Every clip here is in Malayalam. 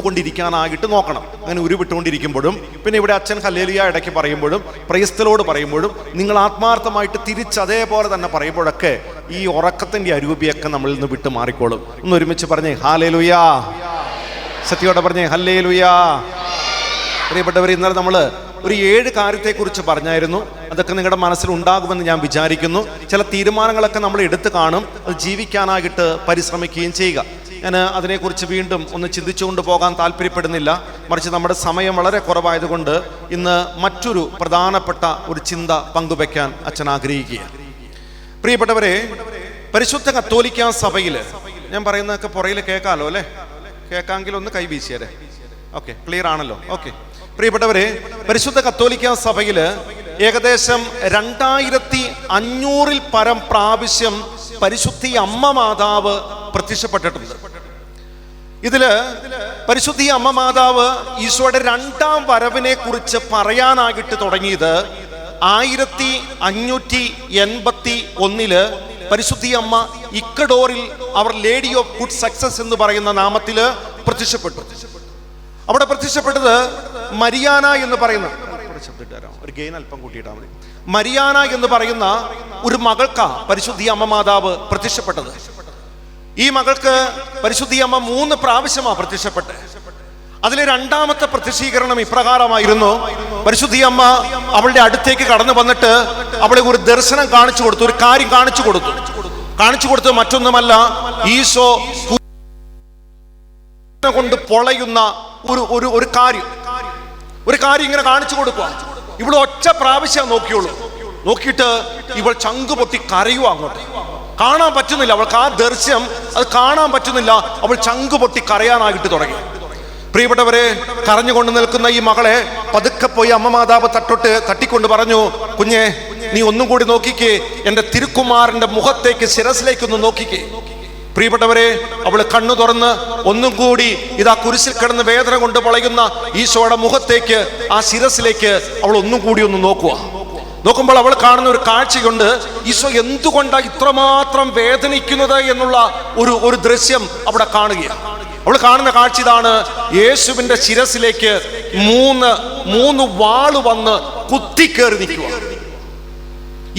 കൊണ്ടിരിക്കാനായിട്ട് നോക്കണം. അങ്ങനെ ഉരുവിട്ടുകൊണ്ടിരിക്കുമ്പോഴും പിന്നെ ഇവിടെ അച്ഛൻ ഹല്ലേലൂയ ഇടയ്ക്ക് പറയുമ്പോഴും പ്രൈസ് ദി ലോർഡ് പറയുമ്പോഴും നിങ്ങൾ ആത്മാർത്ഥമായിട്ട് തിരിച്ച് അതേപോലെ തന്നെ പറയുമ്പോഴൊക്കെ ഈ ഉറക്കത്തിൻ്റെ അരൂപിയൊക്കെ നമ്മളിൽ നിന്ന് വിട്ട് മാറിക്കോളും. ഒന്ന് ഒരുമിച്ച് പറഞ്ഞേ ഹല്ലേലൂയ, സത്യോടെ പറഞ്ഞേ ഹല്ലേലൂയ. പ്രിയപ്പെട്ടവർ, ഇന്നലെ നമ്മൾ ഒരു 7 കാര്യത്തെക്കുറിച്ച് പറഞ്ഞായിരുന്നു. അതൊക്കെ നിങ്ങളുടെ മനസ്സിൽ ഉണ്ടാകുമെന്ന് ഞാൻ വിചാരിക്കുന്നു. ചില തീരുമാനങ്ങളൊക്കെ നമ്മൾ എടുത്തു കാണും. അത് ജീവിക്കാനായിട്ട് പരിശ്രമിക്കുകയും ചെയ്യുക. ഞാൻ അതിനെക്കുറിച്ച് വീണ്ടും ഒന്ന് ചിന്തിച്ചുകൊണ്ട് പോകാൻ താല്പര്യപ്പെടുന്നില്ല. മറിച്ച് നമ്മുടെ സമയം വളരെ കുറവായതുകൊണ്ട് ഇന്ന് മറ്റൊരു പ്രധാനപ്പെട്ട ഒരു ചിന്ത പങ്കുവെക്കാൻ അച്ഛൻ ആഗ്രഹിക്കുക. പ്രിയപ്പെട്ടവരെ, പരിശുദ്ധ കത്തോലിക്കാ സഭയിൽ ഞാൻ പറയുന്നതൊക്കെ പുറയിൽ കേൾക്കാമല്ലോ അല്ലേ? കേൾക്കാമെങ്കിൽ ഒന്ന് കൈവീശിയരെ. ഓക്കെ, ക്ലിയർ ആണല്ലോ? ഓക്കെ. പ്രിയപ്പെട്ടവരെ, പരിശുദ്ധ കത്തോലിക്കാ സഭയിൽ ഏകദേശം 2500 പരം പ്രാവശ്യം പരിശുദ്ധി അമ്മ മാതാവ് പ്രത്യക്ഷപ്പെട്ടിട്ടുണ്ട്. ഇതില് പരിശുദ്ധി അമ്മ മാതാവ് ഈശോയുടെ 2ാം വരവിനെ കുറിച്ച് പറയാനായിട്ട് തുടങ്ങിയത് 1581 പരിശുദ്ധി അമ്മ ഇക്വഡോറിൽ അവർ ലേഡി ഓഫ് ഗുഡ് സക്സസ് എന്ന് പറയുന്ന നാമത്തില് പ്രത്യക്ഷപ്പെട്ടു. അവിടെ പ്രത്യക്ഷപ്പെട്ടത് മരിയാന എന്ന് പറയുന്ന ഒരു ഗെയിൻ അല്പം കൂട്ടിയിട്ടാൽ മതി. മരിയാന എന്ന് പറയുന്ന ഒരു മകൾക്കാ പരിശുദ്ധി അമ്മ മാതാവ് പ്രത്യക്ഷപ്പെട്ടത്. ഈ മകൾക്ക് പരിശുദ്ധി അമ്മ 3 പ്രാവശ്യമാണ് പ്രത്യക്ഷപ്പെട്ടത്. അതിലെ 2ാമത്തെ പ്രത്യക്ഷീകരണം ഇപ്രകാരമായിരുന്നു. പരിശുദ്ധി അമ്മ അവളുടെ അടുത്തേക്ക് കടന്നു വന്നിട്ട് അവളെ ഒരു ദർശനം കാണിച്ചു കൊടുത്തു, ഒരു കാര്യം കാണിച്ചു കൊടുത്തു. മറ്റൊന്നുമല്ല, ഈശോ കൊണ്ട് പൊളയുന്ന ഒരു കാര്യം ഇങ്ങനെ കാണിച്ചു കൊടുക്കുക. ഇവൾ ഒറ്റ പ്രാവശ്യം നോക്കിയിട്ട് ഇവൾ ചങ്ക് പൊട്ടി കരയുക. അങ്ങോട്ട് കാണാൻ പറ്റുന്നില്ല, അവൾക്ക് ആ ദൃശ്യം അത് കാണാൻ പറ്റുന്നില്ല. അവൾ ചങ്ക് പൊട്ടി കരയാനായിട്ട് തുടങ്ങി. പ്രിയപ്പെട്ടവരെ, കരഞ്ഞുകൊണ്ട് നിൽക്കുന്ന ഈ മകളെ പതുക്കെ പോയി അമ്മ മാതാവ് തട്ടിക്കൊണ്ട് പറഞ്ഞു, കുഞ്ഞെ, നീ ഒന്നും കൂടി നോക്കിക്കേ, എൻ്റെ തിരുക്കുമാരന്റെ മുഖത്തേക്ക്, ശിരസിലേക്കൊന്ന് നോക്കിക്കേ. പ്രിയപ്പെട്ടവരെ, അവള് കണ്ണു തുറന്ന് ഒന്നും കൂടി ഇതാ കുരിശിൽ കിടന്ന് വേദന കൊണ്ട് പൊളയുന്ന ഈശോയുടെ മുഖത്തേക്ക്, ആ ശിരസിലേക്ക് അവൾ ഒന്നും കൂടി ഒന്ന് നോക്കുമ്പോൾ അവൾ കാണുന്ന ഒരു കാഴ്ചയുണ്ട്. ഈശോ എന്തുകൊണ്ടാണ് ഇത്രമാത്രം വേദനിക്കുന്നത് എന്നുള്ള ഒരു ദൃശ്യം അവിടെ കാണുകയാണ്. അവൾ കാണുന്ന കാഴ്ച ഇതാണ്. യേശുവിന്റെ ശിരസിലേക്ക് 3 വാള് വന്ന് കുത്തിക്കേറി നിൽക്കുക.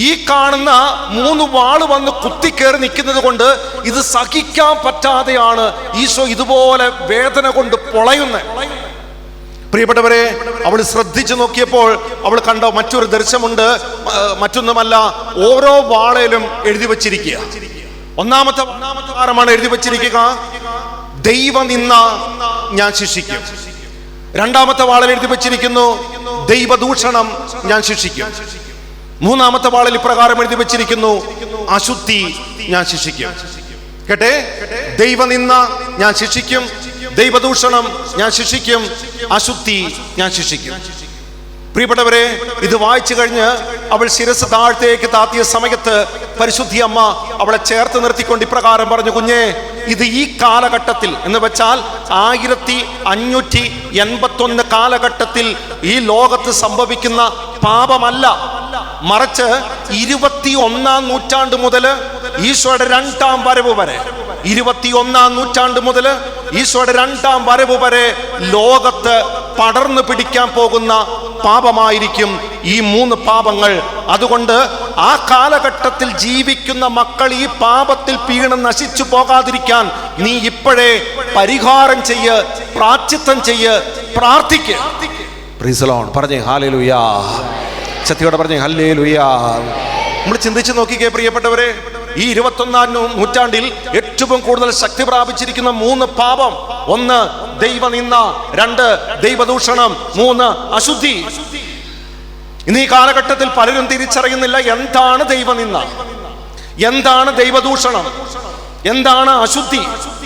ഈ കാണുന്ന 3 വാള് വന്ന് കുത്തിക്കേറി നിൽക്കുന്നത് കൊണ്ട് ഇത് സഹിക്കാൻ പറ്റാതെയാണ് ഈശോ ഇതുപോലെ വേദന കൊണ്ട് പൊളയുന്നത്. പ്രിയപ്പെട്ടവരെ, അവൾ ശ്രദ്ധിച്ചു നോക്കിയപ്പോൾ അവൾ കണ്ട മറ്റൊരു ദൃശ്യമുണ്ട്. മറ്റൊന്നുമല്ല, ഓരോ വാളയിലും എഴുതി വച്ചിരിക്കുക. ഒന്നാമത്തെ വാരമാണ് എഴുതി വച്ചിരിക്കുക, ദൈവനിന്ദ ഞാൻ ശിക്ഷിക്കും. 2ാമത്തെ വാളിൽ എഴുതി വച്ചിരിക്കുന്നു, ദൈവദൂഷണം ഞാൻ ശിക്ഷിക്കും. 3ാമത്തെ വാളിൽ ഇപ്രകാരം എഴുതി വെച്ചിരിക്കുന്നു, അശുദ്ധി ഞാൻ ശിക്ഷിക്കും. കേട്ടെ, ദൈവനിന്ദ ഞാൻ ശിക്ഷിക്കും, ദൈവദൂഷണം ഞാൻ ശിക്ഷിക്കും, അശുദ്ധി ഞാൻ ശിക്ഷിക്കും. പ്രിയപ്പെട്ടവരെ, ഇത് വായിച്ചു കഴിഞ്ഞ് അവൾ ശിരസ് താഴത്തേക്ക് താത്തിയ സമയത്ത് പരിശുദ്ധി അമ്മ അവളെ ചേർത്ത് നിർത്തിക്കൊണ്ട് ഇപ്രകാരം പറഞ്ഞു, കുഞ്ഞെ, ഇത് ഈ കാലഘട്ടത്തിൽ എന്ന് വെച്ചാൽ 1581 കാലഘട്ടത്തിൽ ഈ ലോകത്ത് സംഭവിക്കുന്ന പാപമല്ല, മറിച്ച് 21ാം നൂറ്റാണ്ട് മുതൽ ഈശോയുടെ 2ാം വരവ് വരെ, 21ാം നൂറ്റാണ്ട് മുതൽ ഈശോയുടെ 2ാം വരവ് വരെ ലോകത്ത് പടർന്നു പിടിക്കാൻ പോകുന്ന പാപമായിരിക്കും ഈ 3 പാപങ്ങൾ. അതുകൊണ്ട് ആ കാലഘട്ടത്തിൽ ജീവിക്കുന്ന മക്കൾ ഈ പാപത്തിൽ വീണ് നശിച്ചു പോകാതിരിക്കാൻ നീ ഇപ്പോഴേ പരിഹാരം ചെയ്യ്, പ്രായശ്ചിത്തം ചെയ്യ്, പ്രാർത്ഥിക്ക്. Praise the Lord. പറഞ്ഞേ ഹല്ലേലൂയ. സത്യോടെ പറഞ്ഞേ ഹല്ലേലൂയ. നമ്മൾ ചിന്തിച്ചു നോക്കിക്കേ പ്രിയപ്പെട്ടവരെ, ഈ 21ാം നൂറ്റാണ്ടിൽ ഏറ്റവും കൂടുതൽ ശക്തി പ്രാപിച്ചിരിക്കുന്ന 3 പാപം. 1 ദൈവനിന്ദ, 2 ദൈവദൂഷണം, 3 അശുദ്ധി. ഇന്ന് ഈ കാലഘട്ടത്തിൽ പലരും തിരിച്ചറിയുന്നില്ല എന്താണ് ദൈവനിന്ദ, എന്താണ് ദൈവദൂഷണം, എന്താണ് അശുദ്ധി.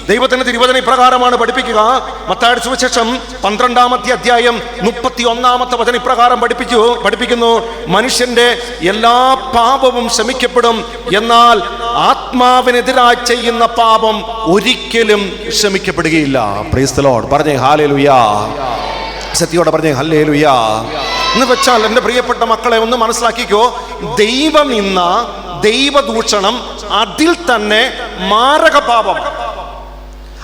ദൈവത്തിന്റെ തിരുവചനം ഇപ്രകാരമാണ് പഠിപ്പിക്കുക. മത്തായിയുടെ സുവിശേഷം 12ാമത്തെ അധ്യായം 31ാമത്തെ വചനം ഇപ്രകാരം പഠിപ്പിക്കുന്നു, മനുഷ്യന്റെ എല്ലാ പാപവും ക്ഷമിക്കപ്പെടും, എന്നാൽ ആത്മാവിനെതിരായി ചെയ്യുന്ന പാപം ഒരിക്കലും ക്ഷമിക്കപ്പെടുകയില്ല. Praise the Lord. പറഞ്ഞേ ഹല്ലേലൂയ. സത്യോടെ പറഞ്ഞേ ഹല്ലേലൂയ. എന്ന് വെച്ചാൽ എൻ്റെ പ്രിയപ്പെട്ട മക്കളെ ഒന്ന് മനസ്സിലാക്കിക്കോ, ദൈവനിന്ദ, ദൈവദൂഷണം അതിൽ തന്നെ മാരക പാപം.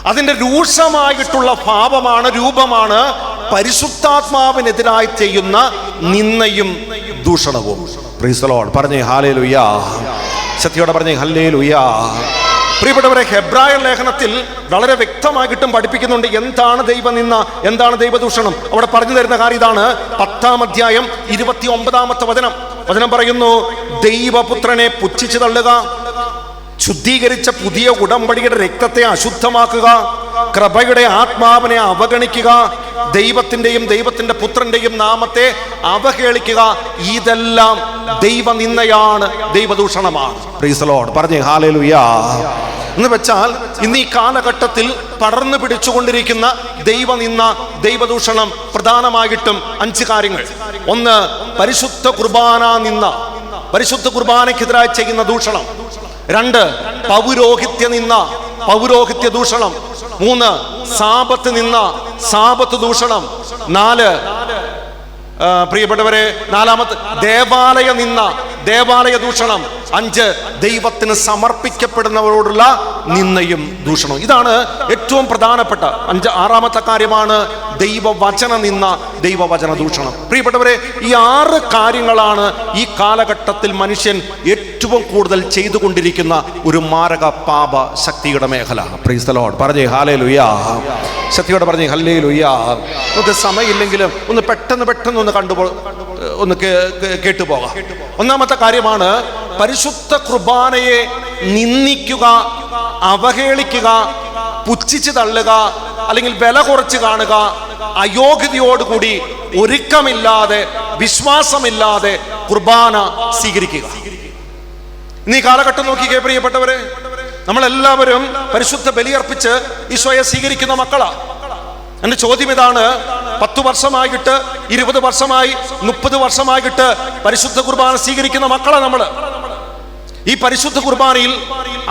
അതിൻ്റെ രൂക്ഷമായിട്ടുള്ള ഭാവമാണ്, രൂപമാണ് പരിശുദ്ധാത്മാവിനെതിരായി ചെയ്യുന്ന നിന്ദയും ദൂഷണവും. Praise the Lord. പറഞ്ഞേ ഹല്ലേലൂയ. ശക്തിയോടെ പറഞ്ഞേ ഹല്ലേലൂയ. പ്രിയപ്പെട്ടവരെ, ഹെബ്രായർ ലേഖനത്തിൽ വളരെ വ്യക്തമായിട്ടും പഠിപ്പിക്കുന്നുണ്ട് എന്താണ് ദൈവനിന്ദ, എന്താണ് ദൈവദൂഷണം. അവിടെ പറഞ്ഞു തരുന്ന കാര്യം ഇതാണ്. 10-ാം അധ്യായം 29-ാമത്തെ വചനം പറയുന്നു, ദൈവപുത്രനെ പുച്ഛിച്ചു തള്ളുക, ശുദ്ധീകരിച്ച പുതിയ ഉടമ്പടിയുടെ രക്തത്തെ അശുദ്ധമാക്കുക, കൃപയുടെ ആത്മാവിനെ അവഗണിക്കുക, ദൈവത്തിന്റെയും ദൈവത്തിന്റെ പുത്രന്റെയും നാമത്തെ അവഹേളിക്കുക, ഇതെല്ലാം ദൈവനിന്ദയാണ്, ദൈവദൂഷണമാണ്. Praise the Lord. പറഞ്ഞേ ഹല്ലേലൂയ. എന്ന് വെച്ചാൽ ഇന്ന് ഈ കാലഘട്ടത്തിൽ പടർന്നു പിടിച്ചുകൊണ്ടിരിക്കുന്ന ദൈവനിന്ദ, ദൈവദൂഷണം പ്രധാനമായിട്ടും 5 കാര്യങ്ങൾ. 1, പരിശുദ്ധ കുർബാന നിന്ദ, പരിശുദ്ധ കുർബാനയ്ക്കെതിരായി ചെയ്യുന്ന ദൂഷണം. 2, പൗരോഹിത്യ നിന്ദ, പൗരോഹിത്യ ദൂഷണം. 3, സാബത്ത് നിന്ദ, സാബത്ത് ദൂഷണം. 4, പ്രിയപ്പെട്ടവരെ, 4-ാമത്തെ ദേവാലയ നിന്ദ, ദേവാലയ ദൂഷണം. 5, ദൈവത്തിന് സമർപ്പിക്കപ്പെടുന്നവരോടുള്ള നിന്ദയും ദൂഷണവും. ഇതാണ് ഏറ്റവും പ്രധാനപ്പെട്ട 6-ാമത്തെ കാര്യമാണ് ദൈവവചന നിന്ദ, ദൈവവചന ദൂഷണം. പ്രിയപ്പെട്ടവരെ, ഈ 6 കാര്യങ്ങളാണ് ഈ കാലഘട്ടത്തിൽ മനുഷ്യൻ ഏറ്റവും കൂടുതൽ ചെയ്തുകൊണ്ടിരിക്കുന്ന ഒരു മാരക പാപ ശക്തിയുടെ മേഖല. Price the Lord. പറഞ്ഞേ ഹല്ലേലൂയ. ശക്തിയോടെ പറഞ്ഞേ ഹല്ലേലൂയ. നമുക്ക് സമയമില്ലെങ്കിലും ഒന്ന് പെട്ടെന്ന് ഒന്ന് കേട്ടുപോകാം. 1-ാമത്തെ കാര്യമാണ് പരിശുദ്ധ കുർബാനയെ നിന്ദിക്കുക, അവഹേളിക്കുക, പുച്ഛിച്ചു തള്ളുക, അല്ലെങ്കിൽ വില കുറച്ച് കാണുക, അയോഗ്യതയോടുകൂടി ഒരുക്കമില്ലാതെ വിശ്വാസമില്ലാതെ കുർബാന സ്വീകരിക്കുക. ഇന്ന് ഈ കാലഘട്ടം നോക്കിക്കേ പ്രിയപ്പെട്ടവരെ, നമ്മളെല്ലാവരും പരിശുദ്ധ ബലിയർപ്പിച്ച് ഈശോയെ സ്വീകരിക്കുന്ന മക്കളാ. എന്റെ ചോദ്യം ഇതാണ്, 10 വർഷമായിട്ട്, 20 വർഷമായി, 30 വർഷമായിട്ട് പരിശുദ്ധ കുർബാന സ്വീകരിക്കുന്ന മക്കളാ നമ്മള്. ഈ പരിശുദ്ധ കുർബാനയിൽ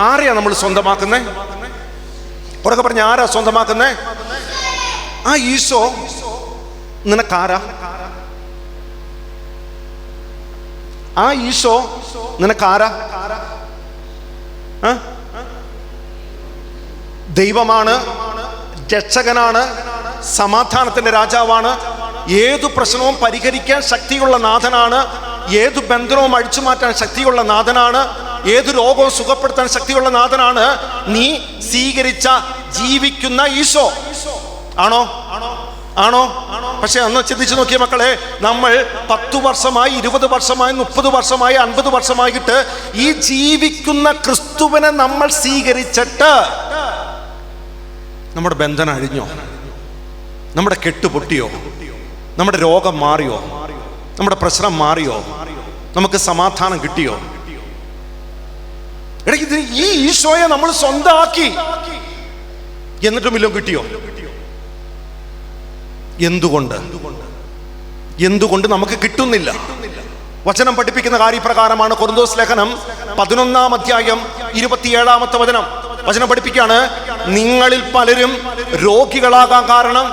ആരെയാ നമ്മൾ സ്വന്തമാക്കുന്നേ? പുറകെ പറഞ്ഞ ആരാ സ്വന്തമാക്കുന്നേ? ആ ഈശോ നിനക്കാരാ? ആ ഈശോ നിനക്കാരാ? ദൈവമാണ്, രക്ഷകനാണ്, സമാധാനത്തിന്റെ രാജാവാണ്, ഏതു പ്രശ്നവും പരിഹരിക്കാൻ ശക്തിയുള്ള നാഥനാണ്, ഏതു ബന്ധനവും അഴിച്ചു മാറ്റാൻ ശക്തിയുള്ള നാഥനാണ്, ഏതു രോഗവും സുഖപ്പെടുത്താൻ ശക്തിയുള്ള നാഥനാണ് നീ സ്വീകരിച്ച ജീവിക്കുന്ന ഈശോ. ആണോ? ആണോ? പക്ഷെ അന്ന് ചിന്തിച്ചു നോക്കിയ മക്കളെ, നമ്മൾ 10 വർഷമായി, 20 വർഷമായി, 30 വർഷമായി, 50 വർഷമായിട്ട് ഈ ജീവിക്കുന്ന ക്രിസ്തുവിനെ നമ്മൾ സ്വീകരിച്ചിട്ട് നമ്മുടെ ബന്ധനം അഴിഞ്ഞോ? നമ്മുടെ കെട്ട് പൊട്ടിയോ? നമ്മുടെ രോഗം മാറിയോ? നമ്മുടെ പ്രശ്നം മാറിയോ? നമുക്ക് സമാധാനം കിട്ടിയോ? ഇടയ്ക്ക് ഈ ഈശോയെ നമ്മൾ സ്വന്തമാക്കി, എന്നിട്ടും വല്ലതും കിട്ടിയോ? എന്തുകൊണ്ട് നമുക്ക് കിട്ടുന്നില്ല? വചനം പഠിപ്പിക്കുന്ന കാര്യപ്രകാരമാണ്. കൊരിന്തോസ് ലേഖനം 11-ാം അധ്യായം 27-ാമത്തെ വചനം പഠിപ്പിക്കുകയാണ്, നിങ്ങളിൽ പലരും രോഗികളാകാൻ കാരണം,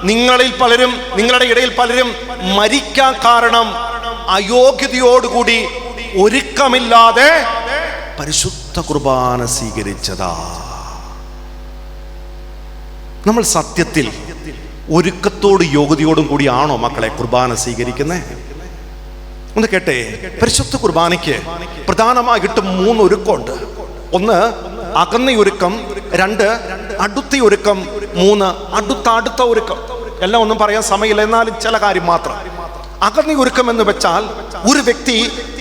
നിങ്ങളുടെ ഇടയിൽ പലരും മരിക്കാൻ കാരണം അയോഗ്യതയോടുകൂടി ഒരുക്കമില്ലാതെ പരിശുദ്ധ കുർബാന സ്വീകരിച്ചതാ. നമ്മൾ സത്യത്തിൽ ഒരുക്കത്തോട് യോഗ്യതയോടും കൂടിയാണോ മക്കളെ കുർബാന സ്വീകരിക്കുന്നത്? ഒന്ന് കേട്ടെ. പരിശുദ്ധ കുർബാനയ്ക്ക് പ്രധാനമായിട്ട് 3 ഒരുക്കമുണ്ട്. 1, അകന്നയൊരുക്കം. 2, അടുത്തയൊരുക്കം. 3, അടുത്ത ഒരുക്കം. എല്ലാം ഒന്നും പറയാൻ സമയമില്ല, എന്നാലും ചില കാര്യം മാത്രം. അകന്നയൊരുക്കം എന്ന് വെച്ചാൽ, ഒരു വ്യക്തി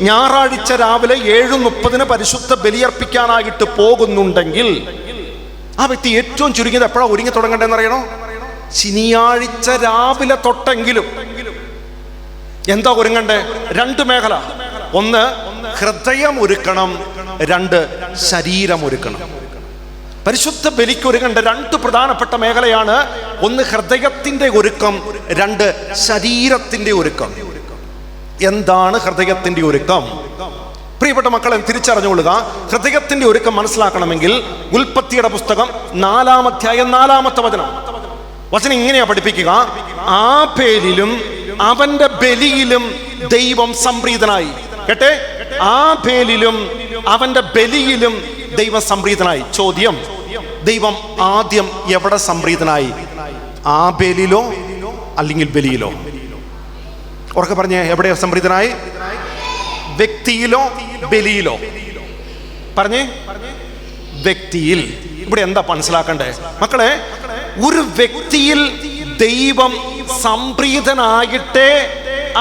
ഞായറാഴ്ച രാവിലെ 7:30 പരിശുദ്ധ ബലിയർപ്പിക്കാനായിട്ട് പോകുന്നുണ്ടെങ്കിൽ ആ വ്യക്തി ഏറ്റവും ചുരുങ്ങിയത് എപ്പോഴാണ് ഒരുങ്ങി തുടങ്ങേണ്ടതെന്ന് അറിയണോ? ശനിയാഴ്ച രാവിലെ തൊട്ടെങ്കിലും. എന്താ ഒരുങ്ങണ്ടേ? 2 മേഖല. 1, ഹൃദയം ഒരുക്കണം. 2, ശരീരം ഒരുക്കണം. പരിശുദ്ധ ബലിക്ക് ഒരുങ്ങേണ്ട 2 പ്രധാനപ്പെട്ട മേഖലയാണ്. 1, ഹൃദയത്തിന്റെ ഒരുക്കം. 2, ശരീരത്തിന്റെ ഒരുക്കം. എന്താണ് ഹൃദയത്തിന്റെ ഒരുക്കം? പ്രിയപ്പെട്ട മക്കളെ, തിരിച്ചറിഞ്ഞുകൊള്ളുക. ഹൃദയത്തിന്റെ ഒരുക്കം മനസ്സിലാക്കണമെങ്കിൽ ഉൽപ്പത്തിയുടെ പുസ്തകം 4-ാം അധ്യായം 4-ാമത്തെ വചനം ഇങ്ങനെയാ പഠിപ്പിക്കുക, ആബേലിലും അവന്റെ ബലിയിലും ദൈവം സംപ്രീതനായി. കേട്ടെ, ആബേലിലും അവന്റെ ബലിയിലും ദൈവം സംപ്രീതനായി. ചോദ്യം, ദൈവം ആദ്യം എവിടെ സംപ്രീതനായി? ആബേലിലോ അല്ലെങ്കിൽ ബലിയിലോ? ഉറക്കെ പറഞ്ഞേ, എവിടെ സംപ്രീതനായി? വ്യക്തിയിലോ ബലിയിലോ? പറഞ്ഞേ, വ്യക്തിയിൽ. ഇവിടെ എന്താ മനസ്സിലാക്കണ്ടേ മക്കളെ? ഒരു വ്യക്തിയിൽ ദൈവം സംപ്രീതനായിട്ടേ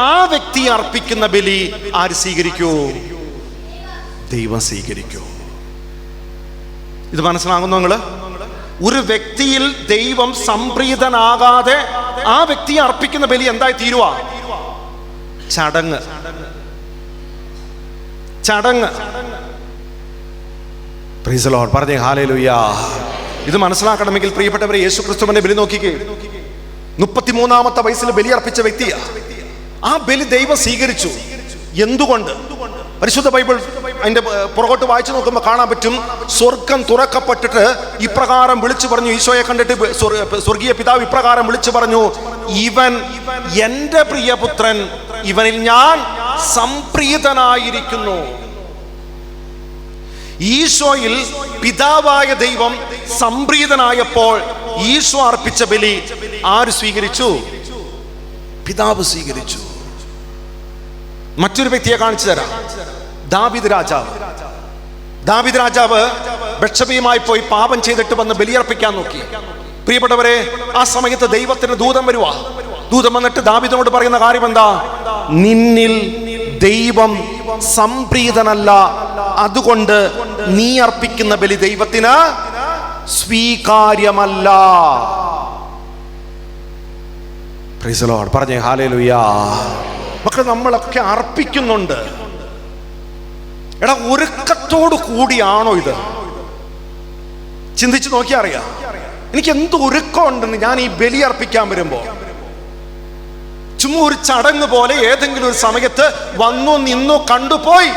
ആ വ്യക്തി അർപ്പിക്കുന്ന ബലി ആര് സ്വീകരിക്കൂ? ദൈവം സ്വീകരിക്കൂ. ഇത് മനസ്സിലാകുന്നു നിങ്ങള്? ഒരു വ്യക്തിയിൽ ദൈവം സംപ്രീതനാകാതെ ആ വ്യക്തി അർപ്പിക്കുന്ന ബലി എന്തായി തീരുവാ? ചടങ്ങ്. ചടങ്ങ്. Price the Lord. പറഞ്ഞേ ഹല്ലേലൂയ. ഇത് മനസ്സിലാക്കണമെങ്കിൽ പ്രിയപ്പെട്ടവരെ, യേശു ക്രിസ്തുവിന്റെ ബലി നോക്കിക്കേ. 33-ാമത്തെ വയസ്സിൽ ബലി അർപ്പിച്ച വ്യക്തിയാ. ആ ബലി ദൈവം സ്വീകരിച്ചു. എന്തുകൊണ്ട്? പരിശുദ്ധ ബൈബിൾ അതിന്റെ പുറകോട്ട് വായിച്ചു നോക്കുമ്പോൾ കാണാൻ പറ്റും, സ്വർഗം തുറക്കപ്പെട്ടിട്ട് ഇപ്രകാരം വിളിച്ചു പറഞ്ഞു. ഈശോയെ കണ്ടിട്ട് സ്വർഗീയ പിതാവ് ഇപ്രകാരം വിളിച്ചു പറഞ്ഞു, ഇവൻ എന്റെ പ്രിയപുത്രൻ, ഇവനിൽ ഞാൻ സംപ്രീതനായിരിക്കുന്നു. ഈശോയിൽ പിതാവായ ദൈവം സംപ്രീതനായപ്പോൾ ഈശോ അർപ്പിച്ച ബലി ആര് സ്വീകരിച്ചു? പിതാവ് സ്വീകരിച്ചു. മറ്റൊരു വ്യക്തിയെ കാണിച്ചു തരാം. ദാവീദ് രാജാവ്. ദാവീദ് രാജാവ് ബത്ശബയുമായി പോയി പാപം ചെയ്തിട്ട് വന്ന് ബലിയർപ്പിക്കാൻ നോക്കി. പ്രിയപ്പെട്ടവരെ, ആ സമയത്ത് ദൈവത്തിന് ദൂതൻ വരുവാ. ദൂതൻ വന്നിട്ട് ദാവീദിനോട് പറയുന്ന കാര്യം എന്താ? നിന്നിൽ ദൈവം സംപ്രീതനല്ല, അതുകൊണ്ട് നീ അർപ്പിക്കുന്ന ബലി ദൈവത്തിന് സ്വീകാര്യമല്ല. Praise the Lord. പറഞ്ഞേ ഹല്ലേലൂയ. മക്കളെ, നമ്മളൊക്കെ അർപ്പിക്കുന്നുണ്ട്. എടാ, ഒരുക്കത്തോടു കൂടിയാണോ ഇത്? ചിന്തിച്ചു നോക്കിയാ അറിയാം എനിക്ക് എന്ത് ഒരുക്കമുണ്ടെന്ന്. ഞാൻ ഈ ബലി അർപ്പിക്കാൻ വരുമ്പോ ചുമ്മാ ഒരു ചടങ്ങ് പോലെ ഏതെങ്കിലും ഒരു സമയത്ത് വന്നു നിന്നു കണ്ടുപോയി,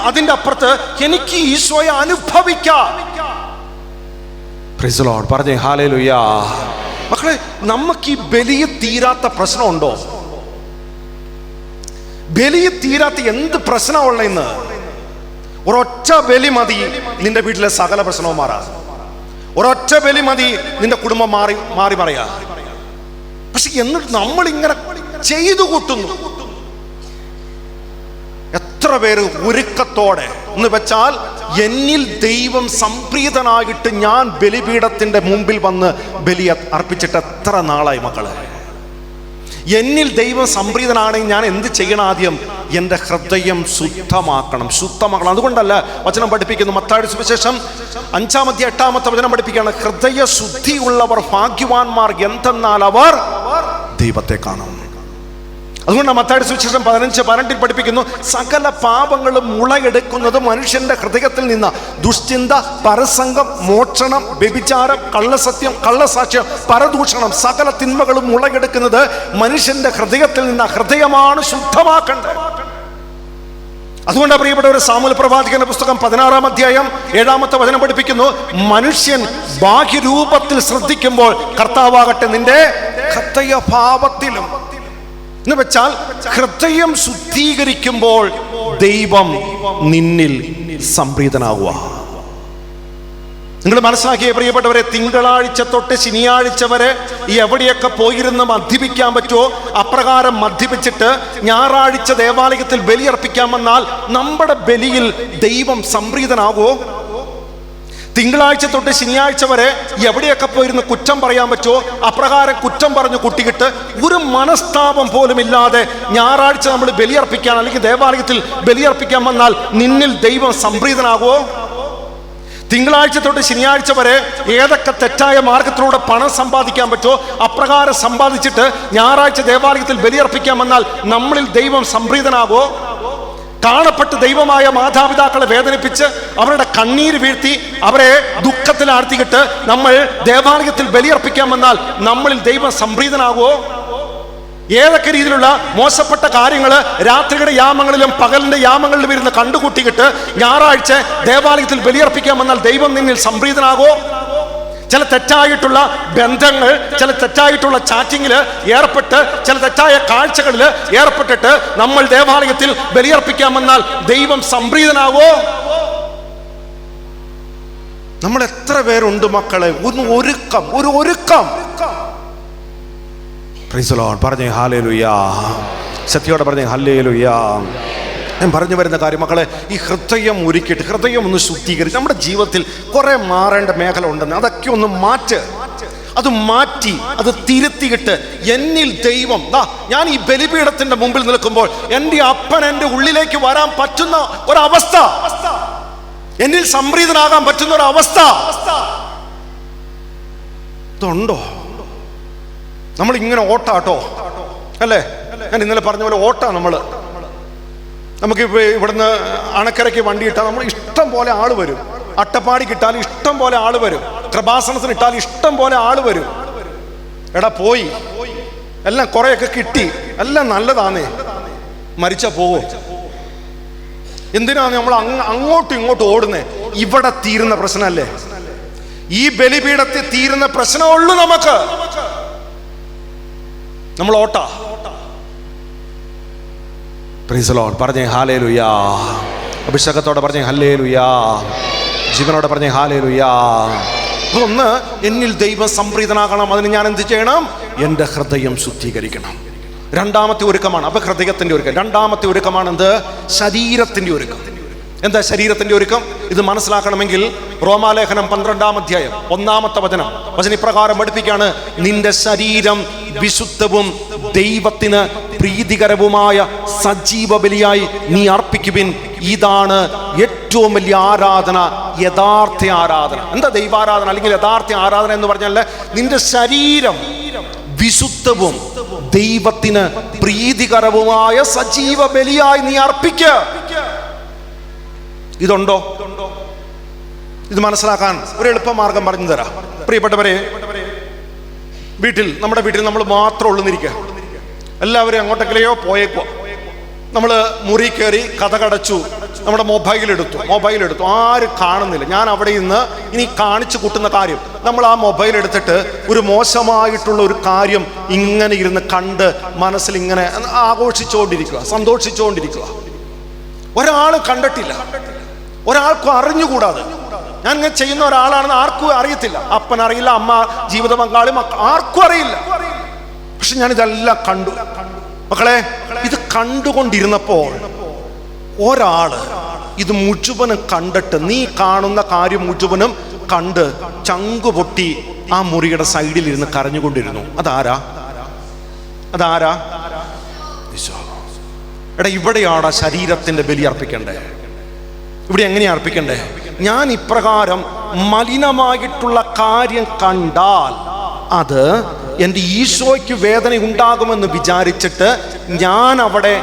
അതിന്റെ അപ്പുറത്ത് എനിക്ക് ഈശോയെ അനുഭവിക്കാം. Praise the Lord. പറഞ്ഞേ ഹല്ലേലൂയ. മക്കളെ, നമുക്ക് ഈ ബലിയിൽ തീരാത്ത പ്രശ്നമുണ്ടോ? ബലിയിൽ തീരാത്ത എന്ത് പ്രശ്നമുള്ള ഇന്ന്? ഒരൊറ്റ ബലി മതി നിന്റെ വീട്ടിലെ സകല പ്രശ്നവും മാറാൻ. ഒരൊറ്റ ബലി മതി നിന്റെ കുടുംബം മാറി പറയാ. പക്ഷെ എന്നിട്ട് നമ്മൾ ഇങ്ങനെ ചെയ്തു കൂട്ടുന്നു. എത്ര പേര് ഒരുക്കത്തോടെ എന്ന് വെച്ചാൽ, എന്നിൽ ദൈവം സംപ്രീതനായിട്ട് ഞാൻ ബലിപീഠത്തിന്റെ മുമ്പിൽ വന്ന് ബലി അർപ്പിച്ചിട്ട് എത്ര നാളായി മക്കളെ? എന്നിൽ ദൈവം സംപ്രീതനാണെങ്കിൽ ഞാൻ എന്ത് ചെയ്യണം? ആദ്യം എൻ്റെ ഹൃദയം ശുദ്ധമാക്കണം. അതുകൊണ്ടല്ല വചനം പഠിപ്പിക്കുന്നു, മത്തായിയുടെ സുവിശേഷം 5-ാം അധ്യായം 8-ാമത്തെ വചനം പഠിപ്പിക്കുകയാണ്, ഹൃദയ ശുദ്ധിയുള്ളവർ ഭാഗ്യവാന്മാർ, എന്തെന്നാൽ അവർ ദൈവത്തെ കാണും. അതുകൊണ്ടാണ് മത്തായിയുടെ സുവിശേഷം 15:12 പഠിപ്പിക്കുന്നു, സകല പാപങ്ങളും മുളയെടുക്കുന്നത് മനുഷ്യന്റെ ഹൃദയത്തിൽ നിന്ന്. ദുശ്ചിന്ത, പരസംഗം, മോഷണം, വ്യഭിചാരം, കള്ളസത്യം, കള്ളസാക്ഷ്യം, പരദൂഷണം, സകല തിന്മകളും മുളയെടുക്കുന്നത് മനുഷ്യന്റെ ഹൃദയത്തിൽ നിന്ന്. ഹൃദയമാണ് ശുദ്ധമാക്കേണ്ടത്. അതുകൊണ്ട് പ്രിയപ്പെട്ടവർ, സാമുവേൽ പ്രവാചകന്റെ പുസ്തകം 16-ാം അധ്യായം 7-ാമത്തെ വചനം പഠിപ്പിക്കുന്നു, മനുഷ്യൻ ബാഹ്യരൂപത്തിൽ ശ്രദ്ധിക്കുമ്പോൾ കർത്താവാകട്ടെ നിന്റെ ഹൃദയഭാവത്തിലും. എന്ന് വെച്ചാൽ ഹൃദയം ശുദ്ധീകരിക്കുമ്പോൾ ദൈവം നിന്നിൽ സംപ്രീതനാകുക. നിങ്ങൾ മനസ്സിലാക്കിയ പ്രിയപ്പെട്ടവരെ, തിങ്കളാഴ്ച തൊട്ട് ശനിയാഴ്ച വരെ എവിടെയൊക്കെ പോയിരുന്ന് മദ്യപിക്കാൻ പറ്റുമോ അപ്രകാരം മദ്യപിച്ചിട്ട് ഞായറാഴ്ച ദേവാലയത്തിൽ ബലിയർപ്പിക്കാൻ വന്നാൽ നമ്മുടെ ബലിയിൽ ദൈവം സംപ്രീതനാകുമോ? തിങ്കളാഴ്ച തൊട്ട് ശനിയാഴ്ച വരെ എവിടെയൊക്കെ പോയിരുന്ന് കുറ്റം പറയാൻ പറ്റുമോ അപ്രകാരം കുറ്റം പറഞ്ഞു കുട്ടികിട്ട് ഒരു മനസ്താപം പോലും ഇല്ലാതെ ഞായറാഴ്ച നമ്മൾ ബലിയർപ്പിക്കാൻ അല്ലെങ്കിൽ ദേവാലയത്തിൽ ബലിയർപ്പിക്കാൻ വന്നാൽ നിന്നിൽ ദൈവം സംപ്രീതനാകുമോ? തിങ്കളാഴ്ച തൊട്ട് ശനിയാഴ്ച വരെ ഏതൊക്കെ തെറ്റായ മാർഗത്തിലൂടെ പണം സമ്പാദിക്കാൻ പറ്റുമോ അപ്രകാരം സമ്പാദിച്ചിട്ട് ഞായറാഴ്ച ദേവാലയത്തിൽ ബലിയർപ്പിക്കാൻ വന്നാൽ നമ്മളിൽ ദൈവം സംപ്രീതനാകുമോ? കാണപ്പെട്ട് ദൈവമായ മാതാപിതാക്കളെ വേദനിപ്പിച്ച് അവരുടെ കണ്ണീര് വീഴ്ത്തി അവരെ ദുഃഖത്തിലാഴ്ത്തിയിട്ട് നമ്മൾ ദേവാലയത്തിൽ ബലിയർപ്പിക്കാൻ വന്നാൽ നമ്മളിൽ ദൈവം സംപ്രീതനാകുമോ? ഏതൊക്കെ രീതിയിലുള്ള മോശപ്പെട്ട കാര്യങ്ങൾ രാത്രിയുടെ യാമങ്ങളിലും പകലിന്റെ യാമങ്ങളിലും ഇരുന്ന് കണ്ടുകൂട്ടിയിട്ട് ഞായറാഴ്ച ദേവാലയത്തിൽ ബലിയർപ്പിക്കാൻ വന്നാൽ ദൈവം നിന്നിൽ സംപ്രീതനാകുമോ? ചില തെറ്റായിട്ടുള്ള ബന്ധങ്ങൾ, ചില തെറ്റായിട്ടുള്ള ചാറ്റിങ്ങിൽ ഏർപ്പെട്ട്, ചില തെറ്റായ കാഴ്ചകളിൽ ഏർപ്പെട്ടിട്ട് നമ്മൾ ദേവാലയത്തിൽ ബലിയർപ്പിക്കാൻ വന്നാൽ ദൈവം സംപ്രീതനാവോ? നമ്മൾ എത്ര പേരുണ്ട് മക്കളെ, ഒരു ഒരുക്കം. Price the Lord. പറഞ്ഞേ ഹല്ലേലൂയാ. സത്യോടെ പറഞ്ഞേ ഹല്ലേലൂയാ. ഞാൻ പറഞ്ഞു വരുന്ന കാര്യം മക്കളെ, ഈ ഹൃദയം ഒരുക്കിയിട്ട്, ഹൃദയം ഒന്ന് ശുദ്ധീകരിച്ച്, നമ്മുടെ ജീവിതത്തിൽ കുറെ മാറേണ്ട മേഖല ഉണ്ടെന്ന്, അതൊക്കെ ഒന്ന് അത് മാറ്റി അത് തിരുത്തിയിട്ട് എന്നിൽ ദൈവം, ഞാൻ ഈ ബലിപീഠത്തിന്റെ മുമ്പിൽ നിൽക്കുമ്പോൾ എൻ്റെ അപ്പൻ എൻ്റെ ഉള്ളിലേക്ക് വരാൻ പറ്റുന്ന ഒരവസ്ഥ, എന്നിൽ സംപ്രീതനാകാൻ പറ്റുന്ന ഒരവസ്ഥ ഇതുണ്ടോ? നമ്മൾ ഇങ്ങനെ ഓട്ടാട്ടോ അല്ലേ? ഞാൻ ഇന്നലെ പറഞ്ഞ പോലെ ഓട്ടാ. നമുക്കിപ്പോൾ ഇവിടുന്ന് അണക്കരയ്ക്ക് വണ്ടി ഇട്ടാൽ നമ്മൾ ഇഷ്ടം പോലെ ആള് വരും. അട്ടപ്പാടിക്ക് ഇട്ടാൽ ഇഷ്ടം പോലെ ആള് വരും. കൃപാസനത്തിന് ഇട്ടാൽ ഇഷ്ടം പോലെ ആള് വരും. എടാ പോയി, എല്ലാം കുറെയൊക്കെ കിട്ടി, എല്ലാം നല്ലതാന്നേ, മരിച്ച പോവോ? എന്തിനാണ് നമ്മൾ അങ്ങോട്ടും ഇങ്ങോട്ടും ഓടുന്നേ? ഇവിടെ തീരുന്ന പ്രശ്നമല്ലേ? ഈ ബലിപീഠത്തിൽ തീരുന്ന പ്രശ്നമുള്ളൂ നമുക്ക്. നമ്മൾ ഓട്ടാ. Price the Lord. പറഞ്ഞേ ഹല്ലേലൂയാ. അഭിഷേകത്തോടെ പറഞ്ഞേ ഹല്ലേലൂയാ. ജീവനോടെ പറഞ്ഞേ ഹല്ലേലൂയാ. ഒന്ന്, എന്നിൽ ദൈവം സംപ്രീതനാകണം. അതിന് ഞാൻ എന്ത് ചെയ്യണം? എൻ്റെ ഹൃദയം ശുദ്ധീകരിക്കണം. രണ്ടാമത്തെ ഒരുക്കമാണ്. അപ്പൊ ഹൃദയത്തിന്റെ ഒരുക്കം. രണ്ടാമത്തെ ഒരുക്കമാണ് എന്ത്? ശരീരത്തിന്റെ ഒരുക്കം. എന്താ ശരീരത്തിന്റെ ഒരുക്കം? ഇത് മനസ്സിലാക്കണമെങ്കിൽ റോമാലേഖനം 12-ാം അധ്യായം 1-ാമത്തെ വചനം ഇപ്രകാരം പഠിപ്പിക്കുകയാണ്: നിന്റെ ശരീരം വിശുദ്ധവും ദൈവത്തിന് പ്രീതികരവുമായ സജീവ ബലിയായി നീ അർപ്പിക്കുവിൻ. ഇതാണ് ഏറ്റവും വലിയ ആരാധന, യഥാർത്ഥ ആരാധന. എന്താ ദൈവാരാധന അല്ലെങ്കിൽ യഥാർത്ഥ ആരാധന എന്ന് പറഞ്ഞാൽ, നിന്റെ ശരീരം വിശുദ്ധവും ദൈവത്തിന് പ്രീതികരവുമായ സജീവ ബലിയായി നീ അർപ്പിക്കുക. ഇതുണ്ടോ? ഇത് മനസ്സിലാക്കാൻ ഒരു എളുപ്പമാർഗം പറഞ്ഞു തരാം. പ്രിയപ്പെട്ടവരെ, നമ്മുടെ വീട്ടിൽ നമ്മൾ മാത്രം ഉള്ളുന്നിരിക്കുക. എല്ലാവരും അങ്ങോട്ടെങ്കിലെയോ പോയേക്കുക. നമ്മൾ മുറി കയറി കതകടച്ചു, നമ്മുടെ മൊബൈൽ എടുത്തു, ആരും കാണുന്നില്ല. ഞാൻ അവിടെ ഇനി കാണിച്ചു കൂട്ടുന്ന കാര്യം, നമ്മൾ ആ മൊബൈൽ എടുത്തിട്ട് ഒരു മോശമായിട്ടുള്ള ഒരു കാര്യം ഇങ്ങനെ ഇരുന്ന് കണ്ട് മനസ്സിൽ ഇങ്ങനെ ആഘോഷിച്ചുകൊണ്ടിരിക്കുക, സന്തോഷിച്ചുകൊണ്ടിരിക്കുക. ഒരാൾ കണ്ടിട്ടില്ല, ഒരാൾക്കും അറിഞ്ഞുകൂടാതെ ഞാൻ ഇങ്ങനെ ചെയ്യുന്ന ഒരാളാണെന്ന് ആർക്കും അറിയത്തില്ല. അപ്പൻ അറിയില്ല, അമ്മ, ജീവിത പങ്കാളി, ആർക്കും അറിയില്ല. പക്ഷെ ഞാനിതെല്ലാം കണ്ടു. മക്കളെ, ഇത് കണ്ടുകൊണ്ടിരുന്നപ്പോൾ ഒരാള് ഇത് മുഴുവനും കണ്ടിട്ട്, നീ കാണുന്ന കാര്യം മുഴുവനും കണ്ട് ചങ്കുപൊട്ടി ആ മുറിയുടെ സൈഡിൽ ഇരുന്ന് കരഞ്ഞുകൊണ്ടിരുന്നു. അതാരാ? എടാ, ഇവിടെയാണ് ശരീരത്തിന്റെ ബലി അർപ്പിക്കണ്ടേ. ഇവിടെ എങ്ങനെയാ അർപ്പിക്കണ്ടേ? ഞാൻ ഇപ്രകാരം മലിനമായിട്ടുള്ള കാര്യം കണ്ടാൽ അത് എൻ്റെ ഈശോയ്ക്ക് വേദന ഉണ്ടാകുമെന്ന് വിചാരിച്ചിട്ട് ഞാൻ അവിടെ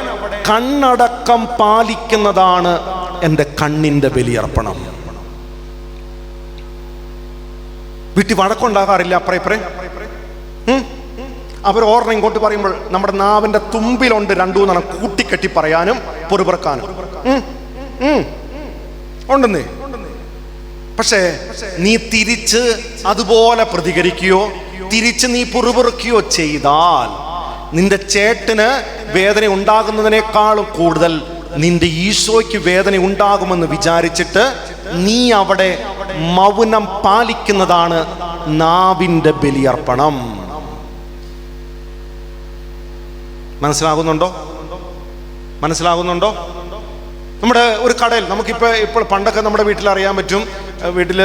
കണ്ണടക്കം പാലിക്കുന്നതാണ് എൻ്റെ കണ്ണിൻ്റെ ബലിയർപ്പണം. വീട്ടിൽ വഴക്കുണ്ടാകാറില്ല അപ്പറേ? അവർ ഓർമ്മ ഇങ്ങോട്ട് പറയുമ്പോൾ നമ്മുടെ നാവിൻ്റെ തുമ്പിലുണ്ട് 2-3 കൂട്ടിക്കെട്ടി പറയാനും പൊറുപറക്കാനും ഉണ്ടെന്നേ. പക്ഷേ നീ തിരിച്ച് അതുപോലെ പ്രതികരിക്കുകയോ തിരിച്ച് നീ പൊറുപുറക്കുകയോ ചെയ്താൽ നിന്റെ ചേട്ടന് വേദന ഉണ്ടാകുന്നതിനേക്കാളും കൂടുതൽ നിന്റെ ഈശോയ്ക്ക് വേദന ഉണ്ടാകുമെന്ന് വിചാരിച്ചിട്ട് നീ അവിടെ മൗനം പാലിക്കുന്നതാണ് നാവിൻ്റെ ബലിയർപ്പണം. മനസ്സിലാകുന്നുണ്ടോ? നമ്മുടെ ഒരു കടയിൽ ഇപ്പോൾ പണ്ടൊക്കെ നമ്മുടെ വീട്ടിൽ അറിയാൻ പറ്റും. വീട്ടിൽ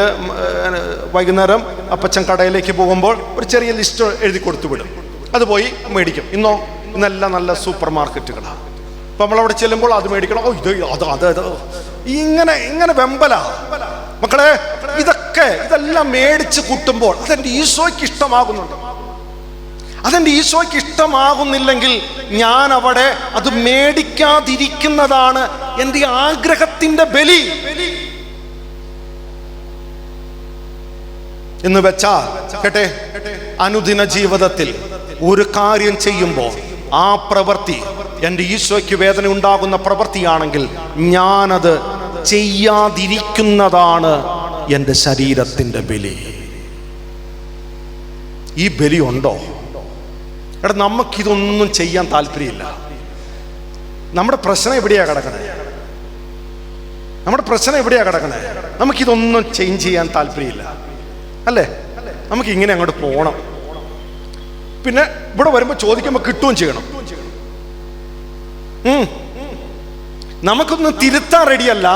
വൈകുന്നേരം അപ്പച്ചൻ കടയിലേക്ക് പോകുമ്പോൾ ഒരു ചെറിയ ലിസ്റ്റ് എഴുതി കൊടുത്തു വിടും. അത് പോയി മേടിക്കും. ഇന്നെല്ലാം നല്ല സൂപ്പർ മാർക്കറ്റുകളാണ്. അപ്പം നമ്മളവിടെ ചെല്ലുമ്പോൾ അത് മേടിക്കണം. ഇങ്ങനെ വെമ്പല. മക്കളെ, ഇതെല്ലാം മേടിച്ച് കൂട്ടുമ്പോൾ അതെൻ്റെ ഈശോയ്ക്ക് ഇഷ്ടമാകുന്നുണ്ട്. അതെൻ്റെ ഈശോയ്ക്ക് ഇഷ്ടമാകുന്നില്ലെങ്കിൽ ഞാൻ അവിടെ അത് മേടിക്കാതിരിക്കുന്നതാണ് എൻ്റെ ആഗ്രഹത്തിൻ്റെ ബലി എന്ന് വെച്ചാൽ കേട്ടെ, അനുദിന ജീവിതത്തിൽ ഒരു കാര്യം ചെയ്യുമ്പോൾ ആ പ്രവൃത്തി എൻ്റെ ഈശോയ്ക്ക് വേദന ഉണ്ടാകുന്ന പ്രവൃത്തിയാണെങ്കിൽ ഞാനത് ചെയ്യാതിരിക്കുന്നതാണ് എൻ്റെ ശരീരത്തിൻ്റെ ബലി. ഈ ബലി ഉണ്ടോ? എടാ, നമുക്കിതൊന്നും ചെയ്യാൻ താല്പര്യമില്ല. നമ്മുടെ പ്രശ്നം എവിടെയാ കിടക്കുന്നത്? നമ്മുടെ പ്രശ്നം എവിടെയാ കിടക്കണേ? നമുക്കിതൊന്നും ചേഞ്ച് ചെയ്യാൻ താല്പര്യമില്ല അല്ലേ? നമുക്ക് ഇങ്ങനെ അങ്ങോട്ട് പോകണം. പിന്നെ ഇവിടെ വരുമ്പോൾ ചോദിക്കുമ്പോൾ കിട്ടുകയും ചെയ്യണം. നമുക്കൊന്നും തിരുത്താൻ റെഡിയല്ല,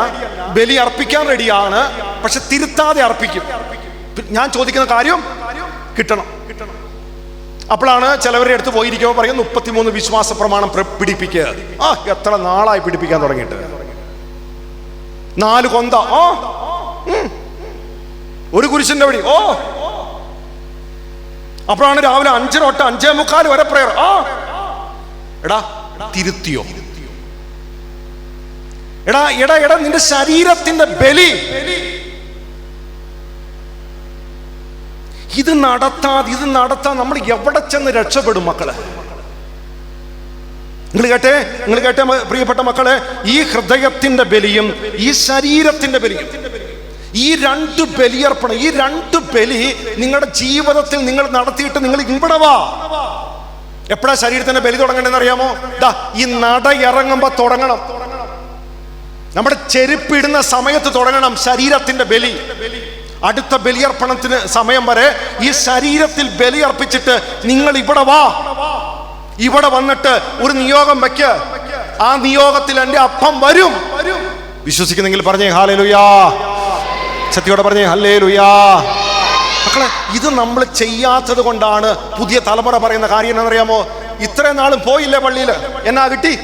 ബലി അർപ്പിക്കാൻ റെഡിയാണ്, പക്ഷെ തിരുത്താതെ അർപ്പിക്കും. ഞാൻ ചോദിക്കുന്ന കാര്യം കിട്ടണം. അപ്പോഴാണ് ചിലവരുടെ അടുത്ത് പോയിരിക്കുമ്പോൾ പറയും 33 വിശ്വാസ പ്രമാണം പിടിപ്പിക്കുക. എത്ര നാളായി പിടിപ്പിക്കാൻ തുടങ്ങിയിട്ട്? 4 കൊന്ത, ഒരു കുരിശിന്റെ വഴി. അപ്പോഴാണ് രാവിലെ 5 തൊട്ട് 5:45 വരെ പ്രയർ. എടാ തിരുത്തിയോ? എടാ എടാ എടാ നിന്റെ ശരീരത്തിന്റെ ബലി ഇത് നടത്താൻ നമ്മൾ എവിടെ ചെന്ന് രക്ഷപ്പെടും മക്കളെ? നിങ്ങൾ കേട്ടെ പ്രിയപ്പെട്ട മക്കളെ, ഈ ഹൃദയത്തിന്റെ ബലിയും ഈ ശരീരത്തിന്റെ ബലിയും, ഈ 2 ബലിയർപ്പണം, ഈ 2 ബലി നിങ്ങളുടെ ജീവിതത്തിൽ നിങ്ങൾ നടത്തിയിട്ട് നിങ്ങൾ ഇവിടെ വാ. എപ്പോഴാ ശരീരത്തിന്റെ ബലി തുടങ്ങേണ്ടതെന്ന് അറിയാമോ? ഈ നട ഇറങ്ങുമ്പോ തുടങ്ങണം. നമ്മുടെ ചെരുപ്പിടുന്ന സമയത്ത് തുടങ്ങണം ശരീരത്തിന്റെ ബലി. അടുത്ത ബലിയർപ്പണത്തിന് സമയം വരെ ഈ ശരീരത്തിൽ ബലിയർപ്പിച്ചിട്ട് നിങ്ങൾ ഇവിടെ വാ. ഇവിടെ വന്നിട്ട് ഒരു നിയോഗം വെക്ക്. ആ നിയോഗത്തിൽ എൻ്റെ അപ്പം വരും. വിശ്വസിക്കുന്നെങ്കിൽ പറഞ്ഞേ ഹല്ലേലൂയാ. സത്യത്തോടെ പറഞ്ഞേ ഹല്ലേലൂയാ. മക്കളെ, ഇത് നമ്മൾ ചെയ്യാത്തത് കൊണ്ടാണ് പുതിയ തലമുറ പറയുന്ന കാര്യം എന്നറിയാമോ? ഇത്രയും നാളും പോയില്ലേ പള്ളിയിൽ, എന്നാ കിട്ടി?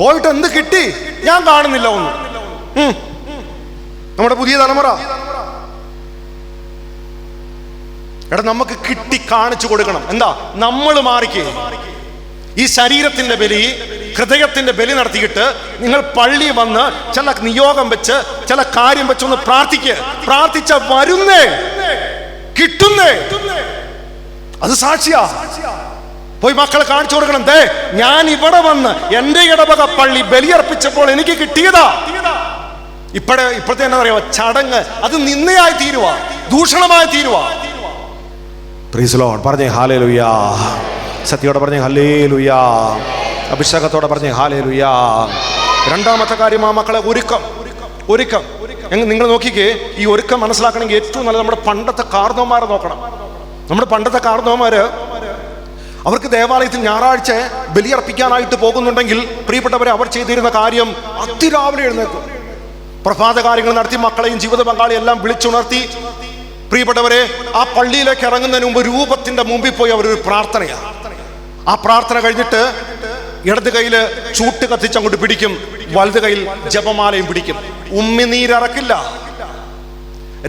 പോയിട്ട് എന്ത് കിട്ടി? ഞാൻ കാണുന്നില്ല ഒന്നും. നമ്മുടെ പുതിയ തലമുറ നമുക്ക് കിട്ടി കാണിച്ചു കൊടുക്കണം. എന്താ? നമ്മൾ മാറിക്കേ. ഈ ശരീരത്തിന്റെ ബലി, ഹൃദയത്തിന്റെ ബലി നടത്തിയിട്ട് നിങ്ങൾ പള്ളി വന്ന് ചില നിയോഗം വെച്ച് ചില കാര്യം വെച്ചൊന്ന് പ്രാർത്ഥിച്ച വരുന്നേ, കിട്ടുന്നേ. അത് സാക്ഷിയാ. പോയി മക്കളെ കാണിച്ചു കൊടുക്കണം. ഞാൻ ഇവിടെ വന്ന് എന്റെ ഇടവക പള്ളി ബലിയർപ്പിച്ചപ്പോൾ എനിക്ക് കിട്ടിയതാ. ഇപ്പോഴത്തെ എന്നാ പറയാ, ചടങ്ങ് അത് നിന്നയായി തീരുവാ, ദൂഷണമായി തീരുവാ. Praise Lord. പറഞ്ഞേ ഹല്ലേലൂയാ. സത്യത്തോടെ പറഞ്ഞേ ഹല്ലേലൂയാ. അഭിഷേകത്തോടെ പറഞ്ഞേ ഹല്ലേലൂയാ. രണ്ടാമത്തെ കാര്യം മക്കളെ, ഒരുക്കം. നിങ്ങൾ നോക്കിക്കേ, ഈ ഒരുക്കം മനസ്സിലാക്കണമെങ്കിൽ ഏറ്റവും നല്ലത് നമ്മുടെ പണ്ടത്തെ കാർന്നോന്മാരെ നോക്കണം. നമ്മുടെ പണ്ടത്തെ കാർന്നോന്മാര് അവർക്ക് ദേവാലയത്തിൽ ഞായറാഴ്ച ബലിയർപ്പിക്കാനായിട്ട് പോകുന്നുണ്ടെങ്കിൽ പ്രിയപ്പെട്ടവരെ, അവർ ചെയ്തിരുന്ന കാര്യം അതിരാവിലെ എഴുന്നേൽക്കും, പ്രഭാത കാര്യങ്ങൾ നടത്തി മക്കളെയും ജീവിത പങ്കാളിയും എല്ലാം വിളിച്ചുണർത്തി പ്രിയപ്പെട്ടവരെ ആ പള്ളിയിലേക്ക് ഇറങ്ങുന്നതിന് മുമ്പ് രൂപത്തിന്റെ മുമ്പിൽ പോയി അവരൊരു പ്രാർത്ഥനയാണ്. ആ പ്രാർത്ഥന കഴിഞ്ഞിട്ട് ഇടത് കയ്യിൽ ചൂട്ട് കത്തിച്ച് അങ്ങോട്ട് പിടിക്കും, വലത് കയ്യിൽ ജപമാലയും പിടിക്കും. ഉമ്മിനീരിറക്കില്ല.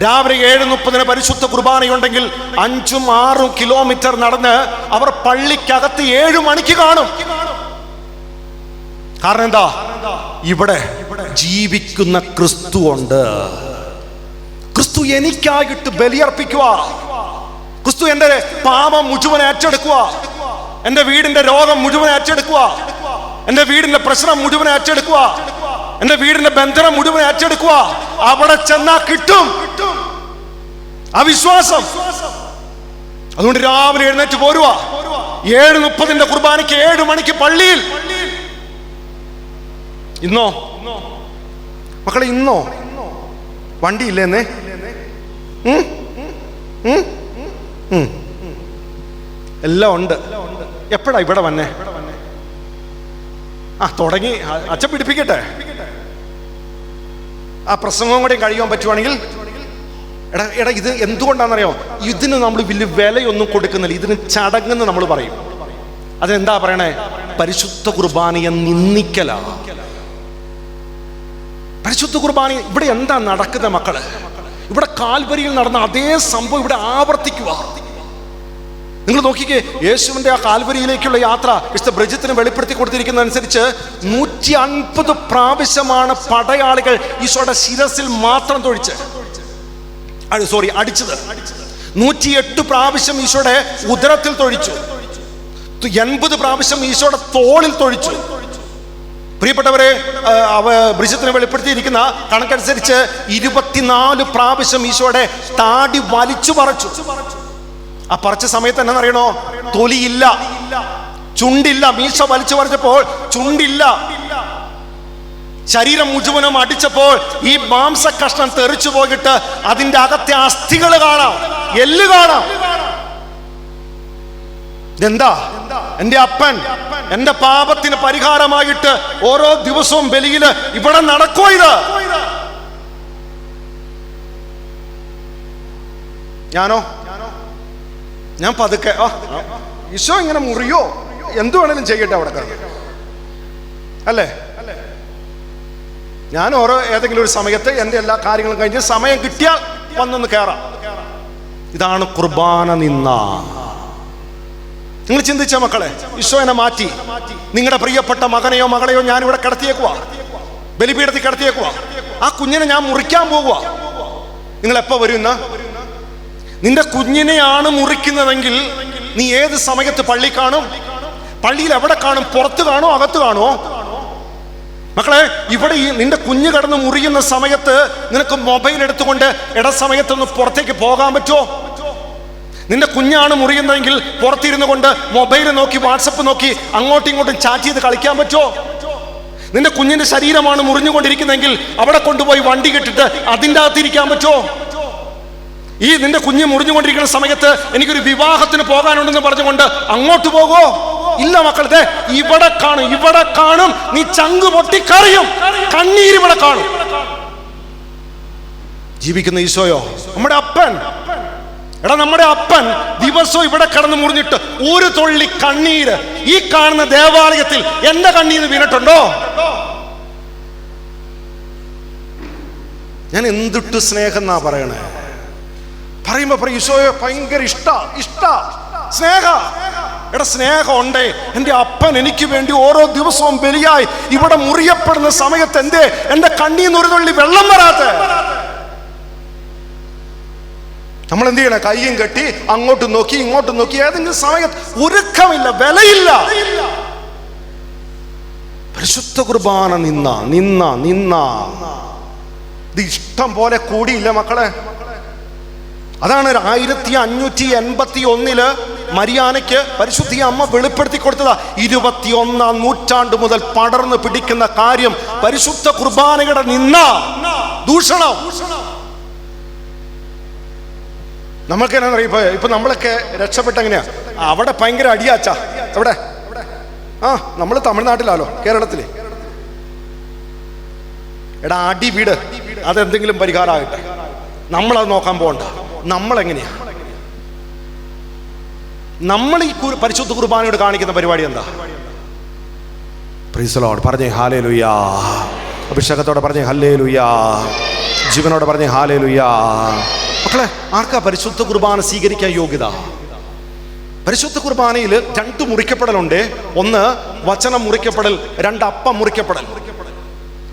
രാവിലെ 7:30 പരിശുദ്ധ കുർബാനയുണ്ടെങ്കിൽ 5-6 കിലോമീറ്റർ നടന്ന് അവർ പള്ളിക്കകത്ത് 7 മണിക്ക് കാണും. കാരണം എന്താ? ഇവിടെ ജീവിക്കുന്ന ക്രിസ്തു ഉണ്ട്. ക്രിസ്തു എനിക്കായിട്ട് ബലിയർപ്പിക്കുക. ക്രിസ്തു എന്റെ പാപം മുഴുവൻ ഏറ്റെടുക്കുക, എന്റെ വീടിന്റെ രോഗം മുഴുവൻ ഏറ്റെടുക്കുക, എന്റെ വീടിന്റെ പ്രശ്നം മുഴുവൻ ഏറ്റെടുക്കുക, എന്റെ വീടിന്റെ ബന്ധനം മുഴുവൻ ഏറ്റെടുക്കുക. അവിടെ ചെന്നാ കിട്ടും അവിശ്വാസം. അതുകൊണ്ട് രാവിലെ എഴുന്നേറ്റ് പോരുക. 7:30 കുർബാനയ്ക്ക് 7 മണിക്ക് പള്ളിയിൽ. ഇന്നോ മക്കളെ, ഇന്നോ വണ്ടിയില്ലേന്നേ? എല്ലാം ഉണ്ട്. എപ്പോഴാ ഇവിടെ വന്നേ? തുടങ്ങി. അച്ഛൻ പിടിപ്പിക്കട്ടെ. ആ പ്രസംഗവും കൂടെ കഴിയാൻ പറ്റുവാണെങ്കിൽ. എടാ ഇത് എന്തുകൊണ്ടാണെന്നറിയോ? ഇതിന് നമ്മൾ വലിയ വിലയൊന്നും കൊടുക്കുന്നില്ല. ഇതിന് ചടങ്ങെന്ന് നമ്മൾ പറയും. അതെന്താ പറയണേ? പരിശുദ്ധ കുർബാനയെ നിന്ദിക്കലാണ്. പരിശുദ്ധ കുർബാന ഇവിടെ എന്താ നടക്കുന്ന മക്കള്? ഇവിടെ കാൽവരിയിൽ നടന്ന അതേ സംഭവം ഇവിടെ ആവർത്തിക്കുക. നിങ്ങൾ നോക്കിക്കേ, യേശുവിന്റെ ആ കാൽവരിയിലേക്കുള്ള യാത്ര വിശുദ്ധ ബ്രിജിത്തിന് വെളിപ്പെടുത്തി കൊടുത്തിരിക്കുന്ന അനുസരിച്ച് 150 പ്രാവശ്യമാണ് പടയാളികൾ ഈശോയുടെ ശിരസിൽ മാത്രം അടിച്ചത്. 108 പ്രാവശ്യം ഈശോയുടെ ഉദരത്തിൽ തൊഴിച്ചു. 80 പ്രാവശ്യം ഈശോയുടെ തോളിൽ തൊഴിച്ചു. പ്രിയപ്പെട്ടവരെ, ബ്രിജിത്തിന് വെളിപ്പെടുത്തിയിരിക്കുന്ന കണക്കനുസരിച്ച് 24 പ്രാവശ്യം ഈശോയുടെ താടി വലിച്ചു പറിച്ചു. ആ പറിച്ച സമയത്ത് എന്നാന്നറിയണോ? തൊലിയില്ല, ചുണ്ടില്ല. മീശ വലിച്ചു പറിച്ചപ്പോൾ ചുണ്ടില്ല. ശരീരം മുഴുവനും അടിച്ചപ്പോൾ ഈ മാംസ കഷ്ണം തെറിച്ചു പോയിട്ട് അതിന്റെ അകത്തെ അസ്ഥികൾ കാണാം, എല്ല് കാണാം. ഇതെന്താ? എന്റെ അപ്പൻ എന്റെ പാപത്തിന് പരിഹാരമായിട്ട് ഓരോ ദിവസവും ബലിയില് ഇവിടെ നടക്കോ? ഇത് ഞാൻ പതുക്കെ ഈശോ ഇങ്ങനെ മുറിയോ എന്തു വേണേലും ചെയ്യട്ടെ അവിടെ അല്ലേ? ഞാൻ ഏതെങ്കിലും ഒരു സമയത്ത് എൻ്റെ എല്ലാ കാര്യങ്ങളും കഴിഞ്ഞ് സമയം കിട്ടിയാൽ വന്നൊന്ന് കയറാം. ഇതാണ് കുർബാന നിന്ന. നിങ്ങൾ ചിന്തിച്ച മക്കളെ, ഈശോ എന്നെ മാറ്റി. നിങ്ങളുടെ പ്രിയപ്പെട്ട മകനെയോ മകളെയോ ഞാൻ ഇവിടെ കിടത്തിയേക്കുവാ, ബലിപീഠത്തിൽ കിടത്തിയേക്കുവാ. ആ കുഞ്ഞിനെ ഞാൻ മുറിക്കാൻ പോകുക. നിങ്ങൾ എപ്പോ വരുന്ന? നിന്റെ കുഞ്ഞിനെയാണ് മുറിക്കുന്നതെങ്കിൽ നീ ഏത് സമയത്ത് പള്ളി കാണും? പള്ളിയിൽ എവിടെ കാണും? പുറത്ത് കാണോ അകത്ത് കാണോ? മക്കളെ, ഇവിടെ ഈ നിന്റെ കുഞ്ഞ് കിടന്ന് മുറിയുന്ന സമയത്ത് നിനക്ക് മൊബൈൽ എടുത്തുകൊണ്ട് സമയത്തൊന്ന് പുറത്തേക്ക് പോകാൻ പറ്റുമോ? നിന്റെ കുഞ്ഞാണ് മുറിയുന്നതെങ്കിൽ പുറത്തിരുന്നു കൊണ്ട് മൊബൈൽ നോക്കി വാട്സപ്പ് നോക്കി അങ്ങോട്ടും ഇങ്ങോട്ടും ചാറ്റ് ചെയ്ത് കളിക്കാൻ പറ്റുമോ? നിന്റെ കുഞ്ഞിന്റെ ശരീരമാണ് മുറിഞ്ഞുകൊണ്ടിരിക്കുന്നതെങ്കിൽ അവിടെ കൊണ്ടുപോയി വണ്ടി കെട്ടിട്ട് അതിൻ്റെ അകത്തിരിക്കാൻ പറ്റുമോ? ഈ നിന്റെ കുഞ്ഞ് മുറിഞ്ഞുകൊണ്ടിരിക്കുന്ന സമയത്ത് എനിക്കൊരു വിവാഹത്തിന് പോകാനുണ്ടെന്ന് പറഞ്ഞുകൊണ്ട് അങ്ങോട്ട് പോകോ? ഇല്ല മക്കളെ, ഇവിടെ കാണും, ഇവിടെ കാണും. നീ ചങ്ക് പൊട്ടിക്കറിയും, കണ്ണീര് ഇവിടെ കാണും. ജീവിക്കുന്ന ഈശോയോ നമ്മുടെ അപ്പൻ. എടാ, നമ്മുടെ അപ്പൻ ദിവസവും ഇവിടെ കിടന്ന് മുറിഞ്ഞിട്ട് ഒരു തുള്ളി കണ്ണീര് ഈ കാണുന്ന ദേവാലയത്തിൽ എന്റെ കണ്ണീര് വീണിട്ടുണ്ടോ? ഞാൻ എന്തിട്ട് സ്നേഹം എന്നാ പറയണേ? പറയുമ്പോ പറയും ഈശോയെ ഭയങ്കര ഇഷ്ട സ്നേഹ. എടാ, സ്നേഹം ഉണ്ടേ. എൻ്റെ അപ്പൻ എനിക്ക് വേണ്ടി ഓരോ ദിവസവും ബലിയായി ഇവിടെ മുറിയപ്പെടുന്ന സമയത്ത് എന്റെ കണ്ണീന്ന് ഒരു തുള്ളി വെള്ളം വരാത്ത? നമ്മൾ എന്ത് ചെയ്യണേ? കയ്യും കെട്ടി അങ്ങോട്ടും നോക്കി ഇങ്ങോട്ടും നോക്കി ഏതെങ്കിലും സമയത്ത് ഒരുക്കമില്ല, വിലയില്ല. പരിശുദ്ധ കുർബാന നിന്ന ഇത് ഇഷ്ടം പോലെ കൂടിയില്ല മക്കളെ. അതാണ് 1581 മരിയാനയ്ക്ക് പരിശുദ്ധി അമ്മ വെളിപ്പെടുത്തി കൊടുത്തതാ. 21-ാം നൂറ്റാണ്ട് മുതൽ പടർന്ന് പിടിക്കുന്ന കാര്യം പരിശുദ്ധ കുർബാനയുടെ ദൂഷണം. നമ്മൾക്ക് എന്നാ ഇപ്പൊ നമ്മളൊക്കെ രക്ഷപ്പെട്ട എങ്ങനെയാ? അവിടെ ഭയങ്കര അടിയാച്ചാ. എവിടെ? നമ്മൾ തമിഴ്നാട്ടിലാലോ, കേരളത്തില്. എടാ, അടി വീട്, അതെന്തെങ്കിലും പരിഹാരമാകട്ടെ. നമ്മളത് നോക്കാൻ പോകണ്ട. നമ്മളെങ്ങനെയാ? നമ്മൾ ഈ പരിശുദ്ധ കുർബാനയോട് കാണിക്കുന്ന പരിപാടി എന്താ? Price the Lord. പറഞ്ഞേ ഹല്ലേലൂയ. അഭിഷേകത്തോടെ പറഞ്ഞേ ഹല്ലേലൂയ. ജീവനോടെ പറഞ്ഞേ ഹല്ലേലൂയ. മക്കളെ, ആർക്കാ പരിശുദ്ധ കുർബാന സ്വീകരിക്കാൻ യോഗ്യത? പരിശുദ്ധ കുർബാനയിൽ 2 മുറിക്കപ്പെടലുണ്ട്. ഒന്ന് വചനം മുറിക്കപ്പെടൽ, 2 അപ്പം മുറിക്കപ്പെടൽ.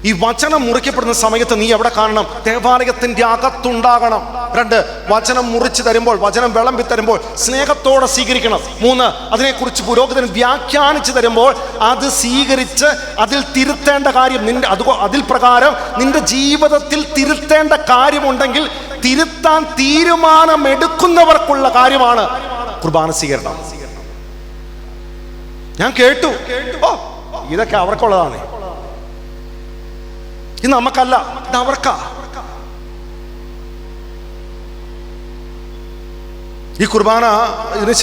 ഈ വചനം മുറിക്കപ്പെടുന്ന സമയത്ത് നീ എവിടെ കാണണം? ദേവാലയത്തിന്റെ അകത്തുണ്ടാകണം. 2 വചനം മുറിച്ച് തരുമ്പോൾ, വചനം വിളമ്പി തരുമ്പോൾ സ്നേഹത്തോടെ സ്വീകരിക്കണം. 3 അതിനെക്കുറിച്ച് പുരോഹിതൻ വ്യാഖ്യാനിച്ചു തരുമ്പോൾ അത് സ്വീകരിച്ച് അതിൽ തിരുത്തേണ്ട കാര്യം അതിൽ പ്രകാരം നിന്റെ ജീവിതത്തിൽ തിരുത്തേണ്ട കാര്യമുണ്ടെങ്കിൽ തിരുത്താൻ തീരുമാനമെടുക്കുന്നവർക്കുള്ള കാര്യമാണ് കുർബാന സ്വീകരണം. ഞാൻ കേട്ടു, ഇതൊക്കെ അവർക്കുള്ളതാണ്, ഇത് നമുക്കല്ല, ഇത് അവർക്കാ. ഈ കുർബാന ഇതിന്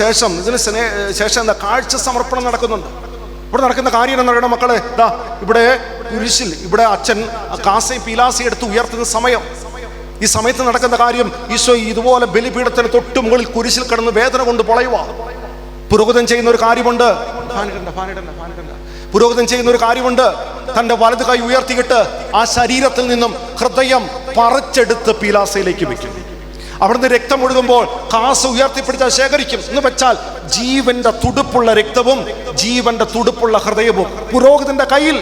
ശേഷം എന്താ? കാഴ്ച സമർപ്പണം നടക്കുന്നുണ്ട്. ഇവിടെ നടക്കുന്ന കാര്യം എന്ന് പറയുന്ന മക്കളെ, ഇവിടെ കുരിശിൽ ഇവിടെ അച്ഛൻ കാസയും പീലാസയും എടുത്ത് ഉയർത്തുന്ന സമയം. ഈ സമയത്ത് നടക്കുന്ന കാര്യം, ഈശോ ഇതുപോലെ ബലിപീഠത്തിന് തൊട്ട് മുകളിൽ കുരിശിൽ കിടന്ന് വേദന കൊണ്ട് പൊളയുക. പുരോഹിതൻ ചെയ്യുന്ന ഒരു കാര്യമുണ്ട്. പുരോഹിതൻ ചെയ്യുന്ന ഒരു കാര്യമുണ്ട്. തന്റെ വലത് കൈ ഉയർത്തിയിട്ട് ആ ശരീരത്തിൽ നിന്നും ഹൃദയം പറിച്ചെടുത്ത് പീലാസയിലേക്ക് വെക്കും. അവിടുന്ന് രക്തം ഒഴുകുമ്പോൾ കാസ ഉയർത്തിപ്പിടിച്ചാൽ ശേഖരിക്കും. എന്ന് വെച്ചാൽ ജീവന്റെ തുടുപ്പുള്ള രക്തവും ജീവന്റെ തുടുപ്പുള്ള ഹൃദയവും പുരോഹിതന്റെ കയ്യിൽ.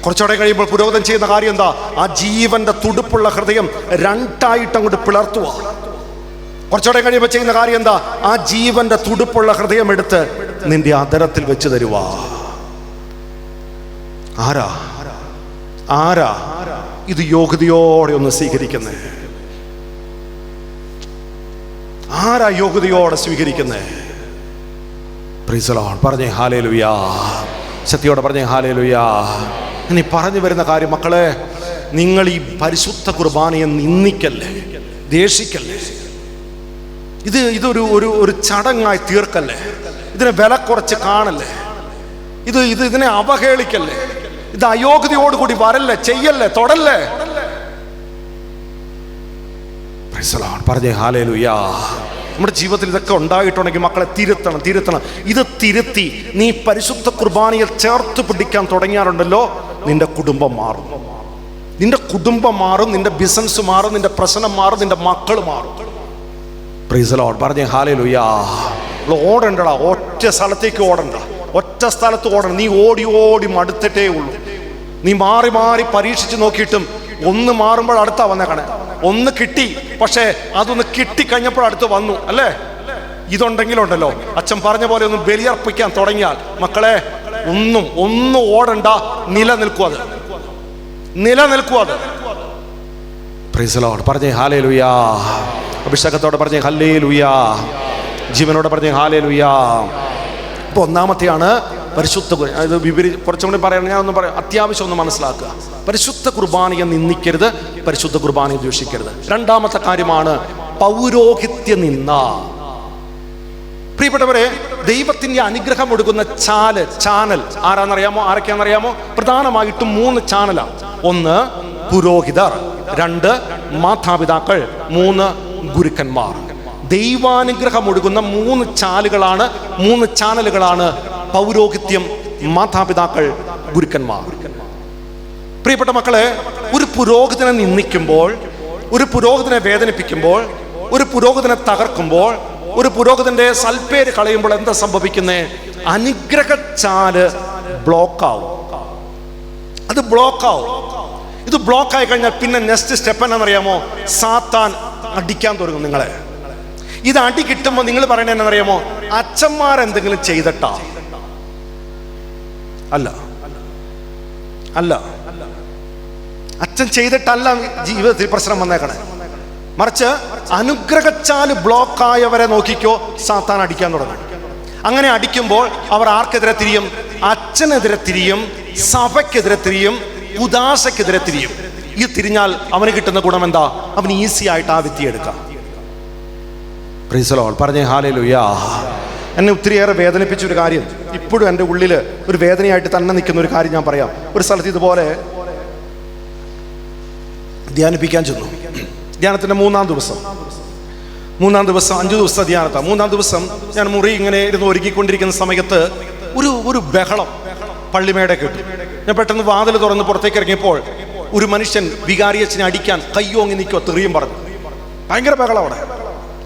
കുറച്ചുകൂടെ കഴിയുമ്പോൾ പുരോഹിതൻ ചെയ്യുന്ന കാര്യം എന്താ? ആ ജീവന്റെ തുടുപ്പുള്ള ഹൃദയം 2ആയിട്ട് അങ്ങോട്ട് പിളർത്തുക. കുറച്ചുകൂടെ കഴിയുമ്പോൾ ചെയ്യുന്ന കാര്യം എന്താ? ആ ജീവന്റെ തുടുപ്പുള്ള ഹൃദയം എടുത്ത് നിന്റെ അധരത്തിൽ വെച്ച് തരുക. ആരാ ഇത് യോഗ്യതയോടെ ഒന്ന് സ്വീകരിക്കുന്നേ? ആരാ യോഗ്യതയോടെ സ്വീകരിക്കുന്നേ? Praise the Lord. പറഞ്ഞേ ഹല്ലേലൂയ. ശക്തിയോടെ പറഞ്ഞേ ഹല്ലേലൂയ. ഇനി പറഞ്ഞു വരുന്ന കാര്യം, മക്കളെ, നിങ്ങൾ ഈ പരിശുദ്ധ കുർബാനയെ നിന്ദിക്കല്ലേ, ദേഷിക്കല്ലേ. ഇതൊരു ഒരു ചടങ്ങായി തീർക്കല്ലേ, ഇതിനെ വില കുറച്ച് കാണല്ലേ, ഇതിനെ അവഹേളിക്കല്ലേ, ഇത് അയോഗ്യതയോടുകൂടി വരല്ലേ, ചെയ്യല്ലേ, തൊടല്ലേ. പറഞ്ഞേ ഹല്ലേലൂയ. നമ്മുടെ ജീവിതത്തിൽ ഇതൊക്കെ ഉണ്ടായിട്ടുണ്ടെങ്കിൽ മക്കളെ തിരുത്തണം. ഇത് തിരുത്തി നീ പരിശുദ്ധ കുർബാനയിൽ ചേർത്ത് പിടിക്കാൻ തുടങ്ങിയാറുണ്ടല്ലോ, നിന്റെ കുടുംബം മാറും, നിന്റെ ബിസിനസ് മാറും, നിന്റെ പ്രശ്നം മാറും, നിന്റെ മക്കൾ മാറും. Price the Lord. പറഞ്ഞേ ഹല്ലേലൂയ. ഓടണ്ടടാ, ഒറ്റ സ്ഥലത്തേക്ക് ഓടണ്ട, ഒറ്റ സ്ഥലത്ത് ഓടണം. നീ ഓടി മടുത്തിട്ടേ ഉള്ളൂ. നീ മാറി പരീക്ഷിച്ച് നോക്കിയിട്ടും ഒന്ന് മാറുമ്പോൾ അടുത്താ വന്നേക്കണേ. ഒന്ന് കിട്ടി, പക്ഷേ അതൊന്ന് കിട്ടിക്കഴിഞ്ഞപ്പോൾ അടുത്ത് വന്നു അല്ലേ. ഇതുണ്ടെങ്കിലുണ്ടല്ലോ, അച്ഛൻ പറഞ്ഞ പോലെ ഒന്ന് ബലിയർപ്പിക്കാൻ തുടങ്ങിയാൽ മക്കളെ ഒന്നും ഓടണ്ട, നിലനിൽക്കുക. Praise the Lord. പറഞ്ഞേ ഹല്ലേലൂയ. അഭിഷേകത്തോടെ പറഞ്ഞേ ഹല്ലേലൂയ. ജീവനോടെ പറഞ്ഞേ ഹല്ലേലൂയ. അപ്പോൾ ഒന്നാമത്തെയാണ് പരിശുദ്ധ. ഇത് കുറച്ചും കൂടി പറയണം, ഞാനൊന്നും പറയാം, അത്യാവശ്യം ഒന്ന് മനസ്സിലാക്കുക. പരിശുദ്ധ കുർബാനയെ നിന്ദിക്കരുത്, പരിശുദ്ധ കുർബാനയെ ദ്വേഷിക്കരുത്. രണ്ടാമത്തെ കാര്യമാണ് പൗരോഹിത്യ നിന്ന. പ്രിയപ്പെട്ടവരെ, ദൈവത്തിന്റെ അനുഗ്രഹം കൊടുക്കുന്ന ചാനൽ ആരൊക്കെയാണെന്നറിയാമോ? പ്രധാനമായിട്ടും 3 ചാനലാണ്. 1 പുരോഹിതർ, 2 മാതാപിതാക്കൾ, 3 ഗുരുക്കന്മാർ. ദൈവാനുഗ്രഹം ഒഴുകുന്ന 3 ചാനലുകളാണ് പൗരോഹിത്യം, മാതാപിതാക്കൾ, ഗുരുക്കന്മാർ. പ്രിയപ്പെട്ട മക്കളെ, ഒരു പുരോഹിതനെ നിന്ദിക്കുമ്പോൾ, ഒരു പുരോഹിതനെ വേദനിപ്പിക്കുമ്പോൾ, ഒരു പുരോഹിതനെ തകർക്കുമ്പോൾ, ഒരു പുരോഹിതന്റെ സൽപ്പേര് കളയുമ്പോൾ എന്താ സംഭവിക്കുന്നേ? അനുഗ്രഹച്ചാല് ബ്ലോക്കാവും. അത് ബ്ലോക്കാവും. ഇത് ബ്ലോക്കായി കഴിഞ്ഞാൽ പിന്നെ നെക്സ്റ്റ് സ്റ്റെപ്പ് എന്നറിയാമോ? സാത്താൻ അടിക്കാൻ തുടങ്ങും നിങ്ങളെ. ഇത് അടി കിട്ടുമ്പോൾ നിങ്ങൾ പറയണ എന്നറിയാമോ? അച്ഛന്മാരെന്തെങ്കിലും ചെയ്തിട്ടാ? അല്ല, അച്ഛൻ ചെയ്തിട്ടല്ല ജീവിതത്തിൽ പ്രശ്നം വന്നേക്കണേ. മറിച്ച് അനുഗ്രഹച്ചാല് ബ്ലോക്കായവരെ നോക്കിക്കോ, സാത്താൻ അടിക്കാൻ തുടങ്ങും. അങ്ങനെ അടിക്കുമ്പോൾ അവർ ആർക്കെതിരെ തിരിയും? അച്ഛനെതിരെ തിരിയും, സഭയ്ക്കെതിരെ തിരിയും, ഉദാസക്കെതിരെ തിരിയും. ഈ തിരിഞ്ഞാൽ അവന് കിട്ടുന്ന ഗുണം എന്താ? അവന് ഈസി ആയിട്ട് ആ വിത്തി എടുക്കാം. Price the Lord. പറഞ്ഞേ ഹല്ലേലൂയ. എന്നെ ഒത്തിരിയേറെ വേദനിപ്പിച്ചൊരു കാര്യം, ഇപ്പോഴും എൻ്റെ ഉള്ളിൽ ഒരു വേദനയായിട്ട് തന്നെ നിൽക്കുന്ന ഒരു കാര്യം ഞാൻ പറയാം. ഒരു സ്ഥലത്ത് ഇതുപോലെ ധ്യാനിപ്പിക്കാൻ ചെന്നു. ധ്യാനത്തിൻ്റെ 3-ാം ദിവസം 5 ദിവസത്തെ ധ്യാനത്താണ്. 3-ാം ദിവസം ഞാൻ മുറി ഇങ്ങനെ ഇരുന്ന് ഒരുക്കിക്കൊണ്ടിരിക്കുന്ന സമയത്ത് ഒരു ബഹളം പള്ളിമേടെ കേട്ടു. ഞാൻ പെട്ടെന്ന് വാതിൽ തുറന്ന് പുറത്തേക്ക് ഇറങ്ങിയപ്പോൾ ഒരു മനുഷ്യൻ വികാരിയച്ഛനെ അടിക്കാൻ കയ്യോങ്ങി നിൽക്കോ, തെറിയും പറഞ്ഞു. ഭയങ്കര ബഹളം അവിടെ.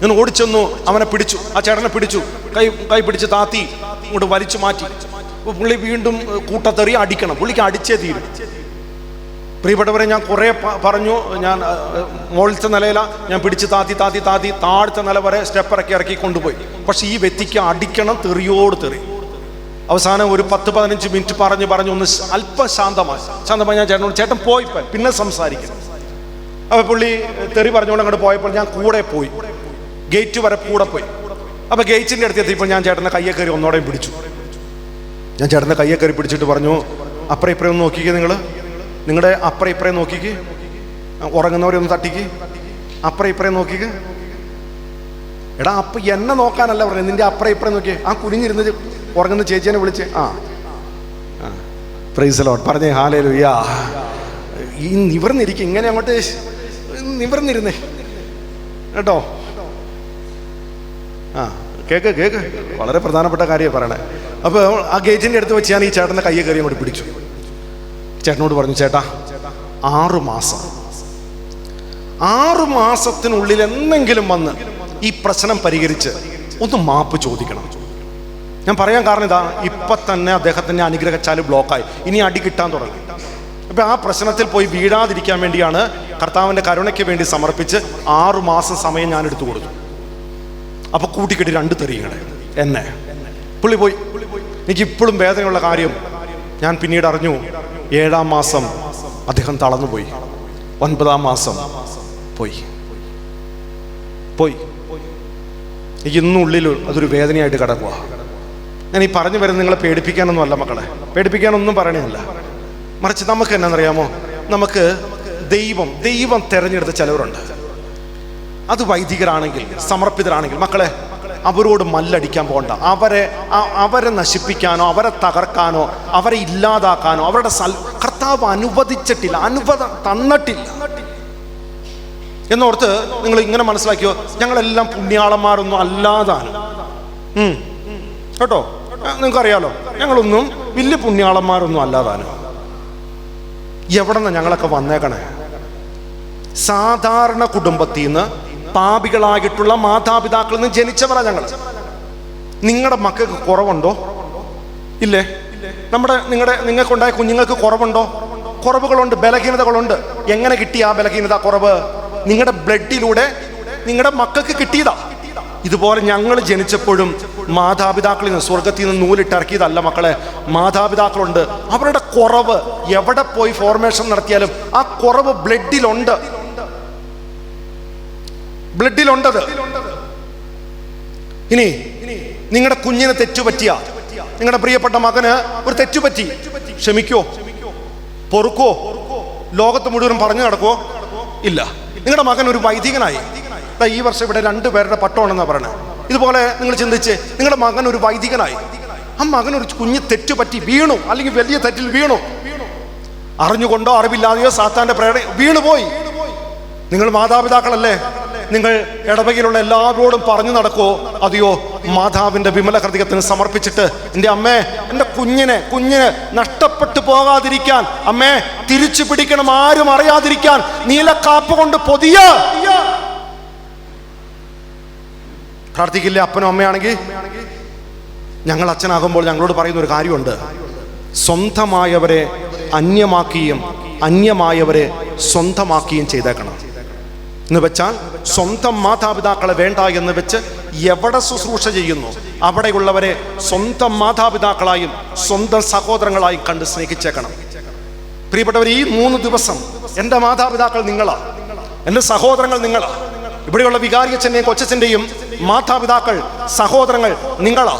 ഞാൻ ഓടിച്ചെന്നു, അവനെ പിടിച്ചു, ആ ചേട്ടനെ പിടിച്ചു, കൈ പിടിച്ച് താത്തി ഇങ്ങോട്ട് വലിച്ചു മാറ്റി. പുള്ളി വീണ്ടും കൂട്ടത്തെറി അടിക്കണം, പുള്ളിക്ക് അടിച്ചേ തീരും. പ്രിയപ്പെട്ടവരെ, ഞാൻ കുറേ പറഞ്ഞു. ഞാൻ മുകളിലത്തെ നിലയിലാണ്, ഞാൻ പിടിച്ച് താത്തി താഴത്തെ നില വരെ സ്റ്റെപ്പ് ഇറക്കി കൊണ്ടുപോയി. പക്ഷെ ഈ വ്യക്തിക്ക് അടിക്കണം, തെറിയോട് തെറി. അവസാനം ഒരു 10-15 മിനിറ്റ് പറഞ്ഞു ഒന്ന് അല്പം ശാന്തമായി ഞാൻ ചേട്ടനോട്, ചേട്ടൻ പോയി പിന്നെ സംസാരിക്കണം. അപ്പോൾ പുള്ളി തെറി പറഞ്ഞുകൊണ്ട് അങ്ങോട്ട് പോയപ്പോൾ ഞാൻ കൂടെ പോയി, ഗേറ്റ് വരെ കൂടെ പോയി. അപ്പോൾ ഗേറ്റിൻ്റെ അടുത്ത് എത്തിയപ്പോൾ ഞാൻ ചേട്ടൻ്റെ കയ്യെ കയറി ഒന്നോടെയും പിടിച്ചു. ഞാൻ ചേട്ടൻ്റെ കയ്യെ കയറി പിടിച്ചിട്ട് പറഞ്ഞു, അപ്പുറം ഇപ്പുറം ഒന്ന് നോക്കിക്കേ, നിങ്ങളുടെ അപ്പുറം ഇപ്പുറം നോക്കിക്കേ, ഉറങ്ങുന്നവരെ ഒന്ന് തട്ടിക്ക്, അപ്പുറം ഇപ്പുറം നോക്കിക്കേ. എടാ, അപ്പം എന്നെ നോക്കാനല്ല പറഞ്ഞു, നിന്റെ അപ്പുറം ഇപ്പുറം നോക്കിയേ. ആ കുനിഞ്ഞിരുന്ന് ഉറങ്ങുന്ന ചേച്ചിനെ വിളിച്ച് പ്രൈസ് ദി ലോർഡ്. പറഞ്ഞേ ഹല്ലേലൂയ. ഈ നിവർന്നിരിക്കും, ഇങ്ങനെ അങ്ങോട്ട് നിവർന്നിരുന്നേ കേട്ടോ. കേക്ക് വളരെ പ്രധാനപ്പെട്ട കാര്യമാണ് പറയണേ. അപ്പോൾ ആ ഗേറ്റിൻ്റെ അടുത്ത് വെച്ച് ഞാൻ ഈ ചേട്ടൻ്റെ കയ്യെ കയറി അങ്ങോട്ട് പിടിച്ചു. ചേട്ടനോട് പറഞ്ഞു, ചേട്ടാ 6 മാസത്തിനുള്ളിൽ എന്തെങ്കിലും വന്ന് ഈ പ്രശ്നം പരിഹരിച്ച് ഒന്ന് മാപ്പ് ചോദിക്കണം. ഞാൻ പറയാൻ കാരണം ഇതാ, ഇപ്പം തന്നെ അദ്ദേഹത്തിൻ്റെ അനുഗ്രഹച്ചാല് ബ്ലോക്കായി, ഇനി അടി കിട്ടാൻ തുടങ്ങി. അപ്പം ആ പ്രശ്നത്തിൽ പോയി വീഴാതിരിക്കാൻ വേണ്ടിയാണ് കർത്താവിൻ്റെ കരുണയ്ക്ക് വേണ്ടി സമർപ്പിച്ച് 6 മാസം സമയം ഞാൻ എടുത്തു കൊടുത്തു. അപ്പോൾ കൂട്ടിക്കെട്ടി 2 തെറിയങ്ങളെ എന്നെ പുള്ളി പോയി. എനിക്കിപ്പോഴും വേദനയുള്ള കാര്യം ഞാൻ പിന്നീട് അറിഞ്ഞു. 7-ാം മാസം അദ്ദേഹം തളർന്നുപോയി. 9-ാം മാസം പോയി. എനിക്ക് ഇന്നുള്ളിൽ അതൊരു വേദനയായിട്ട് കിടക്കുക. ഞാൻ ഈ പറഞ്ഞു വരുന്നത് നിങ്ങളെ പേടിപ്പിക്കാനൊന്നും അല്ല മക്കളെ, പേടിപ്പിക്കാനൊന്നും പറയണമല്ല. മറിച്ച് നമുക്ക് എന്നാണെന്നറിയാമോ, നമുക്ക് ദൈവം തിരഞ്ഞെടുത്ത ചിലവരുണ്ട്. അത് വൈദികരാണെങ്കിൽ, സമർപ്പിതരാണെങ്കിൽ, മക്കളെ അവരോട് മല്ലടിക്കാൻ പോകണ്ട. അവരെ നശിപ്പിക്കാനോ അവരെ തകർക്കാനോ അവരെ ഇല്ലാതാക്കാനോ അവരുടെ കർത്താവ് അനുവദിച്ചിട്ടില്ല, തന്നിട്ടില്ല എന്നോർത്ത് നിങ്ങൾ ഇങ്ങനെ മനസ്സിലാക്കിയോ, ഞങ്ങളെല്ലാം പുണ്യാളന്മാരൊന്നും അല്ലാതാണ് കേട്ടോ. നിങ്ങൾക്കറിയാലോ, ഞങ്ങളൊന്നും വലിയ പുണ്യാളന്മാരൊന്നും അല്ലാതാണ്. എവിടെ നിന്ന് ഞങ്ങളൊക്കെ വന്നേക്കണേ? സാധാരണ കുടുംബത്തിൽ നിന്ന്, പാപികളായിട്ടുള്ള മാതാപിതാക്കളിൽ നിന്ന് ജനിച്ചവരാ ഞങ്ങൾ. നിങ്ങളുടെ മക്കൾക്ക് കുറവുണ്ടോ? ഇല്ലേ? നിങ്ങൾക്കുണ്ടായ കുഞ്ഞുങ്ങൾക്ക് കുറവുണ്ടോ? കുറവുകളുണ്ട്, ബലഹീനതകളുണ്ട്. എങ്ങനെ കിട്ടിയ ആ ബലഹീനത, കുറവ്? നിങ്ങളുടെ ബ്ലഡിലൂടെ നിങ്ങളുടെ മക്കൾക്ക് കിട്ടിയതാ. ഇതുപോലെ ഞങ്ങൾ ജനിച്ചപ്പോഴും മാതാപിതാക്കളിൽ നിന്ന്, സ്വർഗത്തിൽ നിന്ന് നൂലിട്ടിറക്കിയതല്ല മക്കളെ. മാതാപിതാക്കളുണ്ട്, അവരുടെ കുറവ് എവിടെ പോയി ഫോർമേഷൻ നടത്തിയാലും ആ കുറവ് ബ്ലഡിലുണ്ടത്. ഇനി നിങ്ങളുടെ കുഞ്ഞിന് തെറ്റുപറ്റിയ, നിങ്ങളുടെ പ്രിയപ്പെട്ട മകന് ഒരു തെറ്റുപറ്റി, ക്ഷമിക്കോ? പൊറുക്കോ? ലോകത്ത് മുഴുവൻ പറഞ്ഞു നടക്കുവോ? ഇല്ല. നിങ്ങളുടെ മകൻ ഒരു വൈദികനായി, ഈ വർഷം ഇവിടെ 2 പേരുടെ പട്ടമാണെന്നാണ് പറയണത്. ഇതുപോലെ നിങ്ങൾ ചിന്തിച്ച്, നിങ്ങളുടെ മകൻ ഒരു വൈദികനായി, ആ മകൻ ഒരു കുഞ്ഞ് തെറ്റുപറ്റി വീണു, അല്ലെങ്കിൽ വലിയ തെറ്റിൽ വീണു, അറിഞ്ഞുകൊണ്ടോ അറിവില്ലാതെയോ സാത്താന്റെ പ്രേരണ വീണുപോയി. നിങ്ങൾ മാതാപിതാക്കളല്ലേ? നിങ്ങൾ ഇടവകയിലുള്ള എല്ലാവരോടും പറഞ്ഞു നടക്കുമോ? അതെയോ മാതാവിന്റെ വിമല ഹൃദയത്തിന് സമർപ്പിച്ചിട്ട്, എൻ്റെ അമ്മേ, എൻ്റെ കുഞ്ഞിനെ നഷ്ടപ്പെട്ടു പോകാതിരിക്കാൻ അമ്മേ തിരിച്ചു പിടിക്കണം, ആരും അറിയാതിരിക്കാൻ നീലക്കാപ്പ് കൊണ്ട് പൊതിയ പ്രാർത്ഥിക്കില്ലേ? അപ്പനും അമ്മയാണെങ്കിൽ. ഞങ്ങൾ അച്ഛനാകുമ്പോൾ ഞങ്ങളോട് പറയുന്ന ഒരു കാര്യമുണ്ട്, സ്വന്തമായവരെ അന്യമാക്കിയും അന്യമായവരെ സ്വന്തമാക്കിയും ചെയ്തേക്കണം എന്ന് വെച്ചാൽ, സ്വന്തം മാതാപിതാക്കളെ വേണ്ട എന്ന് വെച്ച് എവിടെ ശുശ്രൂഷ ചെയ്യുന്നു അവിടെയുള്ളവരെ സ്വന്തം മാതാപിതാക്കളായും സ്വന്തം സഹോദരങ്ങളായും കണ്ട് സ്നേഹിച്ചേക്കണം. പ്രിയപ്പെട്ടവർ, ഈ 3 ദിവസം എൻ്റെ മാതാപിതാക്കൾ നിങ്ങളാ, എൻ്റെ സഹോദരങ്ങൾ നിങ്ങളാ. ഇവിടെയുള്ള വികാരിയച്ഛൻ്റെയും കൊച്ചച്ഛൻ്റെയും മാതാപിതാക്കൾ, സഹോദരങ്ങൾ നിങ്ങളാ.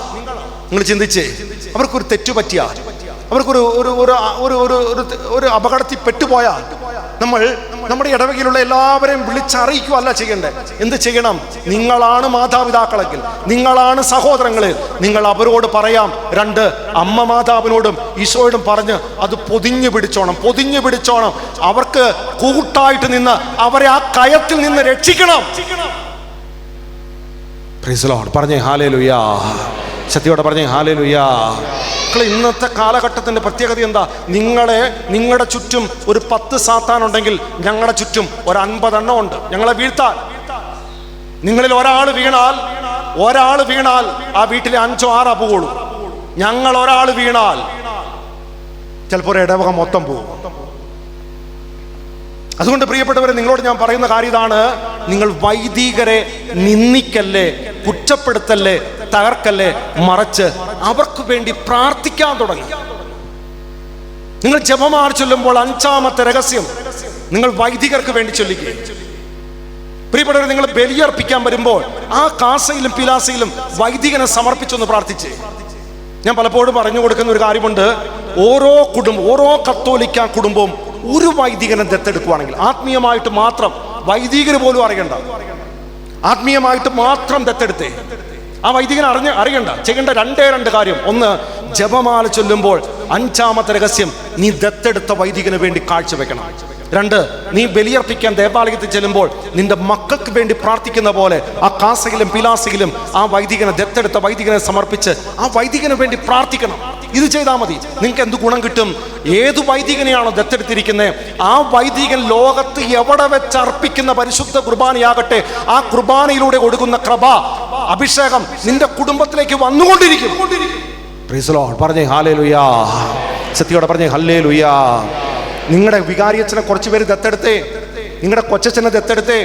നിങ്ങൾ ചിന്തിച്ചേ, അവർക്കൊരു തെറ്റുപറ്റിയാൽ, അവർക്കൊരു ഒരു അപകടത്തിൽ പെട്ടുപോയാൽ നമ്മൾ നമ്മുടെ ഇടവകയിലുള്ള എല്ലാവരെയും വിളിച്ചറിയിക്കുകയല്ല ചെയ്യേണ്ടത്. എന്ത് ചെയ്യണം? നിങ്ങളാണ് മാതാപിതാക്കളെങ്കിൽ, നിങ്ങളാണ് സഹോദരങ്ങളിൽ, നിങ്ങൾ അവരോട് പറയാം. 2 അമ്മ മാതാവിനോടും ഈശോയോടും പറഞ്ഞ് അത് പൊതിഞ്ഞു പിടിച്ചോണം. അവർക്ക് കൂട്ടായിട്ട് നിന്ന് അവരെ ആ കയത്തിൽ നിന്ന് രക്ഷിക്കണം. Price the Lord. പറഞ്ഞേ ഹല്ലേലൂയ. ശക്തിയോടെ പറഞ്ഞേ ഹല്ലേലൂയ. ഇന്നത്തെ കാലഘട്ടത്തിന്റെ പ്രത്യേകത എന്താ? നിങ്ങളുടെ ചുറ്റും ഒരു 10 സാത്താനുണ്ടെങ്കിൽ ഞങ്ങളുടെ ചുറ്റും ഒരു 50 എണ്ണം ഉണ്ട് ഞങ്ങളെ വീഴ്ത്താൻ. നിങ്ങളിൽ ഒരാൾ വീണാൽ ആ വീട്ടിലെ 5 or 6 പോകുള്ളൂ. ഞങ്ങൾ ഒരാൾ വീണാൽ ചിലപ്പോൾ ഒരു ഇടവക മൊത്തം പോകും. അതുകൊണ്ട് പ്രിയപ്പെട്ടവരെ, നിങ്ങളോട് ഞാൻ പറയുന്ന കാര്യം ഇതാണ്, നിങ്ങൾ വൈദികരെ നിന്ദിക്കല്ലേ, കുറ്റപ്പെടുത്തല്ലേ, തകർക്കല്ലേ, മറിച്ച് അവർക്ക് വേണ്ടി പ്രാർത്ഥിക്കാൻ തുടങ്ങി. നിങ്ങൾ ജപമാല ചൊല്ലുമ്പോൾ 5ാമത്തെ രഹസ്യം നിങ്ങൾ വൈദികർക്ക് വേണ്ടി ചൊല്ലിക്കുക. പ്രിയപ്പെട്ടവർ, നിങ്ങൾ ബലിയർപ്പിക്കാൻ വരുമ്പോൾ ആ കാസയിലും പിലാസയിലും വൈദികനെ സമർപ്പിച്ചൊന്ന് പ്രാർത്ഥിച്ചേ. ഞാൻ പലപ്പോഴും പറഞ്ഞു കൊടുക്കുന്ന ഒരു കാര്യമുണ്ട്, ഓരോ കത്തോലിക്ക കുടുംബവും ഒരു വൈദികനെ ദത്തെടുക്കുകയാണെങ്കിൽ, ആത്മീയമായിട്ട് മാത്രം, വൈദികന് പോലും അറിയണ്ട, ആത്മീയമായിട്ട് മാത്രം ദത്തെടുത്തേ. ആ വൈദികനെ അറിയണ്ട. ചെയ്യേണ്ട 2 കാര്യം. 1, ജപമാല ചൊല്ലുമ്പോൾ 5ാമത്തെ രഹസ്യം നീ ദത്തെടുത്ത വൈദികന് വേണ്ടി കാഴ്ചവെക്കണം. 2, നീ ബലിയർപ്പിക്കാൻ ദേവാലയത്തിൽ ചെല്ലുമ്പോൾ നിന്റെ മക്കൾക്ക് വേണ്ടി പ്രാർത്ഥിക്കുന്ന പോലെ ആ കാസയിലും പിലാസയിലും ആ വൈദികനെ, ദത്തെടുത്ത വൈദികനെ സമർപ്പിച്ച് ആ വൈദികന് വേണ്ടി പ്രാർത്ഥിക്കണം. ഇത് ചെയ്താൽ മതി. നിങ്ങൾക്ക് എന്ത് ഗുണം കിട്ടും? ഏത് വൈദികനെയാണോ ദത്തെടുത്തിരിക്കുന്നത് ആ വൈദികൻ ലോകത്ത് എവിടെ വെച്ച് അർപ്പിക്കുന്ന പരിശുദ്ധ കുർബാനയാകട്ടെ, ആ കുർബാനയിലൂടെ കൊടുക്കുന്ന കൃപ, അഭിഷേകം നിന്റെ കുടുംബത്തിലേക്ക് വന്നുകൊണ്ടിരിക്കും. Price the Lord. പറഞ്ഞേ ഹല്ലേലൂയ. സത്യയോടെ പറഞ്ഞേ ഹല്ലേലൂയ. നിങ്ങളുടെ വികാരിയച്ഛനെ കുറച്ച് പേര് ദത്തെടുത്തേ, നിങ്ങളുടെ കൊച്ചച്ഛനെ ദത്തെടുത്തേ,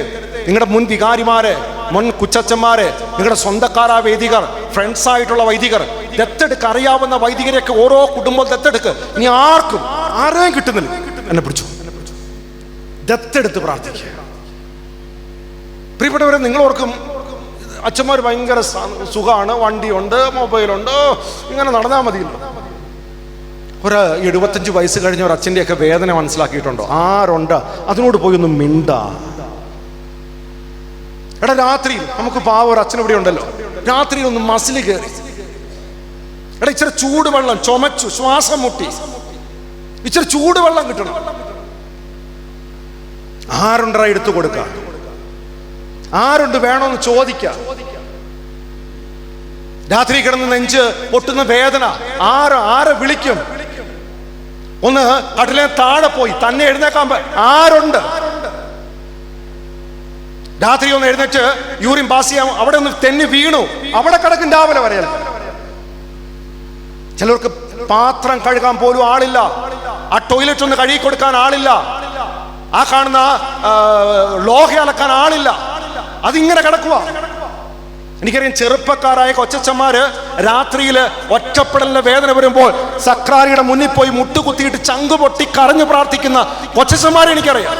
നിങ്ങളുടെ മുൻ വികാരിമാര്, മുൻ കുച്ചച്ഛന്മാര്, നിങ്ങളുടെ സ്വന്തക്കാരായ വൈദികർ, ഫ്രണ്ട്സ് ആയിട്ടുള്ള വൈദികർ, ദത്തെടുക്കുക. അറിയാവുന്ന വൈദികരെയൊക്കെ ഓരോ കുടുംബം ദത്തെടുക്കുക. ഇനി ആരെയും കിട്ടുന്നില്ല, എന്നെ പിടിച്ചു ദത്തെടുത്ത് പ്രാർത്ഥിക്കുക. പ്രിയപ്പെട്ടവരെ, നിങ്ങൾ ഓർക്കും അച്ഛന്മാർ ഭയങ്കര സുഖമാണ്, വണ്ടിയുണ്ട്, മൊബൈലുണ്ട്, ഇങ്ങനെ നടന്നാൽ മതിയല്ലോ. ഒരു 75 വയസ്സ് കഴിഞ്ഞ ഒരു അച്ഛൻ്റെയൊക്കെ വേദന മനസ്സിലാക്കിയിട്ടുണ്ടോ? ആരുണ്ട് അതിനോട് പോയി ഒന്ന് മിണ്ടാ. എടാ, രാത്രിയിൽ നമുക്ക് പാവം ഒരു അച്ഛൻ ഇവിടെ ഉണ്ടല്ലോ, രാത്രിയിൽ ഒന്ന് മസിൽ കയറി, എടാ ഇച്ചിരി ചൂടുവെള്ളം ചുമച്ചു, ശ്വാസം മുട്ടി, ഇച്ചിരി ചൂടുവെള്ളം കിട്ടണം. ആരുണ്ടാ എടുത്തു കൊടുക്ക? ആരുണ്ട് വേണമെന്ന് ചോദിക്ക? രാത്രി കിടന്ന് നെഞ്ച് പൊട്ടുന്ന വേദന ആരെ വിളിക്കും? ഒന്ന് കട്ടിലെ താഴെ പോയി തന്നെ എഴുന്നേക്കാൻ ആരുണ്ട്? രാത്രി ഒന്ന് എഴുന്നേറ്റ് യൂറിൻ പാസ് ചെയ്യാൻ അവിടെ ഒന്ന് തെന്നി വീണു, അവിടെ കിടക്കും രാവിലെ വരെ. ചിലർക്ക് പാത്രം കഴുകാൻ പോലും ആളില്ല, ആ ടോയ്ലറ്റ് ഒന്ന് കഴുകി കൊടുക്കാൻ ആളില്ല, ആ കാണുന്ന ലോഹ അലക്കാൻ ആളില്ല, അതിങ്ങനെ കിടക്കുക. എനിക്കറിയാം ചെറുപ്പക്കാരായ കൊച്ചന്മാര് രാത്രിയിൽ ഒറ്റപ്പെടലിന്റെ വേദന വരുമ്പോൾ സക്രാരിയുടെ മുന്നിൽ പോയി മുട്ടുകുത്തിയിട്ട് ചങ്ക് പൊട്ടി കരഞ്ഞു പ്രാർത്ഥിക്കുന്ന കൊച്ചന്മാരെ എനിക്കറിയാം.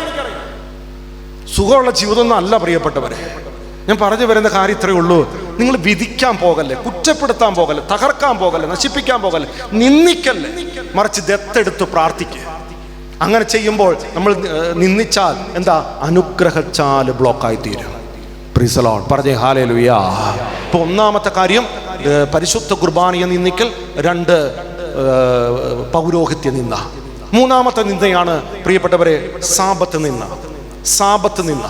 സുഖമുള്ള ജീവിതമൊന്നും അല്ല പ്രിയപ്പെട്ടവരെ. ഞാൻ പറഞ്ഞു വരുന്ന കാര്യം ഇത്രയേ ഉള്ളൂ. നിങ്ങൾ വിധിക്കാൻ പോകല്ലേ, കുറ്റപ്പെടുത്താൻ പോകല്ലേ, തകർക്കാൻ പോകല്ലേ, നശിപ്പിക്കാൻ പോകല്ലേ, നിന്ദിക്കല്ലേ, മറിച്ച് ദത്തെടുത്ത് പ്രാർത്ഥിക്കുക. അങ്ങനെ ചെയ്യുമ്പോൾ നമ്മൾ നിന്ദിച്ചാൽ എന്താ? അനുഗ്രഹിച്ചാൽ ബ്ലോക്കായി തീരും. Price the Lord. പറഞ്ഞേ ഹല്ലേലൂയ. ഇപ്പൊ ഒന്നാമത്തെ കാര്യം പരിശുദ്ധ കുർബാനയെ നിന്ദിക്കൽ, 2 പൗരോഹിത്യ നിന്ദ. മൂന്നാമത്തെ നിന്ദയാണ് പ്രിയപ്പെട്ടവരെ സാബത്ത് നിന്ദ. സാബത്ത് നിന്ദ.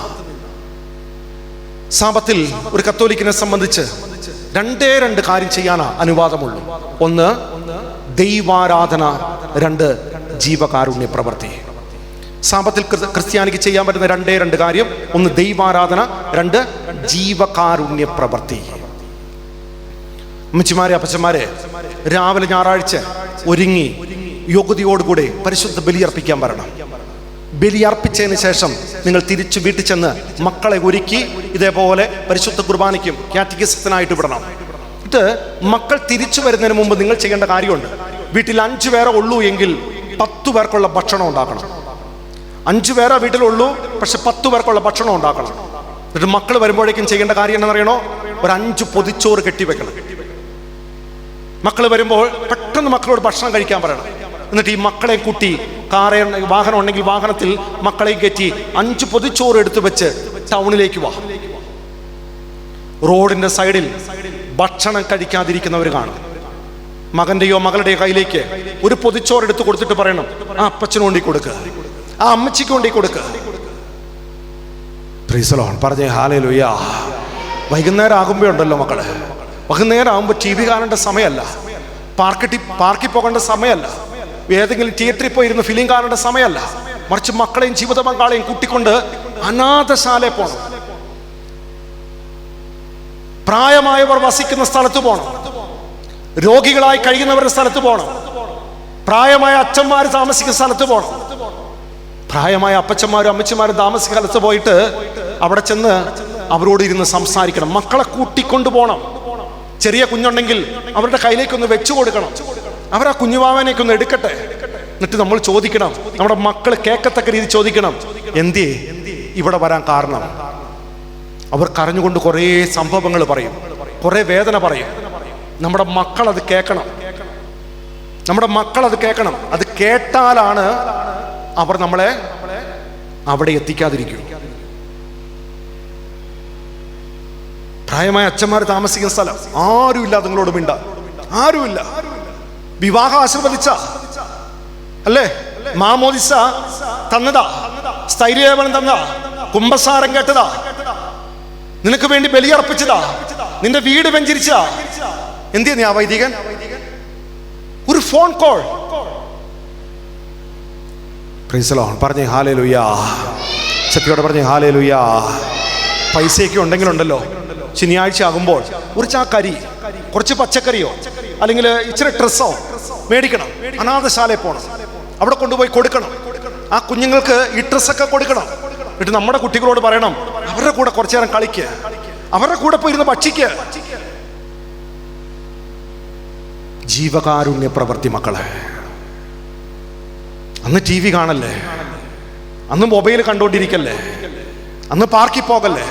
സാബത്തിൽ ഒരു കത്തോലിക്കനെ സംബന്ധിച്ച് 2 കാര്യം ചെയ്യാനാ അനുവാദമുള്ളൂ. 1 ദൈവാരാധന, 2 ജീവകാരുണ്യ പ്രവൃത്തി. സാബത്തിൽ ക്രിസ്ത്യാനിക്ക് ചെയ്യാൻ പറ്റുന്ന 2 കാര്യം: 1 ദൈവാരാധന, 2 ജീവകാരുണ്യ പ്രവൃത്തി. അമ്മച്ചിമാരെ, അപ്പച്ചന്മാരെ, രാവിലെ ഞായറാഴ്ച ഒരുങ്ങി യോഗ്യതയോടുകൂടെ പരിശുദ്ധ ബലിയർപ്പിക്കാൻ വരണം. ബലിയർപ്പിച്ചതിന് ശേഷം നിങ്ങൾ തിരിച്ചു വീട്ടിൽ ചെന്ന് മക്കളെ ഒരുക്കി ഇതേപോലെ പരിശുദ്ധ കുർബാനയ്ക്കും കാറ്റഗിസത്തിനായിട്ട് വിടണം. എന്നിട്ട് മക്കൾ തിരിച്ചു വരുന്നതിന് മുമ്പ് നിങ്ങൾ ചെയ്യേണ്ട കാര്യമുണ്ട്. വീട്ടിൽ 5 പേരെ ഉള്ളൂ എങ്കിൽ 10 പേർക്കുള്ള ഭക്ഷണം ഉണ്ടാക്കണം. 5 പേരെ വീട്ടിലുള്ളൂ, പക്ഷെ 10 പേർക്കുള്ള ഭക്ഷണം ഉണ്ടാക്കണം. എന്നിട്ട് മക്കൾ വരുമ്പോഴേക്കും ചെയ്യേണ്ട കാര്യം എന്താണെന്നറിയണോ? ഒരു 5 പൊതിച്ചോറ് കെട്ടിവെക്കണം. മക്കൾ വരുമ്പോൾ പെട്ടെന്ന് മക്കളോട് ഭക്ഷണം കഴിക്കാൻ പറയണം. എന്നിട്ട് ഈ മക്കളെ കൂട്ടി വാഹനം ഉണ്ടെങ്കിൽ വാഹനത്തിൽ മക്കളെ കയറ്റി 5 പൊതിച്ചോറ് എടുത്തു വെച്ച് ടൗണിലേക്ക് വാ. റോഡിന്റെ സൈഡിൽ ഭക്ഷണം കഴിക്കാതിരിക്കുന്നവർ കാണും. മകന്റെയോ മകളുടെയോ കയ്യിലേക്ക് ഒരു പൊതിച്ചോറ് എടുത്ത് കൊടുത്തിട്ട് പറയണം, ആ അപ്പച്ചന് കൊണ്ടി കൊടുക്കുക, ആ അമ്മച്ചിക്ക് കൊണ്ടി കൊടുക്കുക. Price the Lord. പറഞ്ഞേ ഹല്ലേലൂയ. വൈകുന്നേരം ആകുമ്പോ ഉണ്ടല്ലോ മക്കളെ, വൈകുന്നേരം ആകുമ്പോൾ TV കാണേണ്ട സമയമല്ല, പാർക്കിൽ പോകേണ്ട സമയമല്ല, ഏതെങ്കിലും തിയേറ്ററിൽ പോയി ഇരുന്ന് ഫിലിം കാണേണ്ട സമയമല്ല, മറിച്ച് മക്കളെയും ജീവിത പങ്കാളിയും കൂട്ടിക്കൊണ്ട് അനാഥശാലയിൽ പോകണം. പ്രായമായവർ വസിക്കുന്ന സ്ഥലത്ത് പോകണം. രോഗികളായി കഴിയുന്നവരുടെ സ്ഥലത്ത് പോകണം. പ്രായമായ അച്ഛന്മാർ താമസിക്കുന്ന സ്ഥലത്ത് പോകണം. പ്രായമായ അപ്പച്ചന്മാരും അമ്മച്ചിമാരും താമസിക്കുന്ന സ്ഥലത്ത് പോയിട്ട് അവിടെ ചെന്ന് അവരോട് ഇരുന്ന് സംസാരിക്കണം. മക്കളെ കൂട്ടിക്കൊണ്ടു പോകണം. ചെറിയ കുഞ്ഞുണ്ടെങ്കിൽ അവരുടെ കയ്യിലേക്കൊന്ന് വെച്ചു കൊടുക്കണം. അവരാ കുഞ്ഞുവാവനേക്കൊന്ന് എടുക്കട്ടെ. എന്നിട്ട് നമ്മൾ ചോദിക്കണം, നമ്മുടെ മക്കൾ കേൾക്കത്തക്ക രീതി ചോദിക്കണം, എന്തേ ഇവിടെ വരാൻ കാരണം? അവർ കരഞ്ഞുകൊണ്ട് കുറേ സംഭവങ്ങൾ പറയും, കുറേ വേദന പറയും. നമ്മുടെ മക്കൾ അത് കേൾക്കണം. നമ്മുടെ മക്കൾ അത് കേൾക്കണം. അത് കേട്ടാലാണ് അവർ നമ്മളെ അവിടെ എത്തിക്കാതിരിക്കും. പ്രായമായ അച്ഛന്മാർ താമസിക്കുന്ന സ്ഥലം ആരുമില്ല, നിങ്ങളോട് മിണ്ട ആരുമില്ല. വിവാഹം ആശീർവദിച്ച അല്ലേ, മാമോദിസ തന്നതാ, സ്ഥൈര്യലേപനം തന്നതാ, കുംഭസാരം കേട്ടതാ, നിനക്ക് വേണ്ടി ബലിയർപ്പിച്ചതാ, നിന്റെ വീട് വെഞ്ചരിച്ചതാ. എന്തിയാ നീ ആ വൈദികൻ? ഒരു phone call. Price the Lord. പറഞ്ഞേ ഹല്ലേലൂയ. ശക്തിയോടെ പറഞ്ഞേ ഹല്ലേലൂയ. പൈസയൊക്കെ ഉണ്ടെങ്കിലുണ്ടല്ലോ, ശനിയാഴ്ച ആകുമ്പോൾ ഒരു ചാക്കരി, കുറച്ച് പച്ചക്കറിയോ അല്ലെങ്കിൽ ഇച്ചിരി ഡ്രസ്സോ മേടിക്കണം. അനാഥശാലയിൽ പോകണം, അവിടെ കൊണ്ടുപോയി കൊടുക്കണം. ആ കുഞ്ഞുങ്ങൾക്ക് ഈ ഡ്രസ്സൊക്കെ കൊടുക്കണം. എന്നിട്ട് നമ്മുടെ കുട്ടികളോട് പറയണം, അവരുടെ കൂടെ കുറച്ചു നേരം കളിക്കുക, അവരുടെ കൂടെ പോയി ഇരുന്ന് ഭക്ഷിക്കുക. ജീവകാരുണ്യ പ്രവൃത്തി. മക്കളെ, അന്ന് TV കാണല്ലേ, അന്ന് മൊബൈൽ കണ്ടോണ്ടിരിക്കല്ലേ, അന്ന് പാർക്കിൽ പോകല്ലേ,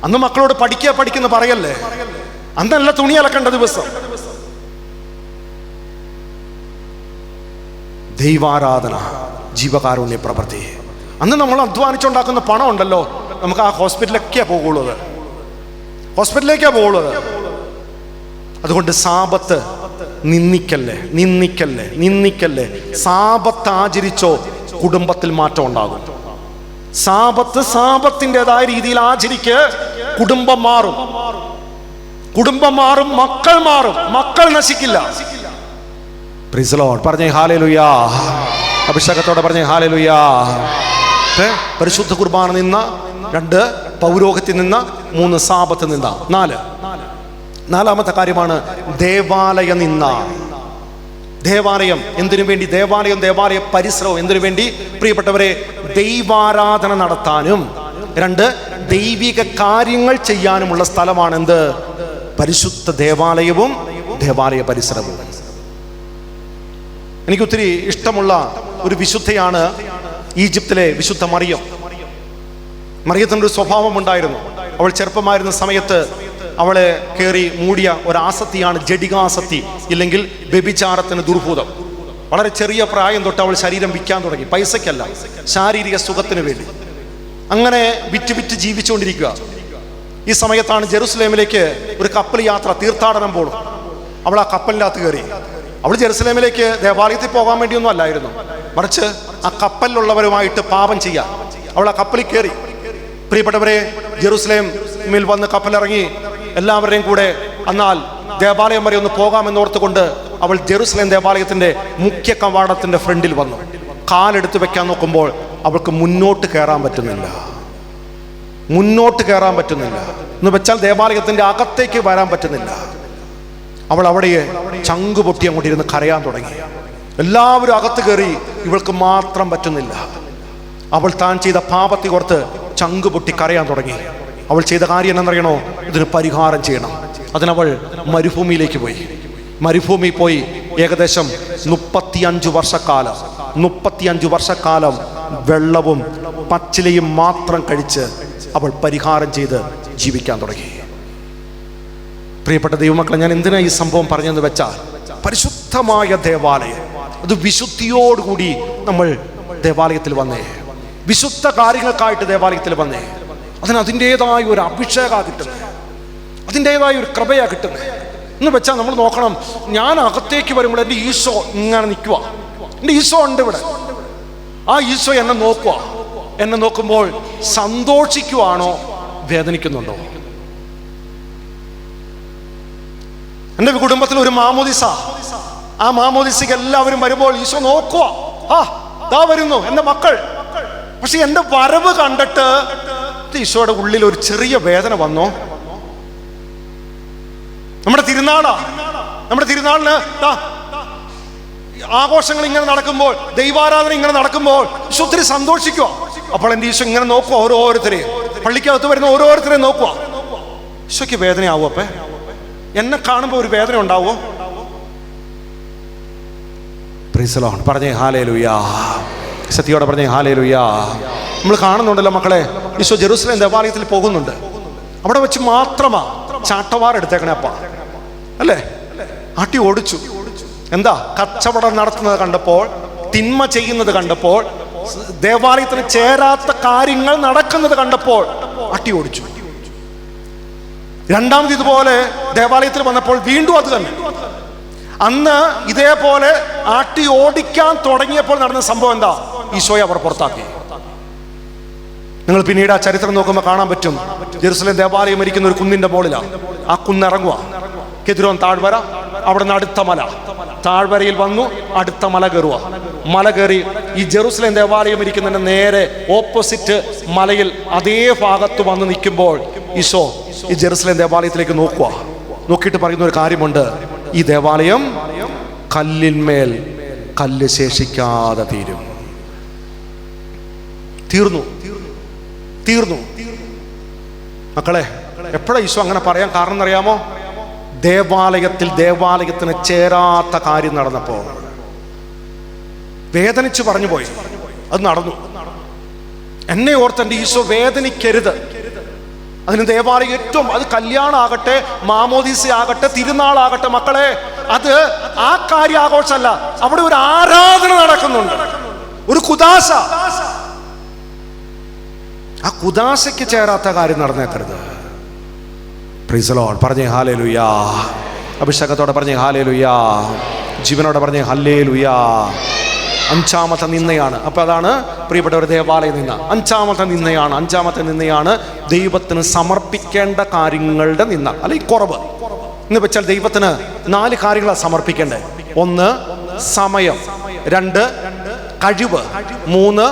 അന്ന് മക്കളോട് പഠിക്കുന്ന പറയല്ലേ, അന്നല്ല തുണി അലക്കേണ്ട ദിവസം. ദൈവാരാധന, ജീവകാരുണ്യ പ്രവൃത്തി. അന്ന് നമ്മൾ അധ്വാനിച്ചുണ്ടാക്കുന്ന പണം ഉണ്ടല്ലോ, നമുക്ക് ആ ഹോസ്പിറ്റലിലേക്കാണ് പോകുള്ളൂ, ഹോസ്പിറ്റലിലേക്കാണ് പോകുള്ളൂ. അതുകൊണ്ട് സാബത്ത് നിന്ദിക്കല്ലേ, നിന്ദിക്കല്ലേ, നിന്ദിക്കല്ലേ. സാബത്ത് ആചരിച്ചോ, കുടുംബത്തിൽ മാറ്റം ഉണ്ടാകും. സാബത്ത് സാബത്തിൻ്റെതായ രീതിയിൽ ആചരിക്ക്, കുടുംബം മാറും, കുടുംബം മാറും, മക്കൾ മാറും, മക്കൾ നശിക്കില്ല. Price the Lord. പറഞ്ഞേ ഹല്ലേലൂയാ. അഭിഷേകത്തോടെ പറഞ്ഞേ ഹല്ലേലൂയാ. പരിശുദ്ധ കുർബാന നിന്ന, 2 പൗരോഹിത്യം നിന്ന, 3 സാബത്ത് നിന്ന, 4 നാലാമത്തെ കാര്യമാണ് ദേവാലയ നിന്ന. ദേവാലയം എന്തിനു വേണ്ടി? ദേവാലയം, ദേവാലയ പരിസരവും എന്തിനു വേണ്ടി? പ്രിയപ്പെട്ടവരെ, ദൈവാരാധന നടത്താനും 2 ദൈവിക കാര്യങ്ങൾ ചെയ്യാനുമുള്ള സ്ഥലമാണ് എന്ത്? പരിശുദ്ധ ദേവാലയവും ദേവാലയ പരിസരവും. എനിക്കൊത്തിരി ഇഷ്ടമുള്ള ഒരു വിശുദ്ധയാണ് ഈജിപ്തിലെ വിശുദ്ധ മറിയം. മറിയത്തിനൊരു സ്വഭാവം ഉണ്ടായിരുന്നു. അവൾ ചെറുപ്പമായിരുന്ന സമയത്ത് അവളെ കയറി മൂടിയ ഒരാസക്തിയാണ് ജഡികാസക്തി, ഇല്ലെങ്കിൽ വ്യഭിചാരത്തിന് ദുർഭൂതം. വളരെ ചെറിയ പ്രായം തൊട്ട് അവൾ ശരീരം വിൽക്കാൻ തുടങ്ങി, പൈസയ്ക്കല്ല, ശാരീരിക സുഖത്തിന് വേണ്ടി. അങ്ങനെ വിറ്റ് ജീവിച്ചുകൊണ്ടിരിക്കുക. ഈ സമയത്താണ് ജെറുസലേമിലേക്ക് ഒരു കപ്പൽ യാത്ര, തീർത്ഥാടനം പോകണം. അവൾ ആ കപ്പലിനകത്ത് കയറി. അവൾ ജെറുസലേമിലേക്ക് ദേവാലയത്തിൽ പോകാൻ വേണ്ടിയൊന്നും അല്ലായിരുന്നു, മറിച്ച് ആ കപ്പലിലുള്ളവരുമായിട്ട് പാപം ചെയ്യാം. അവൾ ആ കപ്പലിൽ കയറി. പ്രിയപ്പെട്ടവരെ, ജെറുസലേമിൽ വന്ന് കപ്പലിറങ്ങി എല്ലാവരുടെയും കൂടെ എന്നാൽ ദേവാലയം വരെ ഒന്ന് പോകാമെന്നോർത്തുകൊണ്ട് അവൾ ജെറുസലേം ദേവാലയത്തിന്റെ മുഖ്യ കവാടത്തിന്റെ ഫ്രണ്ടിൽ വന്നു. കാലെടുത്ത് വെക്കാൻ നോക്കുമ്പോൾ അവൾക്ക് മുന്നോട്ട് കയറാൻ പറ്റുന്നില്ല, മുന്നോട്ട് കയറാൻ പറ്റുന്നില്ല എന്ന് വെച്ചാൽ ദേവാലയത്തിന്റെ അകത്തേക്ക് വരാൻ പറ്റുന്നില്ല. അവൾ അവിടെ ചങ്കു പൊട്ടി അങ്ങോട്ട് ഇരുന്ന് കരയാൻ തുടങ്ങി. എല്ലാവരും അകത്ത് കയറി, ഇവൾക്ക് മാത്രം പറ്റുന്നില്ല. അവൾ താൻ ചെയ്ത പാപത്തെ ഓർത്ത് ചങ്കു പൊട്ടി കരയാൻ തുടങ്ങി. അവൾ ചെയ്ത കാര്യം എന്നറിയണോ? ഇതിന് പരിഹാരം ചെയ്യണം. അതിനവൾ മരുഭൂമിയിലേക്ക് പോയി. മരുഭൂമി പോയി ഏകദേശം 35 വർഷക്കാലം വെള്ളവും പച്ചിലയും മാത്രം കഴിച്ച് അവൾ പരിഹാരം ചെയ്ത് ജീവിക്കാൻ തുടങ്ങി. പ്രിയപ്പെട്ട ദൈവമക്കളെ, ഞാൻ എന്തിനാ ഈ സംഭവം പറഞ്ഞെന്ന് വെച്ചാൽ, പരിശുദ്ധമായ ദേവാലയം, അത് വിശുദ്ധിയോടുകൂടി നമ്മൾ ദേവാലയത്തിൽ വന്നേ, വിശുദ്ധ കാര്യങ്ങൾക്കായിട്ട് ദേവാലയത്തിൽ വന്നേ. അതിൻ്റെതായ ഒരു അഭിഷേകം കിട്ടുന്നത്, അതിൻ്റെതായ ഒരു കൃപയാ കിട്ടുന്നത് എന്ന് വെച്ചാൽ നമ്മൾ നോക്കണം. ഞാൻ അകത്തേക്ക് വരുമ്പോൾ എൻ്റെ ഈശോ ഇങ്ങനെ നിൽക്കുക, എൻ്റെ ഈശോ ഉണ്ട് ഇവിടെ. ആ ഈശോ എന്നെ നോക്കുക. എന്നെ നോക്കുമ്പോൾ സന്തോഷിക്കുവാണോ വേദനിക്കുന്നുണ്ടോ? എൻ്റെ കുടുംബത്തിൽ ഒരു മാമോദിസ, ആ മാമോദിസയ്ക്ക് എല്ലാവരും വരുമ്പോൾ ഈശോ നോക്കുക, ആ ദാ വരുന്നു എൻ്റെ മക്കൾ. പക്ഷെ എൻ്റെ വരവ് കണ്ടിട്ട് ഈശോയുടെ ഉള്ളിൽ ഒരു ചെറിയ വേദന വന്നോ? നമ്മുടെ തിരുനാളിന് ആഘോഷങ്ങൾ ഇങ്ങനെ നടക്കുമ്പോൾ, ദൈവാരാധന ഇങ്ങനെ നടക്കുമ്പോൾ ഈശോ ഒത്തിരി സന്തോഷിക്കുക. അപ്പോൾ എൻ്റെ ഈശോ ഇങ്ങനെ നോക്കുക, ഓരോരുത്തരെയും, പള്ളിക്കകത്ത് വരുന്ന ഓരോരുത്തരെയും നോക്കുക. ഈശോയ്ക്ക് വേദനയാവോ? അപ്പേ എന്നെ കാണുമ്പോൾ ഒരു വേദന ഉണ്ടാവോ? Price the Lord. പറഞ്ഞേ ഹല്ലേലൂയാ. സത്യയോടെ പറഞ്ഞേ ഹല്ലേലൂയാ. നമ്മൾ കാണുന്നുണ്ടല്ലോ മക്കളെ, ഈശോ ജെറുസലേം ദേവാലയത്തിൽ പോകുന്നുണ്ട്. അവിടെ വെച്ച് മാത്രമാ ചാട്ടവാർ എടുത്തേക്കണേ അപ്പ, അല്ലേ? ആട്ടി ഓടിച്ചു. എന്താ? കച്ചവടം നടത്തുന്നത് കണ്ടപ്പോൾ, തിന്മ ചെയ്യുന്നത് കണ്ടപ്പോൾ, ദേവാലയത്തിന് ചേരാത്ത കാര്യങ്ങൾ നടക്കുന്നത് കണ്ടപ്പോൾ ആട്ടി ഓടിച്ചു. രണ്ടാമത് ഇതുപോലെ ദേവാലയത്തിൽ വന്നപ്പോൾ വീണ്ടും അത് തന്നെ. അന്ന് ഇതേപോലെ ആട്ടി ഓടിക്കാൻ തുടങ്ങിയപ്പോൾ നടന്ന സംഭവം എന്താ? ഈശോയെ അവർ പുറത്താക്കി. നിങ്ങൾ പിന്നീട് ആ ചരിത്രം നോക്കുമ്പോൾ കാണാൻ പറ്റും. ജെറുസലേം ദേവാലയം ഇരിക്കുന്ന ഒരു കുന്നിന്റെ മുകളിലാണ്. ആ കുന്നിറങ്ങുക, കെദ്രോൻ താഴ്വര, അവിടെ നിന്ന് അടുത്ത മല, താഴ്വരയിൽ വന്നു അടുത്ത മല കയറുക. മല കയറി ഈ ജെറുസലേം ദേവാലയം ഇരിക്കുന്നതിന്റെ നേരെ ഓപ്പോസിറ്റ് മലയിൽ അതേ ഭാഗത്ത് വന്ന് നിൽക്കുമ്പോൾ ഈശോ ഈ ജെറുസലേം ദേവാലയത്തിലേക്ക് നോക്കുക. നോക്കിയിട്ട് പറയുന്ന ഒരു കാര്യമുണ്ട്, ഈ ദേവാലയം കല്ലിന്മേൽ കല്ല് ശേഷിക്കാതെ തീർന്നു. മക്കളെ, എപ്പോഴാ ഈശോ അങ്ങനെ പറയാൻ കാരണം എന്നറിയാമോ? ദേവാലയത്തിന് ചേരാത്ത കാര്യം നടന്നപ്പോൾ വേദനിച്ച് പറഞ്ഞു പോയി. അത് നടന്നു. എന്നെ ഓർത്ത് എൻ്റെ ഈശോ വേദനിക്കരുത്. അതിന് ദേവാലയം ഏറ്റവും, അത് കല്യാണം ആകട്ടെ, മാമോദീസ ആകട്ടെ, തിരുനാളാകട്ടെ, മക്കളെ, അത് ആ കാര്യം ആഘോഷമല്ല, അവിടെ ഒരു ആരാധന നടക്കുന്നുണ്ട്, ഒരു കുദാശ. ആ കുദാശയ്ക്ക് ചേരാത്ത കാര്യം നടന്നേക്കരുത്. Price the Lord. പറഞ്ഞേ ഹല്ലേലൂയാ. അഭിഷേകത്തോടെ പറഞ്ഞേ ഹല്ലേലൂയാ. ജീവനോടെ പറഞ്ഞേ ഹല്ലേലൂയാ. അഞ്ചാമത്തെ നിന്നയാണ്. അപ്പൊ അതാണ് പ്രിയപ്പെട്ടവർ ദേവാലയ നിന്ന. അഞ്ചാമത്തെ നിന്നയാണ് ദൈവത്തിന് സമർപ്പിക്കേണ്ട കാര്യങ്ങളുടെ നിന്ന, അല്ലെങ്കിൽ കുറവ് എന്ന് വെച്ചാൽ ദൈവത്തിന് 4 കാര്യങ്ങളാണ് സമർപ്പിക്കേണ്ടത്. 1 സമയം, 2 കഴിവ്, 3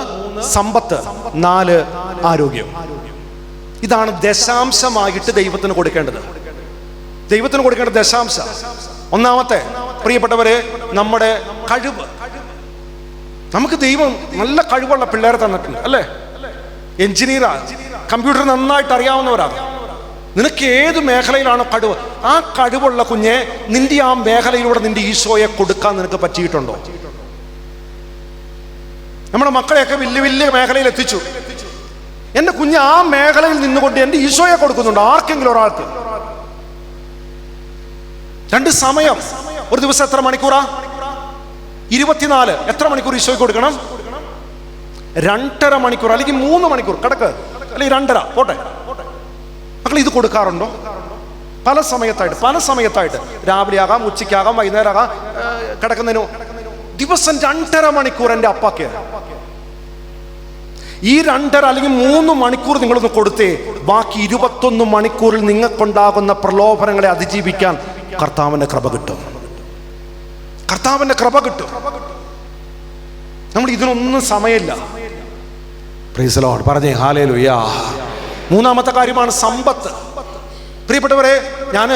സമ്പത്ത്, 4 ആരോഗ്യം. ഇതാണ് ദശാംശമായിട്ട് ദൈവത്തിന് കൊടുക്കേണ്ടത്. ദൈവത്തിന് കൊടുക്കേണ്ട ദശാംശ. ഒന്നാമത്തെ പ്രിയപ്പെട്ടവരെ, നമ്മുടെ കഴിവ്. നമുക്ക് ദൈവം നല്ല കഴിവുള്ള പിള്ളേരെ തന്നിട്ടുണ്ട്, അല്ലേ? എഞ്ചിനീയറാ, കമ്പ്യൂട്ടർ നന്നായിട്ട് അറിയാവുന്നവരാണ്. നിനക്ക് ഏത് മേഖലയിലാണോ കഴിവ്, ആ കഴിവുള്ള കുഞ്ഞെ നിന്റെ ആ മേഖലയിലൂടെ നിന്റെ ഈശോയെ കൊടുക്കാൻ നിനക്ക് പറ്റിയിട്ടുണ്ടോ? നമ്മുടെ മക്കളെയൊക്കെ വലിയ വലിയ മേഖലയിൽ എത്തിച്ചു. എൻ്റെ കുഞ്ഞ് ആ മേഖലയിൽ നിന്നുകൊണ്ട് എൻ്റെ ഈശോയെ കൊടുക്കുന്നുണ്ടോ ആർക്കെങ്കിലും ഒരാൾക്ക്? 2 സമയം. ഒരു ദിവസം എത്ര മണിക്കൂറാ? 24. എത്ര മണിക്കൂർ ഈശോയ്ക്ക് കൊടുക്കണം? 2.5 മണിക്കൂർ, അല്ലെങ്കിൽ 3 മണിക്കൂർ കിടക്ക്, അല്ലെങ്കിൽ 2.5 പോട്ടെ. മക്കൾ ഇത് കൊടുക്കാറുണ്ടോ? പല സമയത്തായിട്ട് രാവിലെ ആകാം, ഉച്ചയ്ക്കാകാം, വൈകുന്നേരം ആകാം, കിടക്കുന്നതിനു ദിവസം 2.5 മണിക്കൂർ എൻ്റെ അപ്പാക്ക്. ഈ 2.5 അല്ലെങ്കിൽ 3 മണിക്കൂർ നിങ്ങളൊന്ന് കൊടുത്തേ, ബാക്കി 21 മണിക്കൂറിൽ നിങ്ങൾക്കുണ്ടാകുന്ന പ്രലോഭനങ്ങളെ അതിജീവിക്കാൻ കർത്താവിന്റെ കൃപ കിട്ടും. നമ്മൾ ഇതിനൊന്നും സമയമില്ല. Price the Lord. പറഞ്ഞേ ഹല്ലേലൂയാ. 3-ാമത്തെ കാര്യമാണ് സമ്പത്ത്. പ്രിയപ്പെട്ടവരെ, ഞാൻ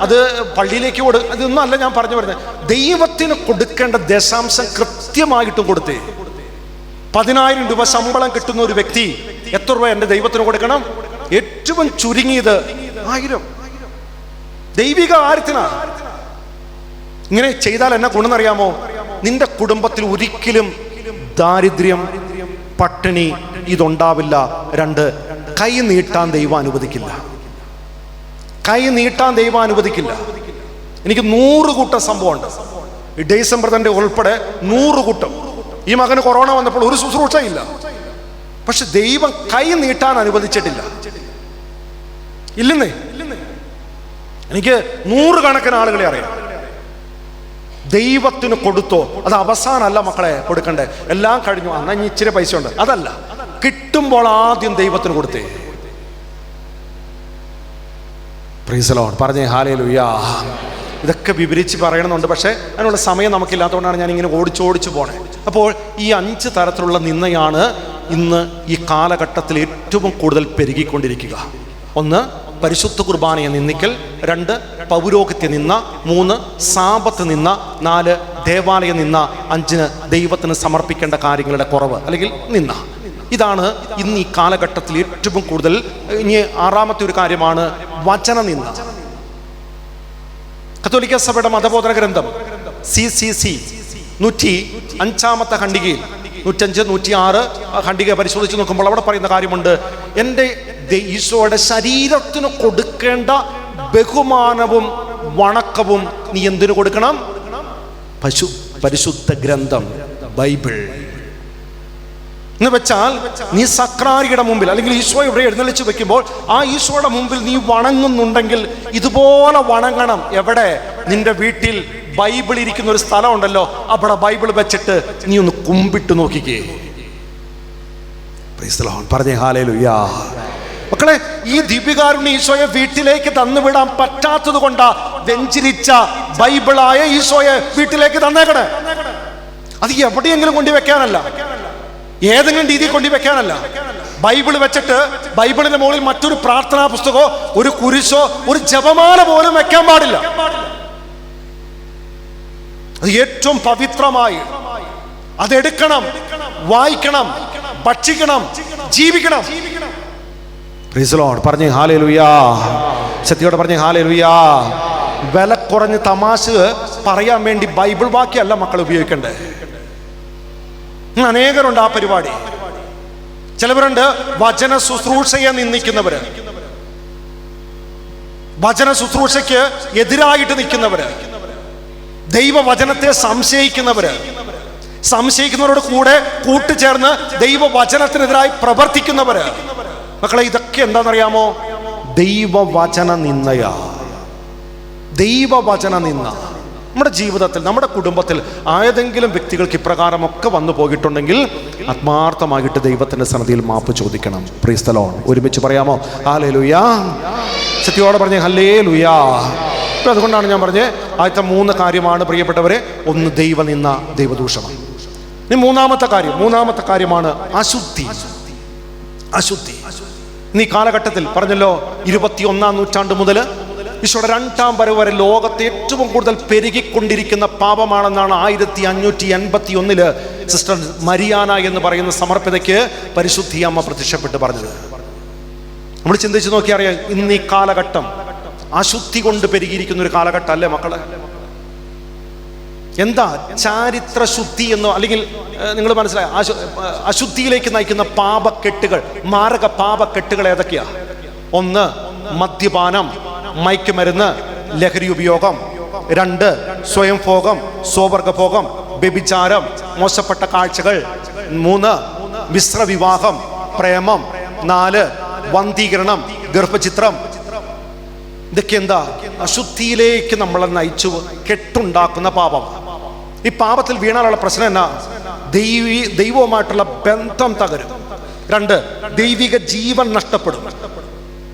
അത് പള്ളിയിലേക്ക് അതൊന്നും അല്ല ഞാൻ പറഞ്ഞു വരുന്നത്. ദൈവത്തിന് കൊടുക്കേണ്ട ദശാംശം കൃത്യമായിട്ടും കൊടുത്തേ. 10,000 രൂപ ശമ്പളം കിട്ടുന്ന ഒരു വ്യക്തി എത്ര രൂപ എൻ്റെ ദൈവത്തിന് കൊടുക്കണം? ഏറ്റവും ചുരുങ്ങിയത് 1000. ദൈവിക കാര്യത്തിനാണ്. ഇങ്ങനെ ചെയ്താൽ എന്നെ ഗുണമെന്നറിയാമോ? നിന്റെ കുടുംബത്തിൽ ഒരിക്കലും ദാരിദ്ര്യം, പട്ടിണി ഇതുണ്ടാവില്ല. 2, കൈ നീട്ടാൻ ദൈവം അനുവദിക്കില്ല. എനിക്ക് 100 കൂട്ടം സംഭവമുണ്ട്. ഈ ഡിസംബർ തന്നെ ഉൾപ്പെടെ 100 കൂട്ടം. ഈ മകന് കൊറോണ വന്നപ്പോൾ ഒരു ശുശ്രൂഷയില്ല, പക്ഷെ ദൈവം കൈ നീട്ടാൻ അനുവദിച്ചിട്ടില്ല. ഇല്ലെന്നേ, എനിക്ക് 100 കണക്കിന് ആളുകളെ അറിയാം. ദൈവത്തിന് കൊടുത്തോ. അത് അവസാനമല്ല മക്കളെ കൊടുക്കണ്ടേ. എല്ലാം കഴിഞ്ഞു, എന്നാ ഇനി ഇച്ചിരി പൈസ ഉണ്ട്, അതല്ല. കിട്ടുമ്പോൾ ആദ്യം ദൈവത്തിന് കൊടുത്തേ. Price the Lord. പറഞ്ഞേ ഹല്ലേലൂയാ. ഇതൊക്കെ വിവരിച്ച് പറയണമെന്നുണ്ട്, പക്ഷേ അതിനുള്ള സമയം നമുക്കില്ലാത്തതുകൊണ്ടാണ് ഞാൻ ഇങ്ങനെ ഓടിച്ചോടിച്ചു പോണേ. അപ്പോൾ ഈ 5 തരത്തിലുള്ള നിന്നയാണ് ഇന്ന് ഈ കാലഘട്ടത്തിൽ ഏറ്റവും കൂടുതൽ പെരുകിക്കൊണ്ടിരിക്കുക. 1 പരിശുദ്ധ കുർബാനയെ നിന്ദിക്കൽ, 2 പൗരോഹിത്യ നിന്ന, 3 സാപത്ത് നിന്ന, 4 ദേവാലയ നിന്ന, 5 ദൈവത്തിന് സമർപ്പിക്കേണ്ട കാര്യങ്ങളുടെ കുറവ് അല്ലെങ്കിൽ നിന്ന. ഇതാണ് ഇന്ന് ഈ കാലഘട്ടത്തിൽ ഏറ്റവും കൂടുതൽ. ഇനി 6-ാമത്തെ ഒരു കാര്യമാണ് വചന നിന്ന. കത്തോലിക്ക സഭയുടെ മതബോധന ഗ്രന്ഥം CCC 105-ാമത്തെ ഖണ്ഡികയിൽ 105, 106 ഖണ്ഡിക പരിശോധിച്ച് നോക്കുമ്പോൾ അവിടെ പറയുന്ന കാര്യമുണ്ട്. എൻ്റെ ഈശോയുടെ ശരീരത്തിന് കൊടുക്കേണ്ട ബഹുമാനവും വണക്കവും നീ എന്തിനു കൊടുക്കണം? പരിശുദ്ധ ഗ്രന്ഥം ബൈബിൾ എന്ന് വെച്ചാൽ നീ സക്രാരിയുടെ മുമ്പിൽ അല്ലെങ്കിൽ ഈശോ ഇവിടെ എഴുന്നള്ളിച്ച് വെക്കുമ്പോൾ ആ ഈശോയുടെ മുമ്പിൽ നീ വണങ്ങുന്നുണ്ടെങ്കിൽ ഇതുപോലെ വണങ്ങണം. എവിടെ? നിന്റെ വീട്ടിൽ ബൈബിൾ ഇരിക്കുന്ന ഒരു സ്ഥലം ഉണ്ടല്ലോ, അവിടെ ബൈബിൾ വെച്ചിട്ട് നീ ഒന്ന് കുമ്പിട്ട് നോക്കിക്കേ. Price the Lord. പറഞ്ഞേ ഹല്ലേലൂയാ. മക്കളെ, ഈ ദിവ്യകാരുണ്യ ഈശോയെ വീട്ടിലേക്ക് തന്നുവിടാൻ പറ്റാത്തത് കൊണ്ടാ വെഞ്ചരിച്ച ബൈബിളായ ഈശോയെ വീട്ടിലേക്ക് തന്നേക്കണേ. അത് എവിടെയെങ്കിലും കൊണ്ടുവെക്കാനല്ല, ഏതെങ്കിലും രീതിയിൽ കൊണ്ടുവെക്കാനല്ല. ബൈബിൾ വെച്ചിട്ട് ബൈബിളിന്റെ മുകളിൽ മറ്റൊരു പ്രാർത്ഥനാ പുസ്തകമോ ഒരു കുരിശോ ഒരു ജപമാല പോലും വെക്കാൻ പാടില്ല. അത് ഏറ്റവും പവിത്രമായി അതെടുക്കണം, വായിക്കണം, ഭക്ഷിക്കണം, ജീവിക്കണം. Price the Lord. പറഞ്ഞേ ഹല്ലേലൂയാ. ശക്തിയോടെ പറഞ്ഞേ ഹല്ലേലൂയാ. വില കുറഞ്ഞ് തമാശ പറയാൻ വേണ്ടി ബൈബിൾ വാക്യമല്ല മക്കൾ ഉപയോഗിക്കണ്ടേ. അനേകരുണ്ട് ആ പരിപാടി. ചിലവരുണ്ട് വചന ശുശ്രൂഷയെ നിന്ദിക്കുന്നവര്, വചന ശുശ്രൂഷയ്ക്ക് എതിരായിട്ട് നിൽക്കുന്നവര്. ദൈവവചനത്തെ സംശയിക്കുന്നവരോട് കൂടെ കൂട്ടുചേർന്ന് ദൈവവചനത്തിനെതിരായി പ്രവർത്തിക്കുന്നവര്. മക്കളെ, ഇതൊക്കെ എന്താണെന്നറിയാമോ? ദൈവവചന നിന്ദയാ. ദൈവവചന നിന്ന നമ്മുടെ ജീവിതത്തിൽ, നമ്മുടെ കുടുംബത്തിൽ ഏതെങ്കിലും വ്യക്തികൾക്ക് ഇപ്രകാരമൊക്കെ വന്നു പോയിട്ടുണ്ടെങ്കിൽ ആത്മാർത്ഥമായിട്ട് ദൈവത്തിന്റെ സന്നിധിയിൽ മാപ്പ് ചോദിക്കണം. Price the Lord. ഒരുമിച്ച് പറയാമോ? ഹല്ലേലൂയ. സത്യത്തോടെ പറഞ്ഞേ ഹല്ലേലൂയ. ഇപ്പം അതുകൊണ്ടാണ് ഞാൻ പറഞ്ഞത്, ആദ്യത്തെ 3 കാര്യമാണ് പ്രിയപ്പെട്ടവരെ. ഒന്ന് ദൈവനിന്ദ, ദൈവദൂഷണം. ഇനി മൂന്നാമത്തെ കാര്യമാണ് അശുദ്ധി. ഇന്ന് ഈ കാലഘട്ടത്തിൽ പറഞ്ഞല്ലോ, 21-ാം നൂറ്റാണ്ട് മുതൽ ഈശോയുടെ 2ാം വരവ് വരെ ലോകത്തെ ഏറ്റവും കൂടുതൽ പെരുകിക്കൊണ്ടിരിക്കുന്ന പാപമാണെന്നാണ് 1581 സിസ്റ്റർ മരിയാന എന്ന് പറയുന്ന സമർപ്പിതയ്ക്ക് പരിശുദ്ധി അമ്മ പ്രത്യക്ഷപ്പെട്ട് പറഞ്ഞത്. നമ്മൾ ചിന്തിച്ച് നോക്കിയാൽ അറിയാം, ഇന്ന് ഈ കാലഘട്ടം അശുദ്ധി കൊണ്ട് പെരുകിയിരിക്കുന്ന ഒരു കാലഘട്ടം അല്ലേ മക്കളെ? എന്താ ചാരിത്ര ശുദ്ധി എന്നോ, അല്ലെങ്കിൽ നിങ്ങൾ മനസ്സിലായ അശുദ്ധിയിലേക്ക് നയിക്കുന്ന പാപക്കെട്ടുകൾ, മാരക പാപക്കെട്ടുകൾ ഏതൊക്കെയാ? 1 മദ്യപാനം, മയക്കുമരുന്ന്, ലഹരി ഉപയോഗം. 2 സ്വയംഭോഗം, സ്വവർഗഭോഗം, വ്യഭിചാരം, മോശപ്പെട്ട കാഴ്ചകൾ. 3 മിശ്രവിവാഹം, പ്രേമം. 4 വന്ധീകരണം, ഗർഭചിത്രം. ഇതൊക്കെ എന്താ? അശുദ്ധിയിലേക്ക് നമ്മളെ നയിച്ചു കെട്ടുണ്ടാക്കുന്ന പാപം. ഈ പാപത്തിൽ വീണാലുള്ള പ്രശ്നം എന്നാ? ദൈവവുമായിട്ടുള്ള ബന്ധം തകരും. 2 ദൈവിക ജീവൻ നഷ്ടപ്പെടും.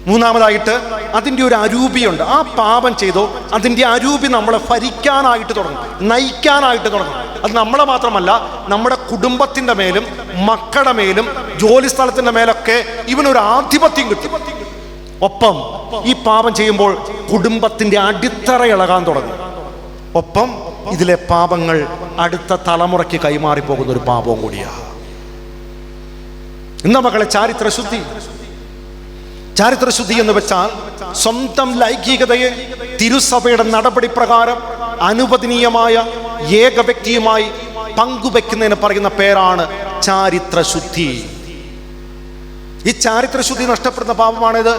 3-ാമതായിട്ട് അതിൻ്റെ ഒരു അരൂപിയുണ്ട്. ആ പാപം ചെയ്തോ അതിൻ്റെ അരൂപി നമ്മളെ ഭരിക്കാനായിട്ട് തുടങ്ങും, നയിക്കാനായിട്ട് തുടങ്ങും. അത് നമ്മളെ മാത്രമല്ല, നമ്മുടെ കുടുംബത്തിൻ്റെ മേലും മക്കളുടെ മേലും ജോലി സ്ഥലത്തിൻ്റെ മേലൊക്കെ ഇവനൊരു ആധിപത്യം കിട്ടും. ഒപ്പം ഈ പാപം ചെയ്യുമ്പോൾ കുടുംബത്തിൻ്റെ അടിത്തറ ഇളകാൻ തുടങ്ങും. ഒപ്പം ഇതിലെ പാപങ്ങൾ അടുത്ത തലമുറയ്ക്ക് കൈമാറിപ്പോകുന്ന ഒരു പാപവും കൂടിയാണ്. എന്താ മക്കളെ ചാരിത്രശുദ്ധി എന്ന് വെച്ചാൽ സ്വന്തം ലൈംഗികതയെ തിരുസഭയുടെ നടപടി പ്രകാരം അനുവദനീയമായ ഏക വ്യക്തിയുമായി പങ്കുവെക്കുന്നതിന് പറയുന്ന പേരാണ് ചാരിത്രശുദ്ധി. ഈ ചാരിത്രശുദ്ധി നഷ്ടപ്പെടുന്ന പാപമാണിത്.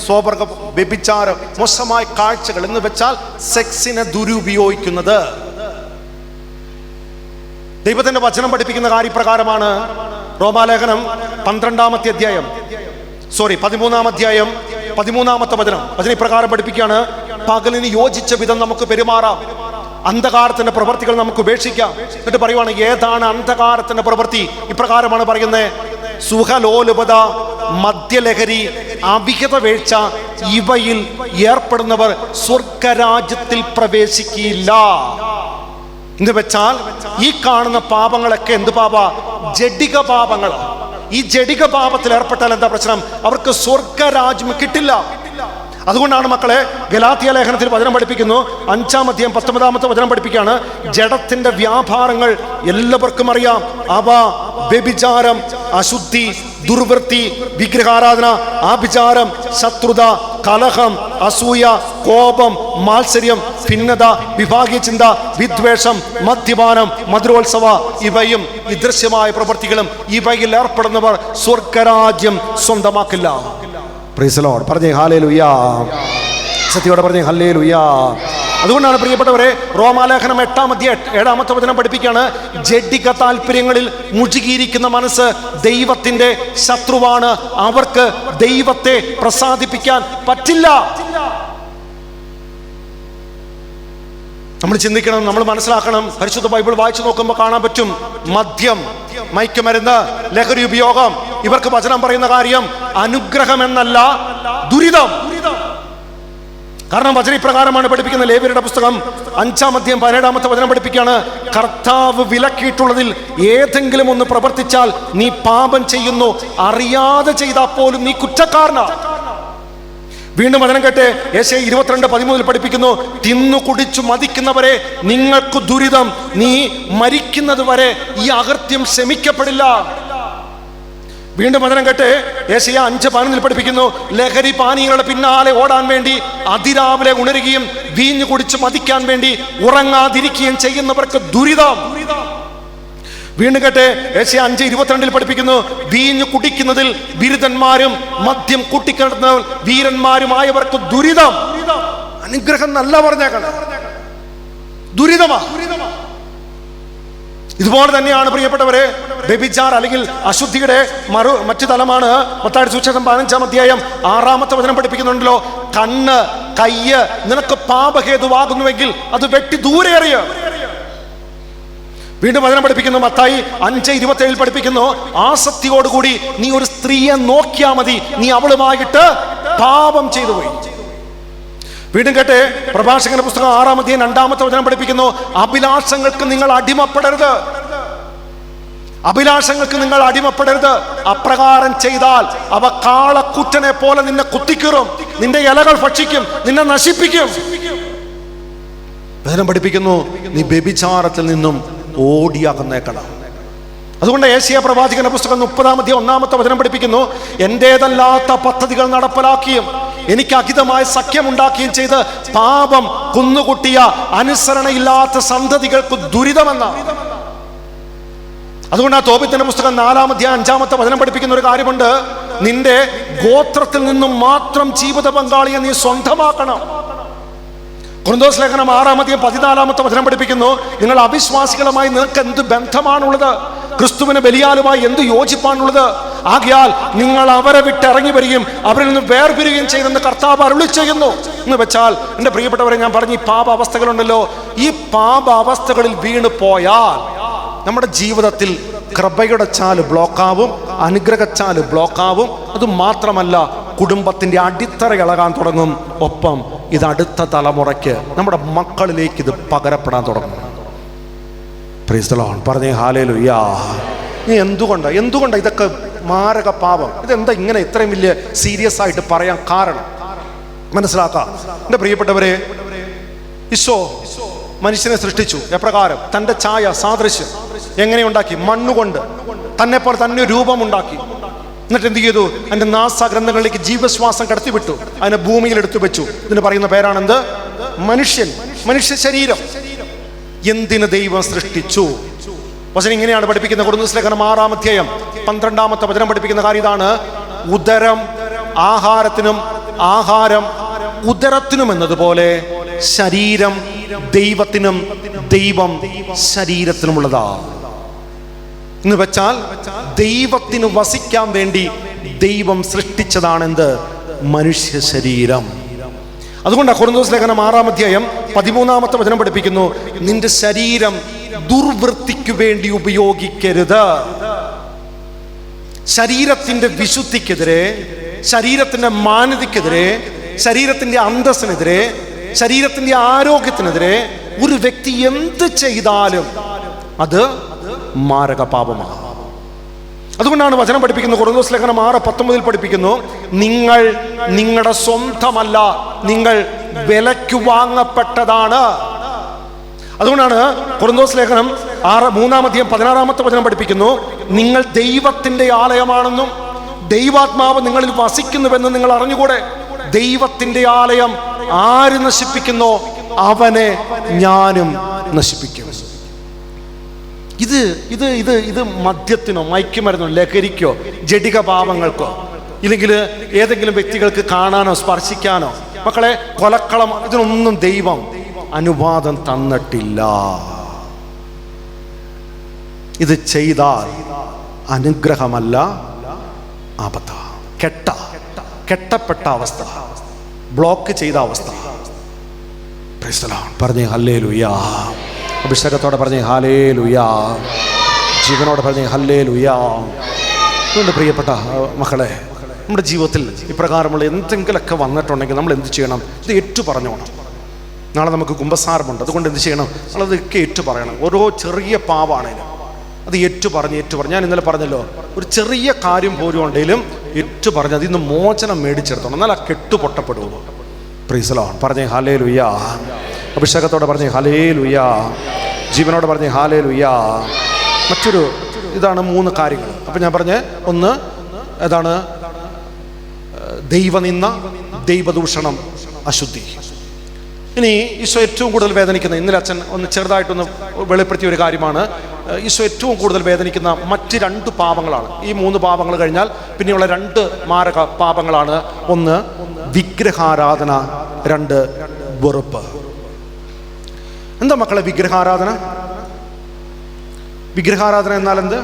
സ്വവർഗം, വ്യഭിചാരം, മോശമായ കാഴ്ചകൾ എന്ന് വെച്ചാൽ സെക്സിനെ ദുരുപയോഗിക്കുന്നത്. ദൈവത്തിന്റെ വചനം പഠിപ്പിക്കുന്ന കാര്യപ്രകാരമാണ് റോമാലേഖനം 13-ാമത്തെ അധ്യായം 13-ാം അധ്യായം 13-ാമത്തെ വചനം ഇപ്രകാരം പഠിപ്പിക്കുകയാണ്: പകലിന് യോജിച്ച വിധം നമുക്ക് പെരുമാറാം, അന്ധകാരത്തിന്റെ പ്രവൃത്തികൾ നമുക്ക് ഉപേക്ഷിക്കാം. എന്നിട്ട് പറയുവാണ്, ഏതാണ് അന്ധകാരത്തിന്റെ പ്രവൃത്തി? ഇപ്രകാരമാണ് പറയുന്നത്: സുഖലോലുപത, മദ്യലഹരി, അവിഹിത വീഴ്ച, ഇവയിൽ ഏർപ്പെടുന്നവർ സ്വർഗരാജ്യത്തിൽ പ്രവേശിക്കില്ല. എന്ന് വെച്ചാൽ ഈ കാണുന്ന പാപങ്ങളൊക്കെ എന്ത് പാപ? ജഡിക പാപങ്ങളാണ്. ഈ ജഡിക പാപത്തിൽ ഏർപ്പെട്ടാൽ എന്താ പ്രശ്നം? അവർക്ക് സ്വർഗരാജ്യം കിട്ടില്ല. അതുകൊണ്ടാണ് മക്കളെ ഗലാത്യ ലേഖനത്തിൽ വചനം പഠിപ്പിക്കുന്നു, 5-ാം അധ്യായം 19-ാമത്തെ വചനം പഠിപ്പിക്കുകയാണ്: ജഡത്തിന്റെ വ്യാപാരങ്ങൾ എല്ലാവർക്കും അറിയാം. അവ വ്യഭിചാരം, അശുദ്ധി, ദുർവൃത്തി, വിഗ്രഹാരാധന, ആഭിചാരം, ശത്രുത, കലഹം, അസൂയ, കോപം, മാത്സര്യം, ഭിന്നത, വിഭാഗീയ ചിന്ത, വിദ്വേഷം, മദ്യപാനം, മധുരോത്സവ, ഇവയും ഈ ദൃശ്യമായ പ്രവൃത്തികളും ഇവയിൽ ഏർപ്പെടുന്നവർ സ്വർഗരാജ്യം സ്വന്തമാക്കില്ല. Praise the Lord. പറഞ്ഞേ ഹല്ലേലൂയ. സത്യത്തോടെ പറഞ്ഞേ ഹല്ലേലൂയ. അതുകൊണ്ടാണ് പ്രിയപ്പെട്ടവരെ റോമാലേഖനം 8-ാം അധ്യായം 7-ാമത്തെ വചനം പഠിപ്പിക്കുകയാണ്: ജഡിക താല്പര്യങ്ങളിൽ മുഴുകിയിരിക്കുന്ന മനസ്സ് ദൈവത്തിന്റെ ശത്രുവാണ്, അവർക്ക് ദൈവത്തെ പ്രസാദിപ്പിക്കാൻ പറ്റില്ല. നമ്മൾ ചിന്തിക്കണം, നമ്മൾ മനസ്സിലാക്കണം. പരിശുദ്ധ ബൈബിൾ വായിച്ചു നോക്കുമ്പോൾ കാണാൻ പറ്റും, മദ്യം, മയക്കുമരുന്ന്, ലഹരി ഉപയോഗം, ഇവർക്ക് വചനം പറയുന്ന കാര്യം അനുഗ്രഹം എന്നല്ല, ദുരിതം. കാരണം വചന പ്രകാരമാണ് പഠിപ്പിക്കുന്ന. ലേവ്യരുടെ പുസ്തകം 5-ാം അധ്യായം 17-ാമത്തെ വചനം പഠിപ്പിക്കുകയാണ്: കർത്താവ് വിലക്കിയിട്ടുള്ളതിൽ ഏതെങ്കിലും ഒന്ന് പ്രവർത്തിച്ചാൽ നീ പാപം ചെയ്യുന്നു, അറിയാതെ ചെയ്താൽ പോലും നീ കുറ്റക്കാരനാണ്. വീണ്ടും വചനം കേട്ടെ, യെശയ്യാ 22:13 പഠിപ്പിക്കുന്നു: തിന്നു കുടിച്ചു മതിക്കുന്നവരെ നിങ്ങൾക്ക് ദുരിതം, നീ മരിക്കുന്നത് വരെ ഈ അകൃത്യം ക്ഷമിക്കപ്പെടില്ല. വീണ്ടും വചനം കേട്ടെ, യെശയ്യാ 5:11 പഠിപ്പിക്കുന്നു: ലഹരി പാനീയങ്ങളുടെ പിന്നാലെ ഓടാൻ വേണ്ടി അതിരാവിലെ ഉണരുകയും വീഞ്ഞു കുടിച്ചു മതിക്കാൻ വേണ്ടി ഉറങ്ങാതിരിക്കുകയും ചെയ്യുന്നവർക്ക് ദുരിതം. വീണ്ടും കേട്ടെ, യെശയ്യാ 5:22 പഠിപ്പിക്കുന്നു: വീഞ്ഞു കുടിക്കുന്നതിൽ ബിരുദന്മാരും മദ്യം കൂട്ടിക്കിടന്ന വീരന്മാരുമായവർക്ക് ദുരിതം. അനുഗ്രഹം നല്ല പറഞ്ഞേക്കണം. ദുരിതമാണ്. ഇതുപോലെ തന്നെയാണ് പ്രിയപ്പെട്ടവരെ വ്യഭിചാരം അല്ലെങ്കിൽ അശുദ്ധിയുടെ മറ്റു തലമാണ്. മത്തായി സുവിശേഷം 15-ാം അധ്യായം 6-ാമത്തെ വചനം പഠിപ്പിക്കുന്നുണ്ടല്ലോ, കണ്ണ് കയ്യ് നിനക്ക് പാപഹേതുവാകുന്നുവെങ്കിൽ അത് വെട്ടി ദൂരെ എറിയ. വീണ്ടും വചനം പഠിപ്പിക്കുന്നു, മത്തായി 5:27 പഠിപ്പിക്കുന്നു, ആസക്തിയോടുകൂടി നീ ഒരു സ്ത്രീയെ നോക്കിയാൽ മതി, നീ അവളുമായിട്ട് പാപം ചെയ്തു പോയി. വീണ്ടും കേട്ടെ, പ്രഭാഷകന്റെ പുസ്തകം 6-ാം അധ്യായം 2-ാമത്തെ വചനം പഠിപ്പിക്കുന്നു, അഭിലാഷങ്ങൾക്ക് നിങ്ങൾ അടിമപ്പെടരുത്. അഭിലാഷങ്ങൾക്ക് നിങ്ങൾ അടിമപ്പെടരുത്. അപ്രകാരം ചെയ്താൽ അവ കാളക്കുറ്റനെ പോലെ നിന്നെ കുത്തിക്കീറും, നിന്റെ ഇലകൾ ഭക്ഷിക്കും, നിന്നെ നശിപ്പിക്കും. വചനം പഠിപ്പിക്കുന്നു, നീ വ്യഭിചാരത്തിൽ നിന്നും ഓടിയാകുന്നേക്കണം. അതുകൊണ്ട് യേശയ്യാ പ്രവാചകന്റെ പുസ്തകം 30-ാം അധ്യായം 1-ാമത്തെ വചനം പഠിപ്പിക്കുന്നു, എന്റേതല്ലാത്ത പദ്ധതികൾ നടപ്പിലാക്കിയും എനിക്ക് അഹിതമായ സഖ്യമുണ്ടാക്കുകയും ചെയ്ത് പാപം കുന്നുകുട്ടിയ അനുസരണയില്ലാത്ത സന്തതികൾക്ക് ദുരിതമെന്ന. അതുകൊണ്ട് ആ തോബിത്തിന്റെ പുസ്തകം 4-ാം അധ്യായം 5-ാമത്തെ വചനം പഠിപ്പിക്കുന്ന ഒരു കാര്യമുണ്ട്, നിന്റെ ഗോത്രത്തിൽ നിന്നും മാത്രം ജീവിത പങ്കാളിയെ നീ സ്വന്തമാക്കണം. കൊരിന്തോസ് ലേഖനം 6-ാം അധ്യായം 14-ാമത്തെ വചനം പഠിപ്പിക്കുന്നു, നിങ്ങൾ അവിശ്വാസികളുമായി നിങ്ങൾക്ക് എന്ത് ബന്ധമാണുള്ളത്? ക്രിസ്തുവിന് ബലിയാലുമായി എന്ത് യോജിപ്പാണുള്ളത്? ആകയാൽ നിങ്ങൾ അവരെ വിട്ടിറങ്ങി വരികയും അവരിൽ നിന്ന് വേർപിരിയുകയും ചെയ്തെന്ന് കർത്താവ് അരുളി ചെയ്യുന്നു എന്ന് വെച്ചാൽ, എൻ്റെ പ്രിയപ്പെട്ടവരെ, ഞാൻ പറഞ്ഞ ഈ പാപ അവസ്ഥകളുണ്ടല്ലോ, ഈ പാപ അവസ്ഥകളിൽ വീണ് പോയാൽ നമ്മുടെ ജീവിതത്തിൽ കൃപയുടെ ചാല് ബ്ലോക്കാവും, അനുഗ്രഹച്ചാല് ബ്ലോക്കാവും. അത് മാത്രമല്ല, കുടുംബത്തിന്റെ അടിത്തറ ഇളകാൻ തുടങ്ങും. ഒപ്പം ഇത് അടുത്ത തലമുറയ്ക്ക്, നമ്മുടെ മക്കളിലേക്ക് ഇത് പകരപ്പെടാൻ തുടങ്ങും. Price the Lord. പറഞ്ഞേ ഹല്ലേലൂയ. നീ എന്തുകൊണ്ടാ ഇതൊക്കെ മാരക പാപം? ഇതെന്താ ഇങ്ങനെ ഇത്രയും വലിയ സീരിയസ് ആയിട്ട് പറയാൻ കാരണം? മനസ്സിലാക്കാം. എൻ്റെ പ്രിയപ്പെട്ടവരെ, ഈശോ മനുഷ്യനെ സൃഷ്ടിച്ചു. എപ്രകാരം? തൻ്റെ ഛായ സാദൃശ്യം എങ്ങനെ ഉണ്ടാക്കി? മണ്ണുകൊണ്ട് തന്നെപ്പോലെ തന്നെ രൂപമുണ്ടാക്കി. എന്നിട്ട് എന്ത് ചെയ്തു? അതിൻ്റെ നാസാഗ്രന്ഥങ്ങളിലേക്ക് ജീവശ്വാസം കടത്തിവിട്ടു, അതിനെ ഭൂമിയിൽ എടുത്തു വെച്ചു. ഇതിന് പറയുന്ന പേരാണെന്ത്? മനുഷ്യ ശരീരം. എന്തിന് ദൈവം സൃഷ്ടിച്ചു? വചനം ഇങ്ങനെയാണ് പഠിപ്പിക്കുന്നത്. കൊരിന്തോസ് ലേഖനം 6-ാം അധ്യായം 12-ാമത്തെ വചനം പഠിപ്പിക്കുന്ന കാര്യം ഇതാണ്, ഉദരം ആഹാരത്തിനും ആഹാരം ഉദരത്തിനും എന്നതുപോലെ ശരീരം ദൈവത്തിനും ദൈവം ശരീരത്തിനുമുള്ളതാ. എന്ന് വെച്ചാൽ ദൈവത്തിന് വസിക്കാൻ വേണ്ടി ദൈവം സൃഷ്ടിച്ചതാണ് എന്ത്? മനുഷ്യ ശരീരം. അതുകൊണ്ടാണ് കൊരിന്തോസ് ലേഖനം 6-ാം അധ്യായം 13-ാമത്തെ വചനം പഠിപ്പിക്കുന്നു, നിന്റെ ശരീരം ദുർവൃത്തിക്ക് വേണ്ടി ഉപയോഗിക്കരുത്. ശരീരത്തിന്റെ വിശുദ്ധിക്കെതിരെ, ശരീരത്തിന്റെ മാന്യതയ്ക്കെതിരെ, ശരീരത്തിന്റെ അന്തസ്സിനെതിരെ, ശരീരത്തിന്റെ ആരോഗ്യത്തിനെതിരെ ഒരു വ്യക്തി എന്ത് ചെയ്താലും അത് മാരക പാപമാണ്. അതുകൊണ്ടാണ് വചനം പഠിപ്പിക്കുന്നത്. കൊരിന്തോസ് ലേഖനം 6:19 പഠിപ്പിക്കുന്നു, നിങ്ങൾ നിങ്ങളുടെ സ്വന്തമല്ല, നിങ്ങൾ വിലയ്ക്ക് വാങ്ങപ്പെട്ടതാണ്. അതുകൊണ്ടാണ് കൊരിന്തോസ് ലേഖനം 3-ാം അധ്യായം 16-ാമത്തെ വചനം പഠിപ്പിക്കുന്നു, നിങ്ങൾ ദൈവത്തിന്റെ ആലയമാണെന്നും ദൈവാത്മാവ് നിങ്ങളിൽ വസിക്കുന്നുവെന്നും നിങ്ങൾ അറിഞ്ഞുകൂടെ? ദൈവത്തിന്റെ ആലയം ആര് നശിപ്പിക്കുന്നോ അവനെ ഞാനും നശിപ്പിക്കും. ഇത് ഇത് ഇത് ഇത് മദ്യത്തിനോ മയക്കുമരുന്നോ ലഹരിക്കോ ജഡിക പാപങ്ങൾക്കോ ഇല്ലെങ്കിൽ ഏതെങ്കിലും വ്യക്തികൾക്ക് കാണാനോ സ്പർശിക്കാനോ, മക്കളെ, കൊലക്കളം, ഇതിനൊന്നും ദൈവം അനുവാദം തന്നിട്ടില്ല. ഇത് ചെയ്താൽ അനുഗ്രഹമല്ല, ആപത്ത. കെട്ടപ്പെട്ട അവസ്ഥ, ബ്ലോക്ക് ചെയ്ത അവസ്ഥ. പറഞ്ഞേ ഹല്ലേലൂയ. അഭിഷേകത്തോടെ പറഞ്ഞേ ഹല്ലേലൂയ. ജീവനോടെ പറഞ്ഞേ ഹല്ലേലൂയ. അതുകൊണ്ട് പ്രിയപ്പെട്ട മക്കളെ, നമ്മുടെ ജീവിതത്തിൽ ഇപ്രകാരമുള്ള എന്തെങ്കിലുമൊക്കെ വന്നിട്ടുണ്ടെങ്കിൽ നമ്മൾ എന്ത് ചെയ്യണം? ഇത് ഏറ്റു പറഞ്ഞോണം. നാളെ നമുക്ക് കുമ്പസാരമുണ്ട്. അതുകൊണ്ട് എന്ത് ചെയ്യണം? നമ്മളതൊക്കെ ഏറ്റു പറയണം. ഓരോ ചെറിയ പാവാണേലും അത് ഏറ്റു പറഞ്ഞ് ഞാൻ ഇന്നലെ പറഞ്ഞല്ലോ, ഒരു ചെറിയ കാര്യം പോലും ഉണ്ടെങ്കിലും ഏറ്റു പറഞ്ഞ് അതിൽ നിന്ന് മോചനം മേടിച്ചെടുത്തോണം, എന്നാൽ ആ കെട്ടു പൊട്ടപ്പെടുള്ളൂ. Praise the Lord. പറഞ്ഞേ ഹല്ലേലൂയ. അഭിഷേകത്തോടെ പറഞ്ഞേ ഹല്ലേലൂയ. ജീവനോടെ പറഞ്ഞേ ഹല്ലേലൂയ. മറ്റൊരു ഇതാണ് 3 കാര്യങ്ങൾ. അപ്പം ഞാൻ പറഞ്ഞ ഒന്ന് ഏതാണ്? ദൈവനിന്ദ, ദൈവദൂഷണം, അശുദ്ധി. ഇനി ഈശോ ഏറ്റവും കൂടുതൽ വേദനിക്കുന്ന, ഇന്നലെ അച്ഛൻ ഒന്ന് ചെറുതായിട്ടൊന്ന് വെളിപ്പെടുത്തിയ ഒരു കാര്യമാണ്, ഈശോ ഏറ്റവും കൂടുതൽ വേദനിക്കുന്ന മറ്റ് 2 പാപങ്ങളാണ്. ഈ 3 പാപങ്ങൾ കഴിഞ്ഞാൽ പിന്നെയുള്ള 2 മാരക പാപങ്ങളാണ്. ഒന്ന് വിഗ്രഹാരാധന, 2 വെറുപ്പ്. എന്താ മക്കളെ വിഗ്രഹാരാധന? വിഗ്രഹാരാധന എന്നാൽ എന്ത്?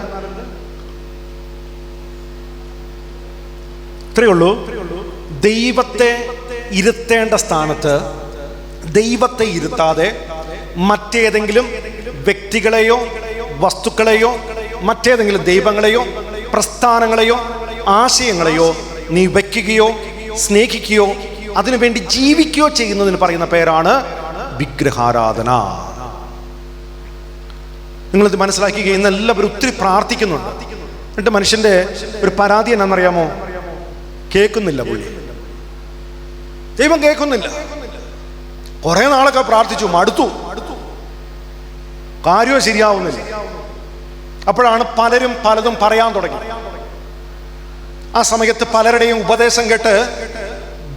ഇത്രയേ ഉള്ളൂ. ദൈവത്തെ ഇരുത്തേണ്ട സ്ഥാനത്ത് ദൈവത്തെ ഇരുത്താതെ മറ്റേതെങ്കിലും വ്യക്തികളെയോ വസ്തുക്കളെയോ മറ്റേതെങ്കിലും ദൈവങ്ങളെയോ പ്രസ്ഥാനങ്ങളെയോ ആശയങ്ങളെയോ നീ വയ്ക്കുകയോ സ്നേഹിക്കുകയോ അതിനുവേണ്ടി ജീവിക്കുകയോ ചെയ്യുന്നതിന് പറയുന്ന പേരാണ് വിഗ്രഹാരാധന. നിങ്ങളിത് മനസ്സിലാക്കുക. ഇന്ന് എല്ലാവരും ഒത്തിരി പ്രാർത്ഥിക്കുന്നുണ്ട്. എന്നിട്ട് മനുഷ്യന്റെ ഒരു പരാതി എന്നാണെന്നറിയാമോ? കേൾക്കുന്നില്ല. പുള്ളി ദൈവം കേൾക്കുന്നില്ല. കുറെ നാളൊക്കെ പ്രാർത്ഥിച്ചു, മടുത്തു, കാര്യവും ശരിയാവുന്നില്ല. അപ്പോഴാണ് പലരും പലതും പറയാൻ തുടങ്ങി. ആ സമയത്ത് പലരുടെയും ഉപദേശം കേട്ട്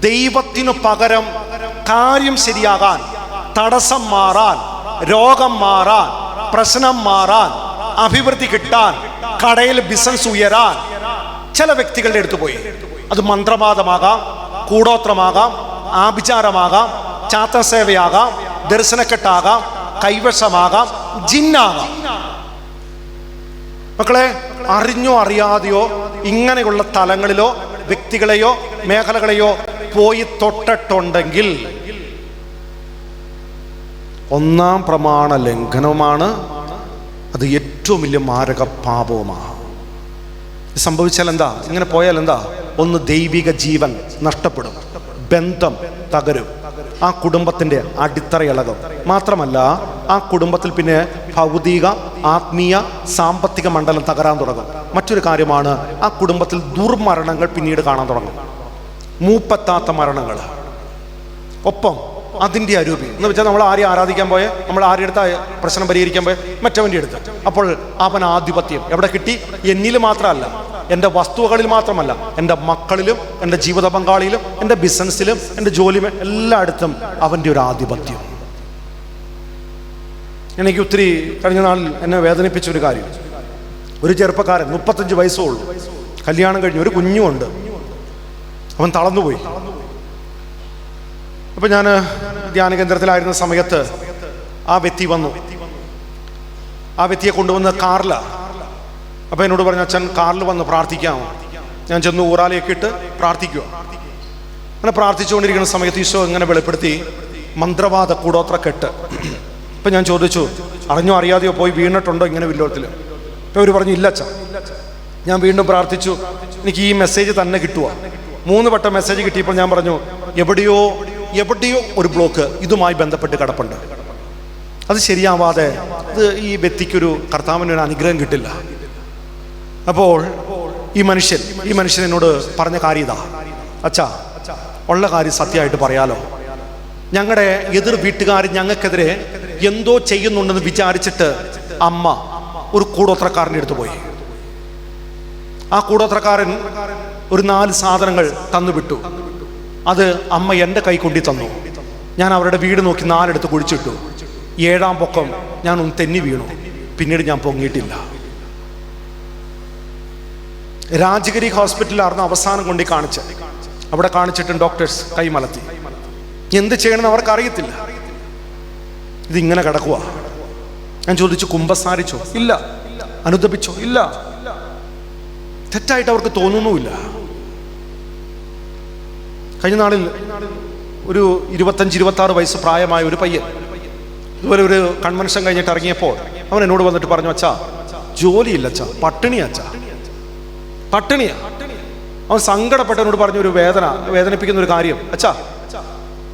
ദൈവത്തിനു പകരം കാര്യം ശരിയാകാൻ, തടസ്സം മാറാൻ, രോഗം മാറാൻ, പ്രശ്നം മാറാൻ, അഭിവൃദ്ധി കിട്ടാൻ, കടയിൽ ബിസിനസ് ഉയരാൻ ചില വ്യക്തികളുടെ അടുത്ത് പോയി. അത് മന്ത്രവാദമാകാം, കൂടോത്രമാകാം, ആഭിചാരമാകാം, ചാത്തസേവയാകാം, ദർശനക്കെട്ടാകാം, കൈവശമാകാം, ജിന്നാകാം. മക്കളെ, അറിഞ്ഞോ അറിയാതെയോ ഇങ്ങനെയുള്ള തലങ്ങളിലോ വ്യക്തികളെയോ മേഖലകളെയോ പോയി തൊട്ടിട്ടുണ്ടെങ്കിൽ ഒന്നാം പ്രമാണ ലംഘനവുമാണ്. അത് ഏറ്റവും വലിയ മാരക പാപവുമാണ്. സംഭവിച്ചാൽ എന്താ? ഇങ്ങനെ പോയാൽ എന്താ? ഒന്ന്, ദൈവിക ജീവൻ നഷ്ടപ്പെടും, ബന്ധം തകരും, ആ കുടുംബത്തിന്റെ അടിത്തറ ഇളകും. മാത്രമല്ല ആ കുടുംബത്തിൽ പിന്നെ ഭൗതിക, ആത്മീയ, സാമ്പത്തിക മണ്ഡലം തകരാൻ തുടങ്ങും. മറ്റൊരു കാര്യമാണ്, ആ കുടുംബത്തിൽ ദുർമരണങ്ങൾ പിന്നീട് കാണാൻ തുടങ്ങും. മൂപ്പത്താത്ത മരണങ്ങൾ. ഒപ്പം അതിൻ്റെ അരൂപി എന്ന് വെച്ചാൽ നമ്മൾ ആരെയും ആരാധിക്കാൻ പോയ, നമ്മൾ ആരുടെ അടുത്ത പ്രശ്നം പരിഹരിക്കാൻ പോയ, മറ്റവൻ്റെ അടുത്ത്. അപ്പോൾ അവൻ ആധിപത്യം എവിടെ കിട്ടി? എന്നിൽ മാത്രമല്ല, എൻ്റെ വസ്തുവകളിൽ മാത്രമല്ല, എൻ്റെ മക്കളിലും, എൻ്റെ ജീവിത പങ്കാളിയിലും, എൻ്റെ ബിസിനസ്സിലും, എൻ്റെ ജോലിയും എല്ലായിടത്തും അവൻ്റെ ഒരു ആധിപത്യം. എനിക്ക് ഒത്തിരി കഴിഞ്ഞ നാളിൽ എന്നെ വേദനിപ്പിച്ച ഒരു കാര്യം, ഒരു ചെറുപ്പക്കാരൻ 35 വയസ്സേ ഉള്ളൂ, കല്യാണം കഴിഞ്ഞു, ഒരു കുഞ്ഞുമുണ്ട്. അവൻ തളർന്നുപോയി. അപ്പം ഞാൻ ധ്യാന കേന്ദ്രത്തിലായിരുന്ന സമയത്ത് ആ വ്യക്തി വന്നു. ആ വ്യക്തിയെ കൊണ്ടുവന്ന് കാറിലാണ്. അപ്പം എന്നോട് പറഞ്ഞു, അച്ഛൻ കാറിൽ വന്ന് പ്രാർത്ഥിക്കാമോ? ഞാൻ ചെന്ന് ഊറാലയൊക്കെ ഇട്ട് പ്രാർത്ഥിക്കുക. അങ്ങനെ പ്രാർത്ഥിച്ചുകൊണ്ടിരിക്കുന്ന സമയത്ത് ഈശോ ഇങ്ങനെ വെളിപ്പെടുത്തി, മന്ത്രവാദ കൂടോത്ര കെട്ട്. ഇപ്പം ഞാൻ ചോദിച്ചു, അറിഞ്ഞോ അറിയാതെയോ പോയി വീണിട്ടുണ്ടോ ഇങ്ങനെ വില്ലോത്തിൽ? ഇപ്പം അവർ പറഞ്ഞു, ഇല്ല അച്ഛാ. ഞാൻ വീണ്ടും പ്രാർത്ഥിച്ചു, എനിക്ക് ഈ മെസ്സേജ് തന്നെ കിട്ടുക. 3 വട്ടം മെസ്സേജ് കിട്ടിയപ്പോൾ ഞാൻ പറഞ്ഞു, എവിടെയോ ഒരു ബ്ലോക്ക് ഇതുമായി ബന്ധപ്പെട്ട് കിടപ്പുണ്ട്. അത് ശരിയാവാതെ ഇത് ഈ വ്യക്തിക്കൊരു കർത്താവിനൊരു അനുഗ്രഹം കിട്ടില്ല. അപ്പോൾ ഈ മനുഷ്യൻ എന്നോട് പറഞ്ഞ കാര്യം ഇതാ, അച്ഛാ, ഉള്ള കാര്യം സത്യമായിട്ട് പറയാലോ, ഞങ്ങളുടെ എതിർ വീട്ടുകാർ ഞങ്ങൾക്കെതിരെ എന്തോ ചെയ്യുന്നുണ്ടെന്ന് വിചാരിച്ചിട്ട് അമ്മ ഒരു കൂടോത്രക്കാരൻ്റെ അടുത്ത് പോയി. ആ കൂടോത്രക്കാരൻ ഒരു 4 സാധനങ്ങൾ തന്നുവിട്ടു. അത് അമ്മ എൻ്റെ കൈ കൊണ്ടി തന്നു. ഞാൻ അവരുടെ വീട് നോക്കി 4 എടുത്ത് കുഴിച്ചിട്ടു. 7ാം പൊക്കം ഞാൻ ഒന്ന് തെന്നി വീണു. പിന്നീട് ഞാൻ പൊങ്ങിയിട്ടില്ല. രാജഗിരി ഹോസ്പിറ്റലിലായിരുന്നു അവസാനം കൊണ്ടി കാണിച്ച്. അവിടെ കാണിച്ചിട്ടും ഡോക്ടേഴ്സ് കൈമലത്തി. എന്ത് ചെയ്യണമെന്ന് അവർക്ക് അറിയത്തില്ല. ഇതിങ്ങനെ കിടക്കുക. ഞാൻ ചോദിച്ചു, കുമ്പസാരിച്ചോ? ഇല്ല. അനുദപിച്ചോ? ഇല്ല. തെറ്റായിട്ട് അവർക്ക് തോന്നുന്നുമില്ല. കഴിഞ്ഞ നാളിൽ ഒരു 25-26 വയസ്സ് പ്രായമായ ഒരു പയ്യൻ ഇതുപോലെ ഒരു കൺവെൻഷൻ കഴിഞ്ഞിട്ട് ഇറങ്ങിയപ്പോൾ അവൻ എന്നോട് വന്നിട്ട് പറഞ്ഞു, അച്ഛാ, ജോലിയില്ല അച്ഛാ, പട്ടിണിയാ അച്ഛാ, പട്ടിണിയാ. അവൻ സങ്കടപ്പെട്ടവനോട് പറഞ്ഞു, ഒരു വേദനിപ്പിക്കുന്ന ഒരു കാര്യം, അച്ഛാ,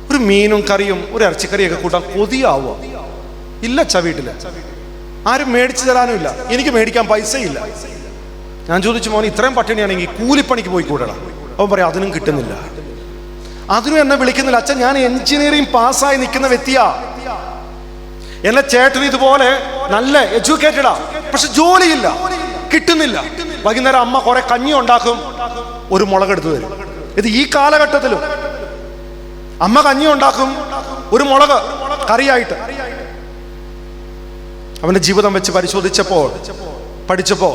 ഒരു മീനും കറിയും ഒരു ഇറച്ചിക്കറിയൊക്കെ കൂട്ടാൻ കൊതിയാവുക. ഇല്ല അച്ഛാ, വീട്ടില് ആരും മേടിച്ചു തരാനുമില്ല, എനിക്ക് മേടിക്കാൻ പൈസയില്ല. ഞാൻ ചോദിച്ചു, മോൻ ഇത്രയും പട്ടിണിയാണെങ്കിൽ കൂലിപ്പണിക്ക് പോയി കൂടണം. അവൻ പറയാം, അതിനും കിട്ടുന്നില്ല, അതിനും എന്നെ വിളിക്കുന്നില്ല. അച്ഛൻ, ഞാൻ എഞ്ചിനീയറിംഗ് പാസ്സായി നിൽക്കുന്ന വ്യക്തിയാ. എന്നെ ചേട്ടൻ ഇതുപോലെ നല്ല എഡ്യൂക്കേറ്റഡാ, പക്ഷെ ജോലിയില്ല, കിട്ടുന്നില്ല. വൈകുന്നേരം അമ്മ കുറെ കഞ്ഞി ഉണ്ടാക്കും, ഒരു മുളകെടുത്ത് തരും. ഇത് ഈ കാലഘട്ടത്തിലും അമ്മ കഞ്ഞി ഉണ്ടാക്കും, ഒരു മുളക് കറിയായിട്ട്. അവന്റെ ജീവിതം വെച്ച് പഠിച്ചപ്പോ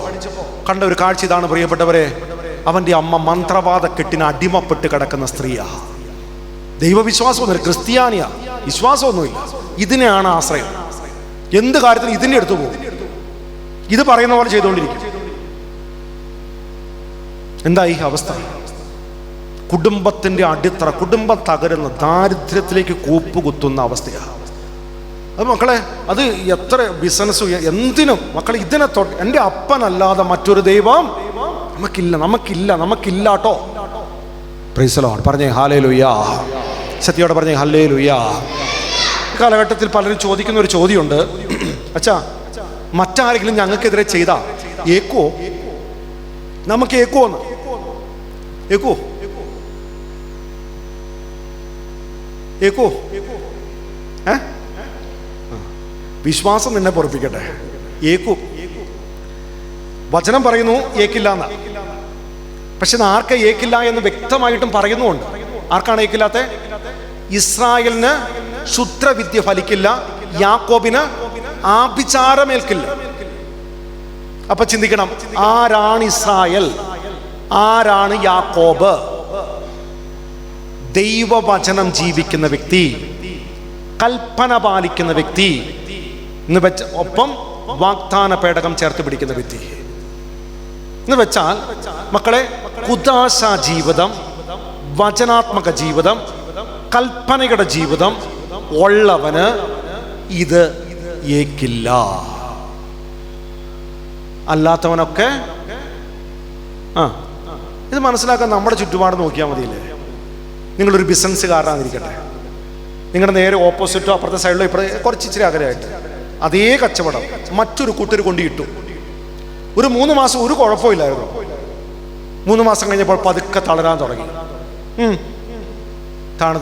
കണ്ട ഒരു കാഴ്ച ഇതാണ് പ്രിയപ്പെട്ടവരെ. അവന്റെ അമ്മ മന്ത്രവാദ കെട്ടിന് അടിമപ്പെട്ട് കിടക്കുന്ന സ്ത്രീയാ. ദൈവവിശ്വാസമൊന്നുമില്ല, ക്രിസ്ത്യാനിയാ, വിശ്വാസമൊന്നുമില്ല. ഇതിനെയാണ് ആശ്രയം. എന്ത് കാര്യത്തിനും ഇതിൻ്റെ അടുത്ത് പോകും, ഇത് പറയുന്ന പോലെ ചെയ്തുകൊണ്ടിരിക്കും. എന്താ ഈ അവസ്ഥ? കുടുംബത്തിൻ്റെ അടിത്തറ, കുടുംബം തകരുന്ന, ദാരിദ്ര്യത്തിലേക്ക് കൂപ്പുകുത്തുന്ന അവസ്ഥയാണ് അത്. മക്കളെ, അത് എത്ര ബിസിനസ് എന്തിനും മക്കളെ ഇതിനെ എൻ്റെ അപ്പനല്ലാതെ മറ്റൊരു ദൈവം നമുക്കില്ലാട്ടോ. Praise the Lord. പറഞ്ഞേ ഹല്ലേലൂയ. സത്യയോടെ പറഞ്ഞേ ഹല്ലേലൂയ. ഈ കാലഘട്ടത്തിൽ പലരും ചോദിക്കുന്ന ഒരു ചോദ്യമുണ്ട്, അച്ഛാ മറ്റാരെങ്കിലും ഞങ്ങൾക്കെതിരെ ചെയ്താ ഏക്കോ? നമുക്ക് ഏക്കോന്ന് ഏക്കോ ഏക്കോ വിശ്വാസം നിന്നെ പൊറപ്പിക്കട്ടെ. ഏക്കു വചനം പറയുന്നു ഏക്കില്ല എന്നാ. പക്ഷെ ആർക്ക് ഏക്കില്ല എന്ന് വ്യക്തമായിട്ടും പറയുന്നുമുണ്ട്. ആർക്കാണ് ഏക്കില്ലാത്ത? ഇസ്രായേലിന് ക്ഷുദ്രവിദ്യ ഫലിക്കില്ല, യാക്കോബിന് ആഭിചാരമേൽക്കില്ല. അപ്പൊ ചിന്തിക്കണം, ആരാണ് ഇസ്രായേൽ, ആരാണ് യാക്കോബ്? ദൈവവചനം ജീവിക്കുന്ന വ്യക്തി, കൽപ്പന പാലിക്കുന്ന വ്യക്തി എന്ന് വെച്ച ഒപ്പം വാഗ്ദാന പേടകം ചേർത്ത് പിടിക്കുന്ന വ്യക്തി എന്ന് വെച്ചാൽ മക്കളെ, കുദാശ ജീവിതം, വചനാത്മക ജീവിതം, കൽപ്പനയുടെ ജീവിതം ഉള്ളവന് ഇത് ഏക്കില്ല. അല്ലാത്തവനൊക്കെ ഇത് മനസ്സിലാക്കാൻ നമ്മുടെ ചുറ്റുപാട് നോക്കിയാൽ മതിയില്ലേ. നിങ്ങളൊരു ബിസിനസ്സുകാരനായിരിക്കട്ടെ, നിങ്ങളുടെ നേരെ ഓപ്പോസിറ്റോ അപ്പുറത്തെ സൈഡിലോ ഇപ്പുറത്തെ കുറച്ച് ഇച്ചിരി അകലെയായിട്ട് അതേ കച്ചവടം മറ്റൊരു കൂട്ടർ കൊണ്ടിട്ടു. ഒരു 3 മാസം ഒരു കുഴപ്പമില്ലായിരുന്നു. 3 മാസം കഴിഞ്ഞപ്പോൾ പതുക്കെ തളരാൻ തുടങ്ങി.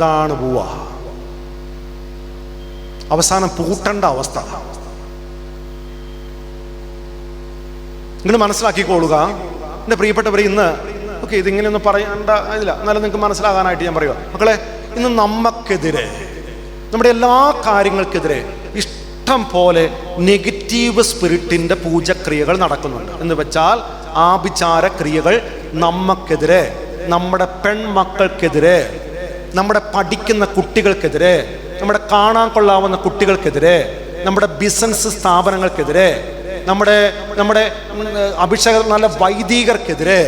താണു പോവാ. അവസാനം പൂട്ടേണ്ട അവസ്ഥ. നിങ്ങൾ മനസ്സിലാക്കിക്കൊള്ളുക എൻ്റെ പ്രിയപ്പെട്ടവരെ. ഇന്ന് ഓക്കെ, ഇതിങ്ങനെയൊന്നും പറയേണ്ട ഇല്ല, എന്നാലും നിങ്ങൾക്ക് മനസ്സിലാകാനായിട്ട് ഞാൻ പറയുക. മക്കളെ, ഇന്ന് നമുക്കെതിരെ, നമ്മുടെ എല്ലാ കാര്യങ്ങൾക്കെതിരെ ഇഷ്ടം പോലെ നെഗറ്റീവ് സ്പിരിറ്റിൻ്റെ പൂജക്രിയകൾ നടക്കുന്നുണ്ട്. എന്ന് വെച്ചാൽ ആഭിചാര ക്രിയകൾ നമുക്കെതിരെ, നമ്മുടെ പെൺമക്കൾക്കെതിരെ, നമ്മുടെ പഠിക്കുന്ന കുട്ടികൾക്കെതിരെ, നമ്മുടെ കാണാൻ കൊള്ളാവുന്ന കുട്ടികൾക്കെതിരെ, നമ്മുടെ ബിസിനസ് സ്ഥാപനങ്ങൾക്കെതിരെ, നമ്മുടെ അഭിഷേക നല്ല വൈദികർക്കെതിരെ,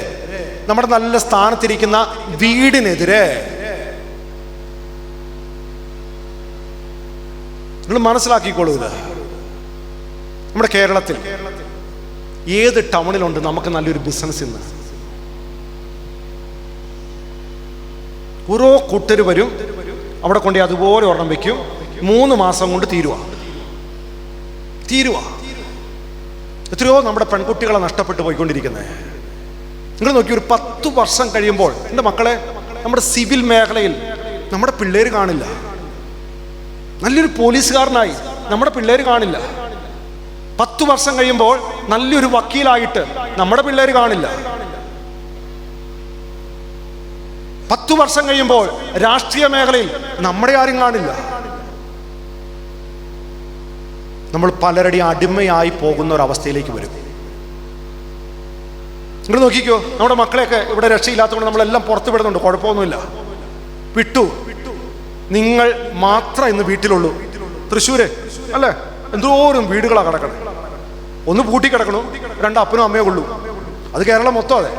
നമ്മുടെ നല്ല സ്ഥാനത്തിരിക്കുന്ന വീടിനെതിരെ. നിങ്ങൾ മനസ്സിലാക്കിക്കോളൂ. ഇത് നമ്മുടെ കേരളത്തിൽ ഏത് ടൗണിലുണ്ട് നമുക്ക് നല്ലൊരു ബിസിനസ്? ഇന്ന് ഓരോ കൂട്ടർ വരും, അവിടെ കൊണ്ട് അതുപോലെ ഒരെണ്ണം വെക്കും, 3 മാസം കൊണ്ട് തീരുവ. എത്രയോ നമ്മുടെ പെൺകുട്ടികളെ നഷ്ടപ്പെട്ടു പോയിക്കൊണ്ടിരിക്കുന്നത്. നിങ്ങൾ നോക്കി, ഒരു 10 വർഷം കഴിയുമ്പോൾ എൻ്റെ മക്കളെ, നമ്മുടെ സിവിൽ മേഖലയിൽ നമ്മുടെ പിള്ളേർ കാണില്ല. നല്ലൊരു പോലീസുകാരനായി നമ്മുടെ പിള്ളേർ കാണില്ല. 10 വർഷം കഴിയുമ്പോൾ നല്ലൊരു വക്കീലായിട്ട് നമ്മുടെ പിള്ളേർ കാണില്ല. 10 വർഷം കഴിയുമ്പോൾ രാഷ്ട്രീയ മേഖലയിൽ നമ്മുടെ ആരും കാണില്ല. നമ്മൾ പലരുടെ അടിമയായി പോകുന്ന ഒരവസ്ഥയിലേക്ക് വരും. നിങ്ങൾ നോക്കിക്കോ, നമ്മുടെ മക്കളെയൊക്കെ ഇവിടെ രക്ഷയില്ലാത്തതുകൊണ്ട് നമ്മളെല്ലാം പുറത്തു വിടുന്നുണ്ട്, കുഴപ്പമൊന്നുമില്ല. വിട്ടു. നിങ്ങൾ മാത്രം ഇന്ന് വീട്ടിലുള്ളൂ. തൃശ്ശൂര് അല്ലേ, എന്തോരം വീടുകളാണ് കിടക്കണം. ഒന്ന് പൂട്ടി കിടക്കണു, 2 അപ്പനും അമ്മയോ ഉള്ളൂ. അത് കേരളം മൊത്തം. അതെ,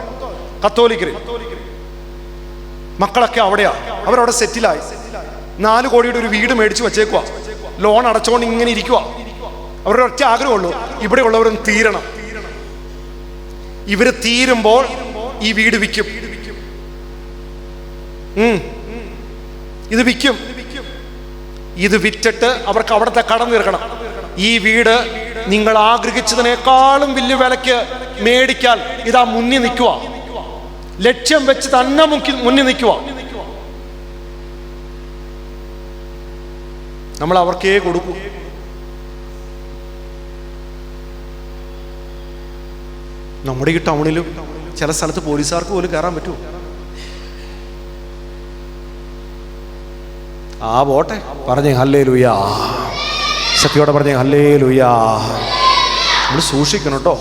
കത്തോലിക്കര് മക്കളൊക്കെ അവിടെയാ, അവരവിടെ സെറ്റിലായി. 4 കോടിയുടെ ഒരു വീട് മേടിച്ച് വെച്ചേക്കുക, ലോൺ അടച്ചുകൊണ്ട് ഇങ്ങനെ ഇരിക്കുക. അവരുടെ ഒറ്റ ആഗ്രഹമുള്ളൂ, ഇവിടെ ഉള്ളവരൊന്ന് തീരണം. ഇവര് തീരുമ്പോൾ ഈ വീട് വിൽക്കും. ഇത് വിൽക്കും. ഇത് വിറ്റിട്ട് അവർക്ക് അവിടുത്തെ കടം തീർക്കണം. ഈ വീട് നിങ്ങൾ ആഗ്രഹിച്ചതിനേക്കാളും വലിയ വിലയ്ക്ക് മേടിക്കാൻ ഇതാ മുന്നിൽ നിൽക്കുക. ലക്ഷ്യം വെച്ച് തന്നെ മുന്നിൽ നിൽക്കുക. നമ്മൾ അവർക്കേ കൊടുക്കൂ. നമ്മുടെ ഈ ടൗണിലും ചില സ്ഥലത്ത് പോലീസുകാർക്ക് പോലും കയറാൻ പറ്റുമോ? പോട്ടെ, പറഞ്ഞേ ഹല്ലേലൂയാ. സത്യയോടെ പറഞ്ഞേ ഹല്ലേലൂയാ. നമ്മൾ സൂക്ഷിക്കണം കേട്ടോ.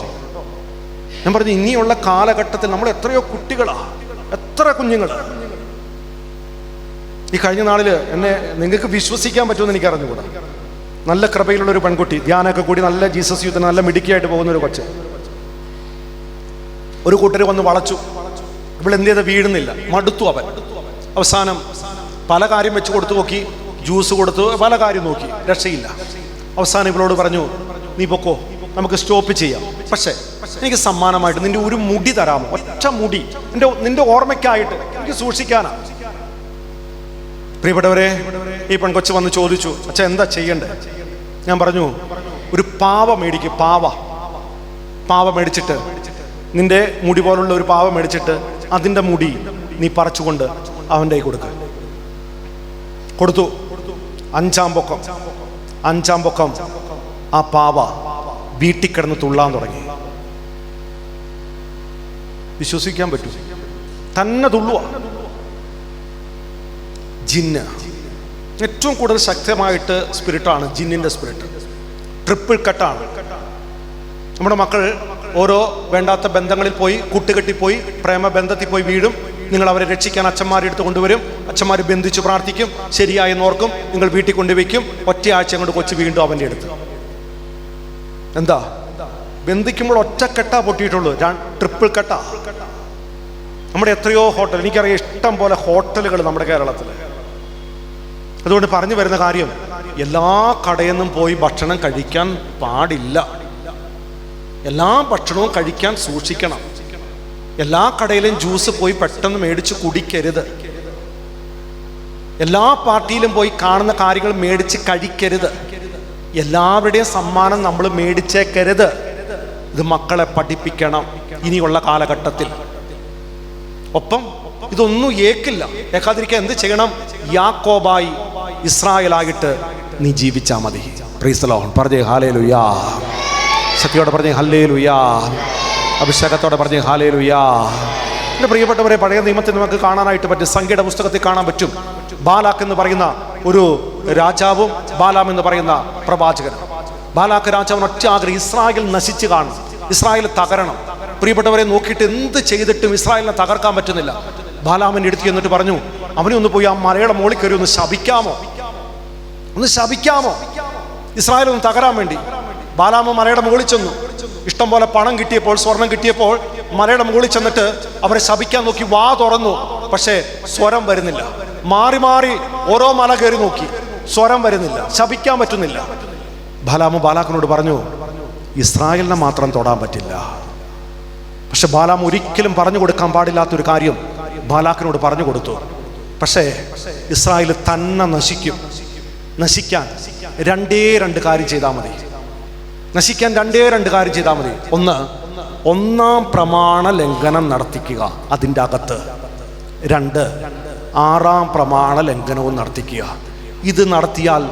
ഞാൻ പറഞ്ഞു, ഇനിയുള്ള കാലഘട്ടത്തിൽ നമ്മൾ എത്രയോ കുട്ടികളാ, എത്ര കുഞ്ഞുങ്ങള്. ഈ കഴിഞ്ഞ നാളില് എന്നെ നിങ്ങൾക്ക് വിശ്വസിക്കാൻ പറ്റുമെന്ന് എനിക്ക് അറിഞ്ഞുകൂടാ. നല്ല കൃപയിലുള്ളൊരു പെൺകുട്ടി, ധ്യാനമൊക്കെ കൂടി നല്ല ജീസസ് യൂത്തിന് നല്ല മിടുക്കിയായിട്ട് പോകുന്നൊരു കൊച്ച്. ഒരു കൂട്ടർ വന്ന് വളച്ചു. ഇവളെന്ത് ചെയ്ത വീഴുന്നില്ല, മടുത്തു അവൻ. അവസാനം പല കാര്യം വെച്ച് കൊടുത്തു നോക്കി, ജ്യൂസ് കൊടുത്തു, പല കാര്യം നോക്കി, രക്ഷയില്ല. അവസാനം ഇവളോട് പറഞ്ഞു, നീ പൊക്കോ, നമുക്ക് സ്റ്റോപ്പ് ചെയ്യാം, പക്ഷേ എനിക്ക് സമ്മാനമായിട്ട് നിന്റെ ഒരു മുടി തരാമോ, ഒറ്റ മുടി, നിന്റെ ഓർമ്മയ്ക്കായിട്ട് എനിക്ക് സൂക്ഷിക്കാനാ. പ്രിയപ്പെട്ടവരെ, ഈ പെൺകൊച്ച് വന്ന് ചോദിച്ചു, അച്ഛാ എന്താ ചെയ്യണ്ടേ? ഞാൻ പറഞ്ഞു, ഒരു പാവ മേടിക്ക്, പാവ മേടിച്ചിട്ട്, നിന്റെ മുടി പോലുള്ള ഒരു പാവ മേടിച്ചിട്ട് അതിൻ്റെ മുടി നീ പറിച്ചുകൊണ്ട് അവൻ്റെ കൈ കൊടുത്തു. 5-ാം പൊക്കം ആ പാവ വീട്ടിൽ കിടന്ന് തുള്ളാൻ തുടങ്ങി. വിശ്വസിക്കാൻ പറ്റൂ, തന്നെ തുള്ളുക. ജിന്ന് ഏറ്റവും കൂടുതൽ ശക്തമായിട്ട് സ്പിരിറ്റാണ് ജിന്നിൻ്റെ സ്പിരിറ്റ്. ട്രിപ്പിൾ കട്ടാണ്. നമ്മുടെ മക്കൾ ഓരോ വേണ്ടാത്ത ബന്ധങ്ങളിൽ പോയി, കൂട്ടുകെട്ടിപ്പോയി, പ്രേമബന്ധത്തിൽ പോയി വീഴും. നിങ്ങൾ അവരെ രക്ഷിക്കാൻ അച്ഛന്മാരെ എടുത്ത് കൊണ്ടുവരും. അച്ഛന്മാർ ബന്ധിച്ച് പ്രാർത്ഥിക്കും, ശരിയായി നോർക്കും. നിങ്ങൾ വീട്ടിൽ കൊണ്ടുവയ്ക്കും. ഒറ്റയാഴ്ച കൊണ്ട് കൊച്ചു വീണ്ടും അവൻ്റെ അടുത്ത്. എന്താ ബന്ധിക്കുമ്പോൾ ഒറ്റക്കെട്ടാ പൊട്ടിയിട്ടുള്ളൂ, ട്രിപ്പിൾ കെട്ടാ. നമ്മുടെ എത്രയോ ഹോട്ടൽ, എനിക്കറിയാം ഇഷ്ടം പോലെ ഹോട്ടലുകൾ നമ്മുടെ കേരളത്തിൽ. അതുകൊണ്ട് പറഞ്ഞു വരുന്ന കാര്യം, എല്ലാ കടയിൽ നിന്നും പോയി ഭക്ഷണം കഴിക്കാൻ പാടില്ല. എല്ലാ ഭക്ഷണവും കഴിക്കാൻ സൂക്ഷിക്കണം. എല്ലാ കടയിലും ജ്യൂസ് പോയി പെട്ടെന്ന് മേടിച്ച് കുടിക്കരുത്. എല്ലാ പാർട്ടിയിലും പോയി കാണുന്ന കാര്യങ്ങൾ മേടിച്ച് കഴിക്കരുത്. എല്ലാവരുടെയും സമ്മാനം നമ്മൾ മേടിച്ചേക്കരുത്. ഇത് മക്കളെ പഠിപ്പിക്കണം ഇനിയുള്ള കാലഘട്ടത്തിൽ. ഒപ്പം ഇതൊന്നും ഏക്കാതിരിക്കാൻ എന്ത് ചെയ്യണം? യാക്കോബായി ഇസ്രായേലായിട്ട് നീ ജീവിച്ചാൽ മതി. Price the Lord. പറഞ്ഞേ ഹല്ലേലൂയാ. ശക്തിയോടെ പറഞ്ഞേ ഹല്ലേലൂയാ. അഭിഷേകത്തോടെ പറഞ്ഞേ ഹല്ലേലൂയാ. എൻ്റെ പ്രിയപ്പെട്ടവരെ, പഴയ നിയമത്തിൽ നമുക്ക് കാണാനായിട്ട് പറ്റും. സംഖ്യയുടെ പുസ്തകത്തിൽ കാണാൻ പറ്റും. ബാലാക്ക് എന്ന് പറയുന്ന ഒരു രാജാവും ബാലാം എന്ന് പറയുന്ന പ്രവാചകനും. ബാലാക്ക് രാജാവിന് ഒറ്റ ആഗ്രഹം, ഇസ്രായേൽ നശിച്ച് കാണണം, ഇസ്രായേൽ തകരണം. പ്രിയപ്പെട്ടവരെ, നോക്കിയിട്ട് എന്ത് ചെയ്തിട്ടും ഇസ്രായേലിനെ തകർക്കാൻ പറ്റുന്നില്ല. ബാലാമിൻ്റെ അടുത്ത് എന്നിട്ട് പറഞ്ഞു, അവനെ ഒന്ന് പോയി ആ മലയുടെ മുകളിൽ കയറി ഒന്ന് ശപിക്കാമോ ഇസ്രായേൽ ഒന്ന് തകരാൻ വേണ്ടി. ബാലാമ മലയുടെ മുകളിൽ ചെന്നു. ഇഷ്ടം പോലെ പണം കിട്ടിയപ്പോൾ, സ്വർണം കിട്ടിയപ്പോൾ മലയുടെ മുകളിൽ ചെന്നിട്ട് അവരെ ശപിക്കാൻ നോക്കി. വാ തുറന്നു, പക്ഷേ സ്വരം വരുന്നില്ല. മാറി മാറി ഓരോ മല കയറി നോക്കി, സ്വരം വരുന്നില്ല, ശപിക്കാൻ പറ്റുന്നില്ല. ബാലാക്കിനോട് പറഞ്ഞു, ഇസ്രായേലിനെ മാത്രം തൊടാൻ പറ്റില്ല. പക്ഷെ ബാലാം ഒരിക്കലും പറഞ്ഞു കൊടുക്കാൻ പാടില്ലാത്തൊരു കാര്യം ബാലാക്കിനോട് പറഞ്ഞു കൊടുത്തു. പക്ഷേ ഇസ്രായേൽ തന്നെ നശിക്കാൻ രണ്ട് കാര്യം ചെയ്താൽ മതി. നശിക്കാൻ രണ്ട് കാര്യം ചെയ്താൽ മതി. ഒന്ന്, ഒന്നാം പ്രമാണ ലംഘനം നടത്തിക്കുക അതിൻ്റെ അകത്ത്. 2, 6ാം പ്രമാണ ലംഘനവും നടത്തിക്കുക. ഇത് നടത്തിയാൽ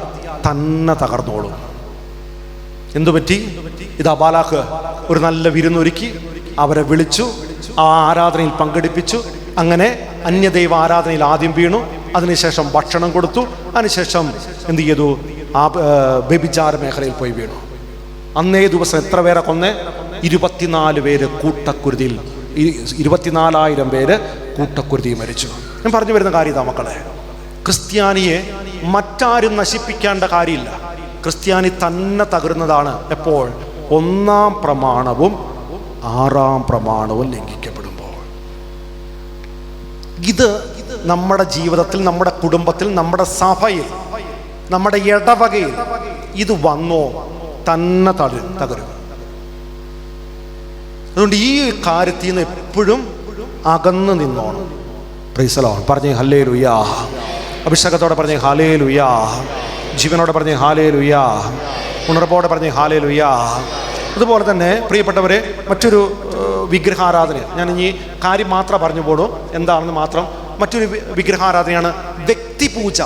തന്നെ തകർന്നോളും. എന്തുപറ്റി? ഇതാ ബാലാക്ക് ഒരു നല്ല വിരുന്നൊരുക്കി, അവരെ വിളിച്ചു, ആ ആരാധനയിൽ പങ്കെടുപ്പിച്ചു. അങ്ങനെ അന്യദൈവ ആരാധനയിൽ ആദ്യം വീണു. അതിനുശേഷം ഭക്ഷണം കൊടുത്തു. അതിനുശേഷം എന്ത് ചെയ്തു? ആ വ്യഭിചാര മേഖലയിൽ പോയി വീണു. അന്നേ ദിവസം എത്ര പേരെ കൊന്നേ? 24 പേര് കൂട്ടക്കുരുതിയിൽ, 24,000 പേര് കൂട്ടക്കുരുതി മരിച്ചു. ഞാൻ പറഞ്ഞു വരുന്ന കാര്യം ഇതാ മക്കളെ, ക്രിസ്ത്യാനിയെ മറ്റാരും നശിപ്പിക്കേണ്ട കാര്യമില്ല. ക്രിസ്ത്യാനി തന്നെ തകരുന്നതാണ് എപ്പോൾ? 1ാം പ്രമാണവും 6ാം പ്രമാണവും ലംഘിക്കപ്പെടുമ്പോൾ. ഇത് നമ്മുടെ ജീവിതത്തിൽ, നമ്മുടെ കുടുംബത്തിൽ, നമ്മുടെ സഭയിൽ, നമ്മുടെ ഇടവകയിൽ ഇത് വന്നോ തന്നെ തകരും. അതുകൊണ്ട് ഈ കാര്യത്തിൽ നിന്ന് എപ്പോഴും അകന്ന് നിന്നോണം. Price the Lord. പറഞ്ഞേ ഹല്ലേലൂയാ. അഭിഷേകത്തോടെ പറഞ്ഞേ ഹല്ലേലൂയാ. ജീവനോടെ പറഞ്ഞേ ഹല്ലേലൂയാ. ഉണർവോടെ പറഞ്ഞേ ഹല്ലേലൂയാ. അതുപോലെ തന്നെ പ്രിയപ്പെട്ടവരെ, മറ്റൊരു വിഗ്രഹാരാധന, ഞാൻ ഇനി കാര്യം മാത്രം പറഞ്ഞു പോടും എന്താണെന്ന് മാത്രം. മറ്റൊരു വിഗ്രഹാരാധനയാണ് വ്യക്തിപൂജ.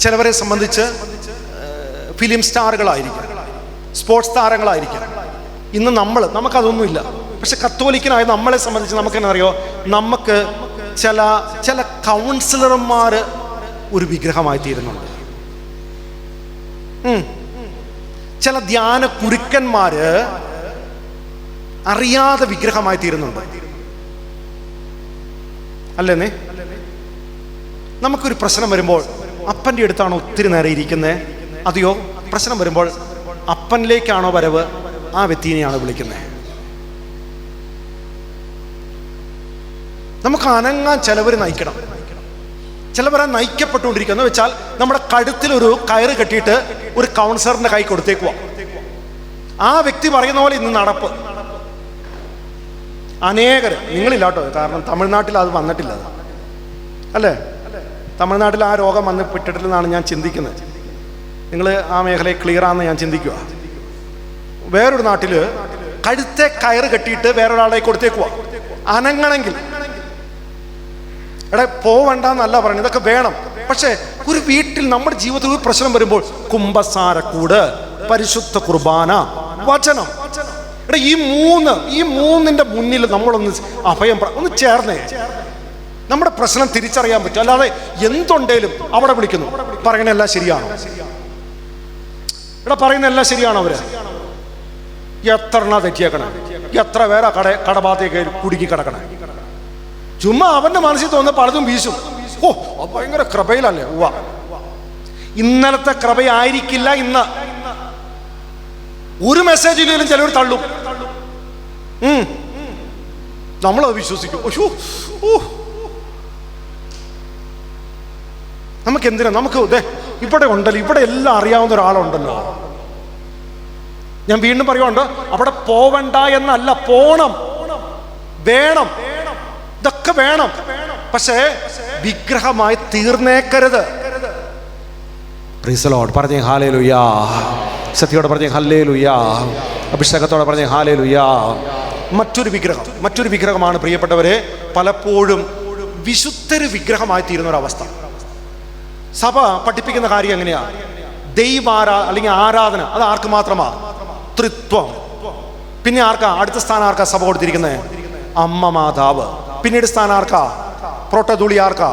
ചിലവരെ സംബന്ധിച്ച് ഫിലിം സ്റ്റാറുകളായിരിക്കും, സ്പോർട്സ് താരങ്ങളായിരിക്കും. ഇന്ന് നമുക്കതൊന്നുമില്ല. പക്ഷെ കത്തോലിക്കനായ നമ്മളെ സംബന്ധിച്ച് നമുക്കെന്നറിയോ, നമുക്ക് ചില കൗൺസിലർമാർ ഒരു വിഗ്രഹമായി തീരുന്നുണ്ട്. ചില ധ്യാന കുരുക്കന്മാര് അറിയാതെ വിഗ്രഹമായി തീരുന്നുണ്ട്. അല്ലേ? നമുക്കൊരു പ്രശ്നം വരുമ്പോൾ അപ്പൻ്റെ അടുത്താണോ ഒത്തിരി നേരം ഇരിക്കുന്നത്? അതെയോ പ്രശ്നം വരുമ്പോൾ അപ്പനിലേക്കാണോ വരവ്? ആ വ്യക്തിനെയാണോ വിളിക്കുന്നത്? നമുക്ക് അനങ്ങാൻ ചിലവർ നയിക്കണം. ചിലവരെ നയിക്കപ്പെട്ടുകൊണ്ടിരിക്കുക എന്ന് വെച്ചാൽ നമ്മുടെ കഴുത്തിലൊരു കയറ് കെട്ടിയിട്ട് ഒരു കൗൺസിലറിന്റെ കൈ കൊടുത്തേക്കുക. ആ വ്യക്തി പറയുന്ന പോലെ ഇന്ന് നടപ്പ്. അനേകര്, നിങ്ങളില്ല കേട്ടോ, കാരണം തമിഴ്നാട്ടിൽ അത് വന്നിട്ടില്ല, അല്ലേ? തമിഴ്നാട്ടിൽ ആ രോഗം വന്ന് പെട്ടിട്ടില്ലെന്നാണ് ഞാൻ ചിന്തിക്കുന്നത്. നിങ്ങൾ ആ മേഖലയിൽ ക്ലിയർ ആണെന്ന് ഞാൻ ചിന്തിക്കുക. വേറൊരു നാട്ടില് കഴുത്തെ കയറ് കെട്ടിയിട്ട് വേറൊരാളെ കൊടുത്തേക്കുക. അനങ്ങണമെങ്കിൽ എടാ പോവണ്ടെന്നല്ല പറയുന്നത്, ഇതൊക്കെ വേണം. പക്ഷെ ഒരു വീട്ടിൽ നമ്മുടെ ജീവിതത്തിൽ ഒരു പ്രശ്നം വരുമ്പോൾ കുമ്പസാരക്കൂട്, പരിശുദ്ധ കുർബാന, വചനം, എടാ ഈ മൂന്നിന്റെ മുന്നിൽ നമ്മളൊന്ന് അഭയം ഒന്ന് ചേർന്നേ നമ്മുടെ പ്രശ്നം തിരിച്ചറിയാൻ പറ്റും. അല്ലാതെ എന്തുണ്ടേലും അവിടെ വിളിക്കുന്നു, പറയണെല്ലാം ശരിയാണോ? എടാ പറയുന്നതെല്ലാം ശരിയാണോ? അവര് എത്ര എണ്ണ തെറ്റിയേക്കണം, എത്ര പേരാ കടഭാഗത്തേക്ക് കുടുക്കി കിടക്കണം. ചുമ്മാ അവന്റെ മനസ്സിൽ തോന്നുന്ന പലതും വീശും. ഓ ഭയങ്കര കൃപയിലല്ലേ? ഇന്നലത്തെ കൃപയായിരിക്കില്ല ഇന്ന്. ഒരു മെസ്സേജിലും ചിലവർ തള്ളും, നമ്മളത് വിശ്വസിക്കും. നമുക്ക് എന്തിനാ? നമുക്ക് ഇവിടെ ഉണ്ടല്ലോ, ഇവിടെ എല്ലാം അറിയാവുന്ന ഒരാളുണ്ടല്ലോ. ഞാൻ വീണ്ടും പറയുന്നുണ്ട്, അവിടെ പോവണ്ട എന്നല്ല, പോണം, വേണം, ഇതൊക്കെ വേണം. പക്ഷേ വിഗ്രഹമായി തീർന്നേക്കരുത്. Praise the Lord. പറഞ്ഞേ ഹല്ലേലൂയാ. സത്യത്തോടെ പറഞ്ഞേ ഹല്ലേലൂയാ. അഭിഷേകത്തോടെ പറഞ്ഞേ ഹല്ലേലൂയാ. മറ്റൊരു വിഗ്രഹമാണ് പ്രിയപ്പെട്ടവരെ പലപ്പോഴും വിശുദ്ധര് വിഗ്രഹമായി തീരുന്ന ഒരവസ്ഥ. സഭ പഠിപ്പിക്കുന്ന കാര്യം എങ്ങനെയാ? അല്ലെങ്കിൽ ആരാധന അത് ആർക്ക് മാത്രമാ? ത്രിത്വം. പിന്നെ ആർക്കാ? അടുത്ത സ്ഥാനം ആർക്കാ സഭ കൊടുത്തിരിക്കുന്നത്? അമ്മ മാതാവ്. പിന്നീട് സ്ഥാനം ആർക്കാ? പ്രോട്ടധൂളിയ ആർക്കാ?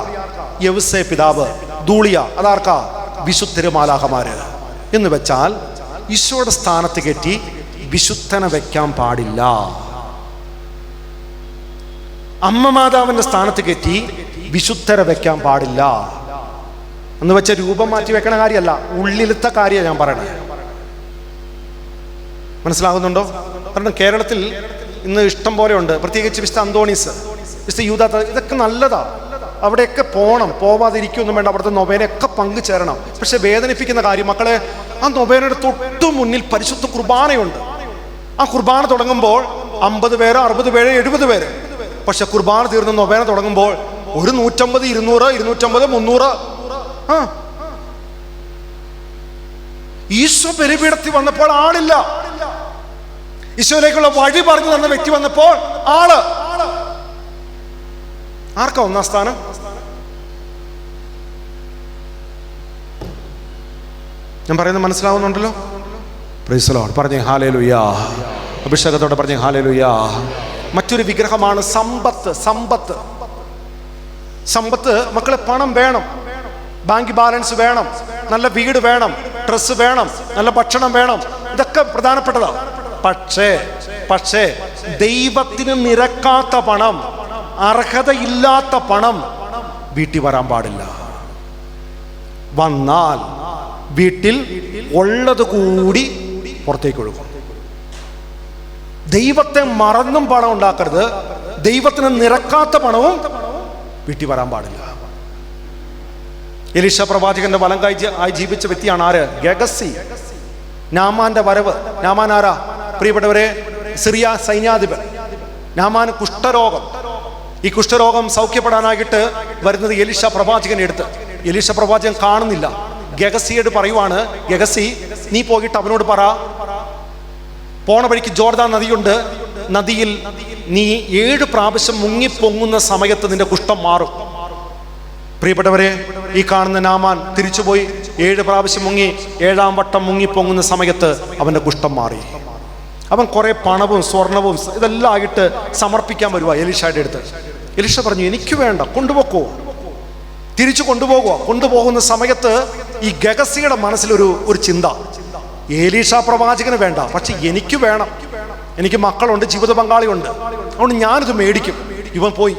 യവ്സേ പിതാവ്. ധൂളിയ അതാർക്കാ? വിശുദ്ധര് മാലാഖമാര്. എന്ന് വെച്ചാൽ ഈശോയുടെ സ്ഥാനത്ത് കയറ്റി വിശുദ്ധനെ വെക്കാൻ പാടില്ല. അമ്മ മാതാവിന്റെ സ്ഥാനത്ത് കയറ്റി വിശുദ്ധരെ വെക്കാൻ പാടില്ല. എന്ന് വെച്ചാൽ രൂപം മാറ്റി വെക്കണ കാര്യമല്ല, ഉള്ളിലത്തെ കാര്യമാണ് ഞാൻ പറയണത്. മനസ്സിലാകുന്നുണ്ടോ? കാരണം കേരളത്തിൽ ഇന്ന് ഇഷ്ടം പോലെ ഉണ്ട്, പ്രത്യേകിച്ച് വിശുദ്ധ അന്തോണീസ്, വിശുദ്ധ യൂദാത്ത, ഇതൊക്കെ നല്ലതാ. അവിടെയൊക്കെ പോകണം, പോവാതിരിക്കൊന്നും വേണ്ട, അവിടുത്തെ നൊവേനയൊക്കെ പങ്കുചേരണം. പക്ഷെ വേദനിപ്പിക്കുന്ന കാര്യം, മക്കളെ, ആ നൊവേനയുടെ തൊട്ടു മുന്നിൽ പരിശുദ്ധ കുർബാനയുണ്ട്. ആ കുർബാന തുടങ്ങുമ്പോൾ 50 പേര്, 60 പേര്, 70 പേര്. പക്ഷെ കുർബാന തീർന്ന് നൊവേന തുടങ്ങുമ്പോൾ ഒരു 150, 200, 250, 300. ഈശോ ബലിപീഠത്തിൽ വന്നപ്പോൾ ആളില്ല. ഈശോയിലേക്കുള്ള വഴി പറഞ്ഞു തന്ന വ്യക്തി വന്നപ്പോൾ ആള്. ആർക്കാ ഒന്നാം സ്ഥാനം? ഞാൻ പറയുന്നത് മനസ്സിലാവുന്നുണ്ടല്ലോ? Price the Lord. പറഞ്ഞേ ഹല്ലേലൂയാ. അഭിഷേകത്തോടെ പറഞ്ഞേ ഹല്ലേലൂയാ. മറ്റൊരു വിഗ്രഹമാണ് സമ്പത്ത്. മക്കളെ, പണം വേണം, ബാങ്ക് ബാലൻസ് വേണം, നല്ല വീട് വേണം, ഡ്രസ്സ് വേണം, നല്ല ഭക്ഷണം വേണം, ഇതൊക്കെ പ്രധാനപ്പെട്ടതാണ്. പക്ഷേ ദൈവത്തിന് നിരക്കാത്ത പണം, അർഹതയില്ലാത്ത പണം വീട്ടിൽ വരാൻ പാടില്ല. വന്നാൽ വീട്ടിൽ ഉള്ളത് കൂടി പുറത്തേക്ക് ഒഴുകും. ദൈവത്തെ മറന്നും പണം ഉണ്ടാക്കരുത്. ദൈവത്തിന് നിരക്കാത്ത പണവും വീട്ടിൽ വരാൻ പാടില്ല. എലീശ പ്രവാചകന്റെ വലം കൈ ആയി ജീവിച്ച വ്യക്തിയാണ് ആര്? ഗഹസി. നാമാന്റെ വരവ്. നാമാൻ ആരാ പ്രിയപ്പെട്ടവരെ? സിറിയ സൈന്യാധിപൻ. നാമാന് കുഷ്ഠരോഗം. ഈ കുഷ്ഠരോഗം സൗഖ്യപ്പെടാനായിട്ട് വരുന്നത് എലീശ പ്രവാചകനെ അടുത്ത്. എലീശ പ്രവാചകൻ കാണുന്നില്ല. ഗഹസിയോട് പറയുവാണ്, ഗഹസി, നീ പോയിട്ട് അവനോട് പറ, പോണ വഴിക്ക് ജോർദാൻ നദിയുണ്ട്, നദിയിൽ നീ 7 പ്രാവശ്യം മുങ്ങിപ്പൊങ്ങുന്ന സമയത്ത് നിന്റെ കുഷ്ഠം മാറും. പ്രിയപ്പെട്ടവരെ, ഈ കാണുന്ന നാമാൻ തിരിച്ചുപോയി 7 പ്രാവശ്യം മുങ്ങി, 7ാം വട്ടം മുങ്ങിപ്പൊങ്ങുന്ന സമയത്ത് അവന്റെ കുഷ്ഠം മാറി. അവൻ കുറെ പണവും സ്വർണവും ഇതെല്ലാം ആയിട്ട് സമർപ്പിക്കാൻ വരുക എലീശയുടെ അടുത്ത്. എലീശ പറഞ്ഞു, എനിക്ക് വേണ്ട, കൊണ്ടുപോക്കോ, തിരിച്ചു കൊണ്ടുപോകുന്ന സമയത്ത് ഈ ഗഹസിയുടെ മനസ്സിലൊരു ചിന്ത, എലീശ പ്രവാചകന് വേണ്ട, പക്ഷെ എനിക്ക് വേണം, എനിക്ക് മക്കളുണ്ട്, ജീവിത പങ്കാളിയുണ്ട്, അതുകൊണ്ട് ഞാനിത് മേടിക്കും. ഇവൻ പോയി,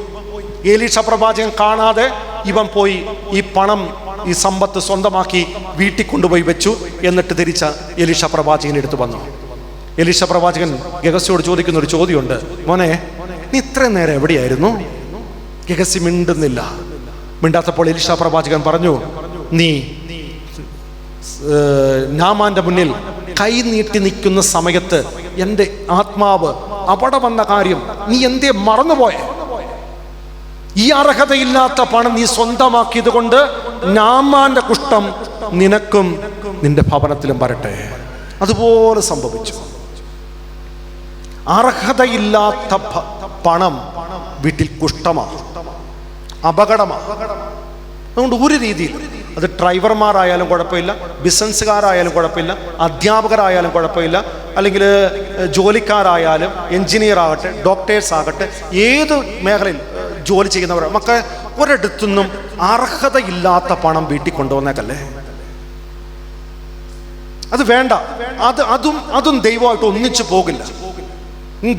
എലീശ പ്രവാചകൻ കാണാതെ ഇവൻ പോയി ഈ പണം ഈ സമ്പത്ത് സ്വന്തമാക്കി വീട്ടിൽ കൊണ്ടുപോയി വെച്ചു. എന്നിട്ട് ധരിച്ച എലീശ പ്രവാചകൻ എടുത്തു വന്നു. എലീശ പ്രവാചകൻ ഗഹസിയോട് ചോദിക്കുന്ന ഒരു ചോദ്യമുണ്ട്, മോനെ നീ ഇത്രയും നേരം എവിടെയായിരുന്നു? ഗഹസി മിണ്ടുന്നില്ല. മിണ്ടാത്തപ്പോൾ എലീശ പ്രവാചകൻ പറഞ്ഞു, നീ നാമാന്റെ മുന്നിൽ കൈ നീട്ടി നിൽക്കുന്ന സമയത്ത് എൻ്റെ ആത്മാവ് അവിടെ വന്ന കാര്യം നീ എന്തേ മറന്നുപോയെ? ഈ അർഹതയില്ലാത്ത പണം നീ സ്വന്തമാക്കിയത് കൊണ്ട് നാമാന്റെ കുഷ്ഠം നിനക്കും നിന്റെ ഭവനത്തിലും വരട്ടെ. അതുപോലെ സംഭവിച്ചു. അർഹതയില്ലാത്ത പണം വീട്ടിൽ കുഷ്ഠമാണ്, അപകടമാണ്. അതുകൊണ്ട് ഒരു രീതിയിൽ അത് ഡ്രൈവർമാരായാലും കുഴപ്പമില്ല, ബിസിനസ്സുകാരായാലും കുഴപ്പമില്ല, അധ്യാപകരായാലും കുഴപ്പമില്ല, അല്ലെങ്കിൽ ജോലിക്കാരായാലും, എഞ്ചിനീയർ ആകട്ടെ, ഡോക്ടേഴ്സ് ആകട്ടെ, ഏത് മേഖലയിൽ ജോലി ചെയ്യുന്നവർ നമുക്ക് ഒരിടത്തുനിന്നും അർഹതയില്ലാത്ത പണം വീട്ടിൽ കൊണ്ടുവന്നേക്കല്ലേ. അത് വേണ്ട. അതും ദൈവമായിട്ട് ഒന്നിച്ചു പോകില്ല.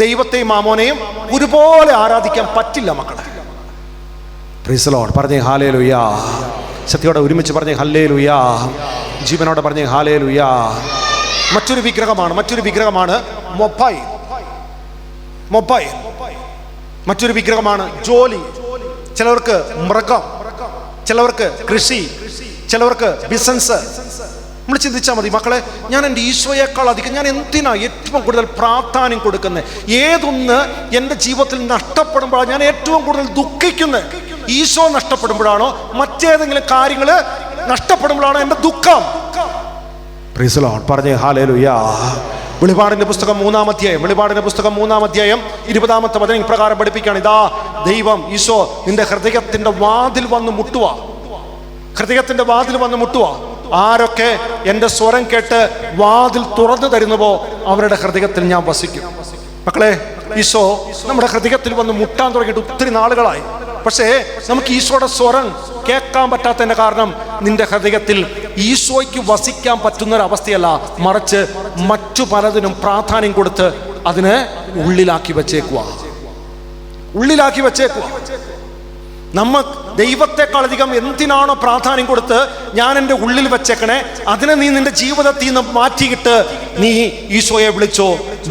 ദൈവത്തെയും മാമോനെയും ഒരുപോലെ ആരാധിക്കാൻ പറ്റില്ല മക്കളെ. Price the Lord. പറഞ്ഞേ ഹല്ലേലൂയാ. ശക്തിയോടെ ഒരുമിച്ച് പറഞ്ഞേ ഹല്ലേലൂയാ. ജീവനോടെ പറഞ്ഞേ ഹല്ലേലൂയാ. മറ്റൊരു വിഗ്രഹമാണ് മൊബൈൽ. മറ്റൊരു വിഗ്രഹമാണ് ജോലി. ചിലവർക്ക് മൃഗം, ചിലവർക്ക് കൃഷി, ചിലവർക്ക് ബിസിനസ്. നമ്മൾ ചിന്തിച്ചാൽ മതി മക്കളെ, ഞാൻ എൻ്റെ ഈശോയേക്കാൾ അധികം ഞാൻ എന്തിനാ ഏറ്റവും കൂടുതൽ പ്രാധാന്യം കൊടുക്കുന്നത്? ഏതൊന്ന് എൻ്റെ ജീവിതത്തിൽ നഷ്ടപ്പെടുമ്പോഴാണ് ഞാൻ ഏറ്റവും കൂടുതൽ ദുഃഖിക്കുന്നത്? ഈശോ നഷ്ടപ്പെടുമ്പോഴാണോ മറ്റേതെങ്കിലും കാര്യങ്ങൾ നഷ്ടപ്പെടുമ്പോഴാണോ എൻ്റെ ദുഃഖം? Price the Lord. പറഞ്ഞേ ഹല്ലേലൂയാ. വെളിപാടിന്റെ പുസ്തകം 3-ാം അധ്യായം 20-ാമത്തെ വചനം ഇപ്രകാരം പഠിപ്പിക്കുകയാണ്, ഇതാ ദൈവം ഈശോ നിന്റെ ഹൃദയത്തിന്റെ വാതിൽ വന്ന് മുട്ടുക. ആരൊക്കെ എൻ്റെ സ്വരം കേട്ട് വാതിൽ തുറന്നു തരുന്നുവോ അവരുടെ ഹൃദയത്തിൽ ഞാൻ വസിക്കും. മക്കളെ, ഈശോ നമ്മുടെ ഹൃദയത്തിൽ വന്ന് മുട്ടാൻ തുടങ്ങിയിട്ട് ഒത്തിരി നാളുകളായി. പക്ഷേ നമുക്ക് ഈശോയുടെ സ്വരം കേൾക്കാൻ പറ്റാത്തതിന്റെ കാരണം നിന്റെ ഹൃദയത്തിൽ ഈശോയ്ക്ക് വസിക്കാൻ പറ്റുന്നൊരവസ്ഥയല്ല, മറിച്ച് മറ്റു പലതിനും പ്രാധാന്യം കൊടുത്ത് അതിനെ ഉള്ളിലാക്കി വെച്ചേക്കുക. നമ്മ ദൈവത്തെക്കാളധികം എന്തിനാണോ പ്രാധാന്യം കൊടുത്ത് ഞാൻ എൻ്റെ ഉള്ളിൽ വെച്ചേക്കണേ, അതിനെ നീ നിന്റെ ജീവിതത്തിൽ നിന്ന് മാറ്റിയിട്ട് നീ ഈശോയെ വിളിച്ചോ,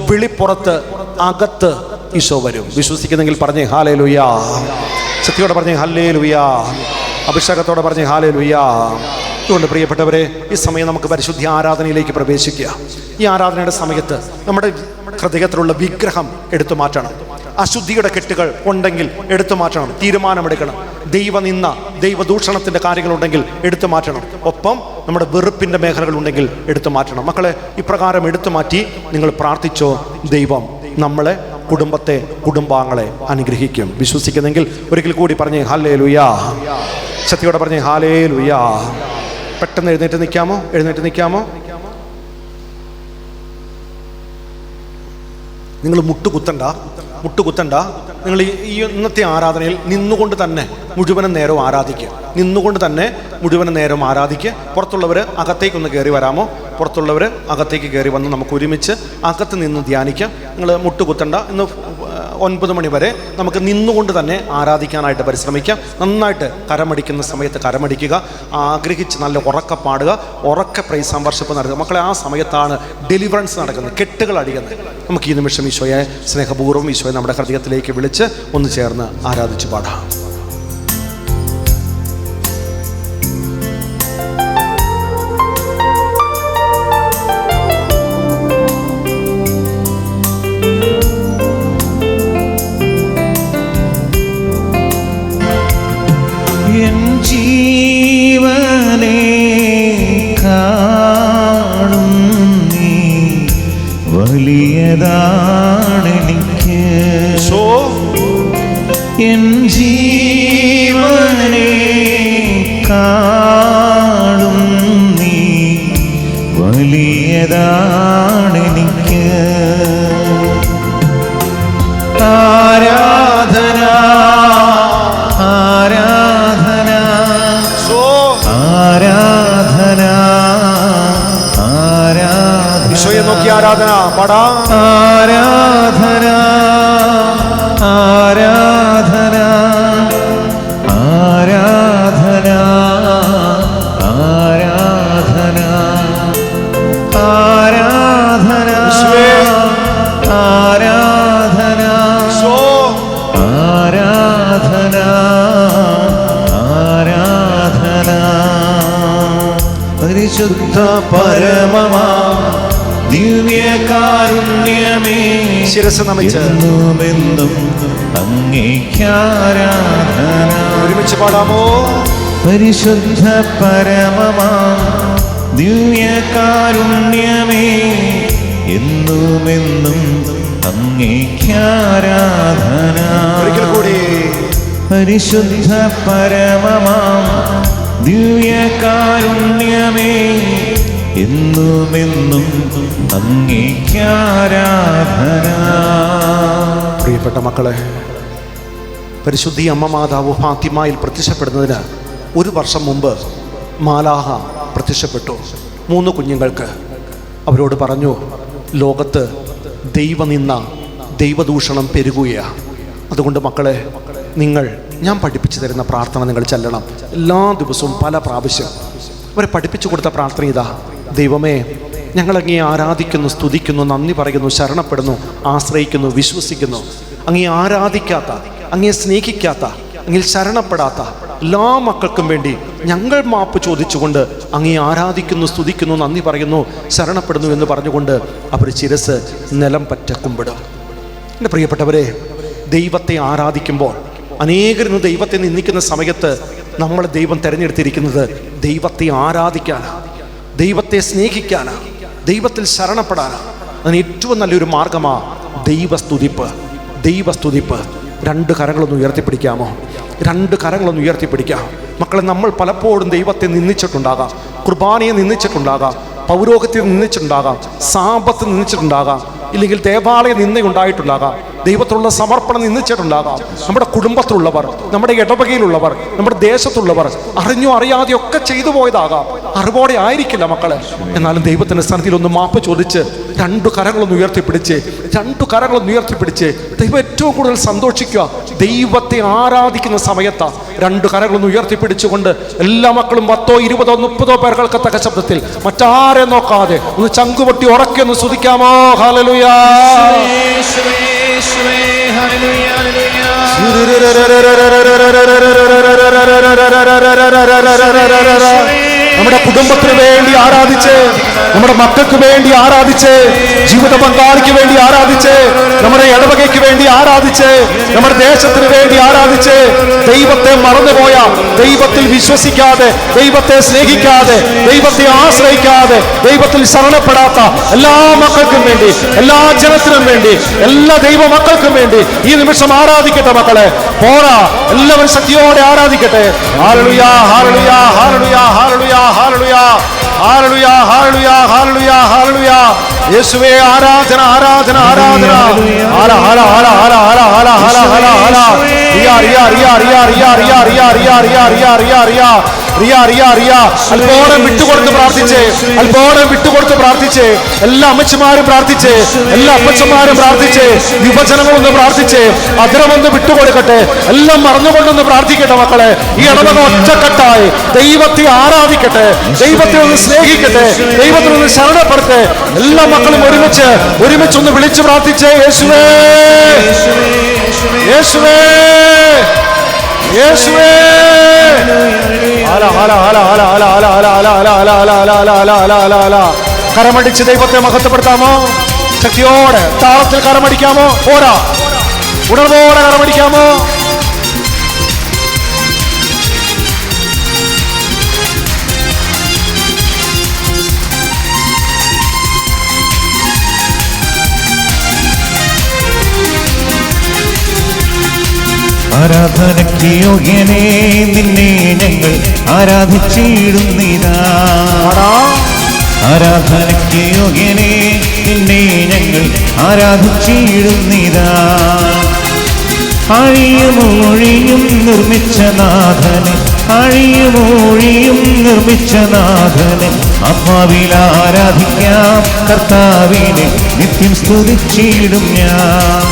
വിളിപ്പുറത്ത് അകത്ത് ഈശോ വരും. വിശ്വസിക്കുന്നെങ്കിൽ പറഞ്ഞേ ഹല്ലേലൂയാ. ശക്തിയോടെ പറഞ്ഞേ ഹല്ലേലൂയാ. അഭിഷേകത്തോടെ പറഞ്ഞേ ഹല്ലേലൂയാ. അതുകൊണ്ട് പ്രിയപ്പെട്ടവരെ, ഈ സമയം നമുക്ക് പരിശുദ്ധ ആരാധനയിലേക്ക് പ്രവേശിക്കുക. ഈ ആരാധനയുടെ സമയത്ത് നമ്മുടെ ഹൃദയത്തിലുള്ള വിഗ്രഹം എടുത്തു മാറ്റണം. അശുദ്ധിയുടെ കെട്ടുകൾ ഉണ്ടെങ്കിൽ എടുത്തു മാറ്റണം, തീരുമാനമെടുക്കണം. ദൈവനിന്ദ, ദൈവദൂഷണത്തിൻ്റെ കാര്യങ്ങളുണ്ടെങ്കിൽ എടുത്തു മാറ്റണം. ഒപ്പം നമ്മുടെ വെറുപ്പിൻ്റെ മേഖലകളുണ്ടെങ്കിൽ എടുത്തു മാറ്റണം. മക്കളെ, ഇപ്രകാരം എടുത്തു മാറ്റി നിങ്ങൾ പ്രാർത്ഥിച്ചോ, ദൈവം നമ്മളെ, കുടുംബത്തെ, കുടുംബാംഗങ്ങളെ അനുഗ്രഹിക്കും. വിശ്വസിക്കുന്നെങ്കിൽ ഒരിക്കൽ കൂടി പറഞ്ഞേ ഹല്ലേലൂയാ. ശക്തിയോടെ പറഞ്ഞേ ഹല്ലേലൂയാ. പെട്ടെന്ന് എഴുന്നേറ്റ് നിൽക്കാമോ? നിങ്ങൾ മുട്ടുകുത്തണ്ട. നിങ്ങൾ ഈ ഇന്നത്തെ ആരാധനയിൽ നിന്നുകൊണ്ട് തന്നെ മുഴുവനും നേരവും ആരാധിക്കുക. പുറത്തുള്ളവർ അകത്തേക്കൊന്ന് കയറി വരാമോ? പുറത്തുള്ളവർ അകത്തേക്ക് കയറി വന്ന് നമുക്ക് ഒരുമിച്ച് അകത്ത് നിന്ന് ധ്യാനിക്കാം. നിങ്ങൾ മുട്ടുകുത്തണ്ട. ഇന്ന് 9 മണി വരെ നമുക്ക് നിന്നുകൊണ്ട് തന്നെ ആരാധിക്കാനായിട്ട് പരിശ്രമിക്കാം. നന്നായിട്ട് കരമടിക്കുന്ന സമയത്ത് കരമടിക്കുക. ആഗ്രഹിച്ച് നല്ല ഉറക്കെ പാടുക, ഉറക്കെ പ്രൈസ് ആൻഡ് വർഷിപ്പ് നടത്തുക. മക്കളെ, ആ സമയത്താണ് ഡെലിവറൻസ് നടക്കുന്നത്, കെട്ടുകൾ അടിക്കുന്നത്. നമുക്ക് ഈ നിമിഷം ഈശോയെ സ്നേഹപൂർവ്വം ഈശോയെ നമ്മുടെ ഹൃദയത്തിലേക്ക് വിളിച്ച് ഒന്ന് ചേർന്ന് ആരാധിച്ച് പാടാം. വലിയതാണെനിക്ക് എൻ ജീവനെ കാണും നീ, വലിയതാണെനിക്ക്. ആരാധന ആരാധന ആരാധന ആരാധന. ഈശോയെ നോക്കി ആരാധന പാടാം. ആരാധന ആരാധന പരിശുദ്ധ പരമമാ ദിവ്യകാരുണ്യമേ, ശിരസ്സ് നമിച്ച് എന്നുമെന്നും അങ്ങേക്കാരാധന. ഒരുമിച്ച് പാടാമോ? പരിശുദ്ധ പരമമാ ദിവ്യകാരുണ്യമേ, എന്നുമെന്നും അങ്ങേക്കാരാധന. ഒരിക്കൽ കൂടി. പരിശുദ്ധ പരമമാ ദിവ്യകാരുണ്യമേ, എന്നുമെന്നും അങ്ങേക്കാരാധന. പ്രിയപ്പെട്ട മക്കളെ, പരിശുദ്ധി അമ്മ മാതാവ് ഫാത്തിമയിൽ പ്രത്യക്ഷപ്പെടുന്നതിന് 1 വർഷം മുമ്പ് മാലാഹ പ്രത്യക്ഷപ്പെട്ടു 3 കുഞ്ഞുങ്ങൾക്ക്. അവരോട് പറഞ്ഞു, ലോകത്ത് ദൈവനിന്ദ, ദൈവദൂഷണം പെരുകുകയാണ്. അതുകൊണ്ട് മക്കളെ, ഞാൻ പഠിപ്പിച്ചു തരുന്ന പ്രാർത്ഥന നിങ്ങൾ ചൊല്ലണം. എല്ലാ ദിവസവും പല പ്രാവശ്യം. അവരെ പഠിപ്പിച്ചു കൊടുത്ത പ്രാർത്ഥന ഇതാ: ദൈവമേ, ഞങ്ങളങ്ങേ ആരാധിക്കുന്നു, സ്തുതിക്കുന്നു, നന്ദി പറയുന്നു, ശരണപ്പെടുന്നു, ആശ്രയിക്കുന്നു, വിശ്വസിക്കുന്നു. അങ്ങേ ആരാധിക്കാത്ത, അങ്ങേ സ്നേഹിക്കാത്ത, അങ്ങിൽ ശരണപ്പെടാത്ത എല്ലാ മക്കൾക്കും വേണ്ടി ഞങ്ങൾ മാപ്പ് ചോദിച്ചുകൊണ്ട് അങ്ങേ ആരാധിക്കുന്നു, സ്തുതിക്കുന്നു, നന്ദി പറയുന്നു, ശരണപ്പെടുന്നു എന്ന് പറഞ്ഞുകൊണ്ട് അവർ ശിരസ് നിലം പറ്റ കുമ്പിടും. എൻ്റെ പ്രിയപ്പെട്ടവരെ, ദൈവത്തെ ആരാധിക്കുമ്പോൾ അനേകരിന്ന് ദൈവത്തെ നിന്ദിക്കുന്ന സമയത്ത് നമ്മളെ ദൈവം തിരഞ്ഞെടുത്തിരിക്കുന്നത് ദൈവത്തെ ആരാധിക്കാനാണ്, ദൈവത്തെ സ്നേഹിക്കാനാണ്, ദൈവത്തിൽ ശരണപ്പെടാനാണ്. അതിന് ഏറ്റവും നല്ലൊരു മാർഗമാണ് ദൈവസ്തുതിപ്പ്. 2 കരങ്ങളൊന്ന് ഉയർത്തിപ്പിടിക്കാമോ? 2 കരങ്ങളൊന്ന് ഉയർത്തിപ്പിടിക്കാം. മക്കളെ, നമ്മൾ പലപ്പോഴും ദൈവത്തെ നിന്ദിച്ചിട്ടുണ്ടാകാം, കുർബാനയെ നിന്ദിച്ചിട്ടുണ്ടാകാം, പൗരോഹിത്യത്തെ നിന്ദിച്ചിട്ടുണ്ടാകാം, സാപത്ത് നിന്ദിച്ചിട്ടുണ്ടാകാം, ഇല്ലെങ്കിൽ ദേവാലയ നിന്ദയുണ്ടായിട്ടുണ്ടാകാം, ദൈവത്തിലുള്ള സമർപ്പണം നിന്ദിച്ചിട്ടുണ്ടാകാം. നമ്മുടെ കുടുംബത്തിലുള്ളവർ, നമ്മുടെ ഇടവകയിലുള്ളവർ, നമ്മുടെ ദേശത്തുള്ളവർ അറിഞ്ഞോ അറിയാതെയോ ഒക്കെ ചെയ്തു പോയതാകാം. അറിവോടെ ആയിരിക്കില്ല മക്കളെ. എന്നാലും ദൈവത്തിൻ്റെ സന്നിധിയിൽ ഒന്ന് മാപ്പ് ചോദിച്ച് 2 കരങ്ങളൊന്ന് ഉയർത്തിപ്പിടിച്ച് ദൈവം ഏറ്റവും കൂടുതൽ സന്തോഷിക്കുക ദൈവത്തെ ആരാധിക്കുന്ന സമയത്താണ്. 2 കരങ്ങളൊന്ന് ഉയർത്തിപ്പിടിച്ചുകൊണ്ട് എല്ലാ മക്കളും 10, 20, 30 പേർ കേൾക്കത്തക്ക ശബ്ദത്തിൽ മറ്റാരെ നോക്കാതെ ഒന്ന് ചങ്കുപൊട്ടി ഉറക്കെ ഒന്ന് സ്തുതിക്കാമോ? ഹല്ലേലൂയ, നമ്മുടെ കുടുംബത്തിന് വേണ്ടി ആരാധിച്ച്, നമ്മുടെ മക്കൾക്ക് വേണ്ടി ആരാധിച്ച്, ജീവിത പങ്കാളിക്ക് വേണ്ടി ആരാധിച്ച്, നമ്മുടെ ഇടവകയ്ക്ക് വേണ്ടി ആരാധിച്ച്, നമ്മുടെ ദേശത്തിന് വേണ്ടി ആരാധിച്ച്, ദൈവത്തെ മറന്നുപോയ, ദൈവത്തിൽ വിശ്വസിക്കാതെ, ദൈവത്തെ സ്നേഹിക്കാതെ, ദൈവത്തെ ആശ്രയിക്കാതെ, ദൈവത്തിൽ ശരണപ്പെടാത്ത എല്ലാ മക്കൾക്കും വേണ്ടി, എല്ലാ ജനത്തിനും വേണ്ടി, എല്ലാ ദൈവ മക്കൾക്കും വേണ്ടി ഈ നിമിഷം ആരാധിക്കട്ടെ മക്കളെ. പോരാ, എല്ലാവരും ശക്തിയോടെ ആരാധിക്കട്ടെ. ഹല്ലേലൂയ, ഹല്ലേലൂയ, ഹല്ലേലൂയ, ഹല്ലേലൂയ, ഹല്ലേലൂയ, ഹല്ലേലൂയ, ഹല്ലേലൂയ, ഹല്ലേലൂയ, ഹല്ലേലൂയ. യേശുവേ, ആരാധന, ആരാധന, ആരാധന. ഹല ഹല ഹല ഹല ഹല ഹല ഹല ഹല ഹല. റിയ റിയ റിയ റിയ റിയ റിയ റിയ റിയ റിയ റിയ റിയ റിയ റിയ റിയ റിയ. അൽപോണം വിട്ടുകൊടുത്ത് പ്രാർത്ഥിച്ച്, അൽപോണം വിട്ടുകൊടുത്ത് പ്രാർത്ഥിച്ച്, എല്ലാ അമ്മച്ചമാരും പ്രാർത്ഥിച്ച്, എല്ലാ അപ്പച്ചന്മാരും പ്രാർത്ഥിച്ച്, യുവജനങ്ങളൊന്ന് പ്രാർത്ഥിച്ച്, അതിരമൊന്ന് വിട്ടുകൊടുക്കട്ടെ. എല്ലാം മറന്നുകൊണ്ടൊന്ന് പ്രാർത്ഥിക്കട്ടെ മക്കളെ. ഈ ഇടവക ഒറ്റക്കെട്ടായി ദൈവത്തെ ആരാധിക്കട്ടെ, ദൈവത്തെ ഒന്ന് സ്നേഹിക്കട്ടെ, ദൈവത്തെ ഒന്ന് ശരണപ്പെടുത്തെ. എല്ലാ മക്കളും ഒരുമിച്ചൊന്ന് വിളിച്ചു പ്രാർത്ഥിച്ചേ. യേശുവേ, യേശുവേ, യേശുവേ. കരമടിച്ച് ദൈവത്തെ മഹത്വപ്പെടുത്താമോ? ശക്തിയോടെ താളത്തിൽ കരമടിക്കാമോ? പോരാ, ഉണർവോടെ കരമടിക്കാമോ? ആരാധനയ്ക്ക് യോഗ്യനേ, നിന്നെ ഞങ്ങൾ ആരാധിച്ചിടുന്നിതാ. ആരാധനയ്ക്ക് യോഗ്യനേ, നിന്നെ ഞങ്ങൾ ആരാധിച്ചിടുന്നിതാ. ആഴിയുമൊഴിയും നിർമ്മിച്ച നാഥനെ, ആഴിയുമൊഴിയും നിർമ്മിച്ച നാഥനെ ആത്മാവിൽ ആരാധിക്കാം. കർത്താവിനെ നിത്യം സ്തുതിച്ചിടും ഞാൻ.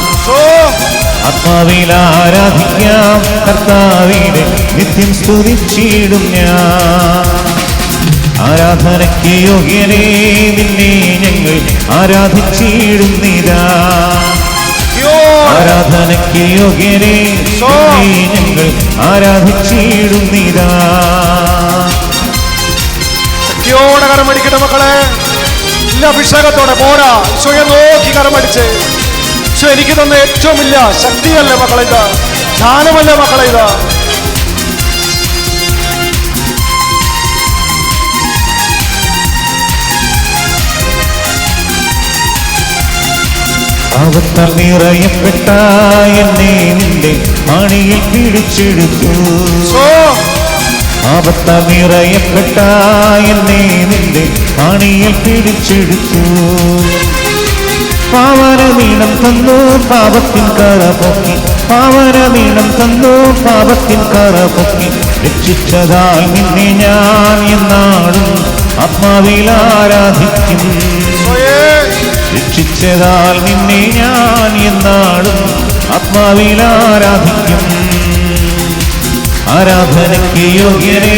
ആത്മാവിൽ ആരാധിക്കാം. കർത്താവിനെ നിത്യം സ്തുതിച്ചിടും ഞാൻ. ആരാധനയ്ക്ക് യോഗ്യനേ, നിന്നെ ഞങ്ങൾ ആരാധിച്ചിടുന്നിതാ. ആരാധനയ്ക്ക് യോഗ്യനേ, നിന്നെ ഞങ്ങൾ ആരാധിച്ചിടുന്നിതാ. ശക്തിയോടെ കരമടിക്കട്ടെ മക്കളെ. ഇല്ല, അഭിഷേകത്തോടെ പോരാ. ഈശോയെ നോക്കി കരമടിച്ച്. ഈശോ എനിക്ക് തന്ന ഏറ്റവും വലിയ ശക്തിയല്ലേ മക്കളെ ഇത്, ജ്ഞാനമല്ലേ മക്കളെ ഇത്. പാപത്താൽ നിറയപ്പെട്ട എന്നെ നിന്റെ മണിയിൽ പിടിച്ചെടുത്തു. പാപത്താൽ നിറയപ്പെട്ട എന്നെ നിന്റെ മണിയിൽ പിടിച്ചെടുത്തു. പാവനമീണം തന്നു പാപത്തിൻ കറ പൊക്കി. പാവനമീണം തന്നു പാപത്തിൻ കറ പൊക്കി. രക്ഷിച്ചതാൽ നിന്നെ ഞാൻ എന്നാളും ആത്മാവിൽ ആരാധിക്കും. രക്ഷിച്ചതാൽ നിന്നെ ഞാൻ എന്നാളും ആത്മാവിൽ ആരാധിക്കും. ആരാധനയ്ക്ക് യോഗ്യരേ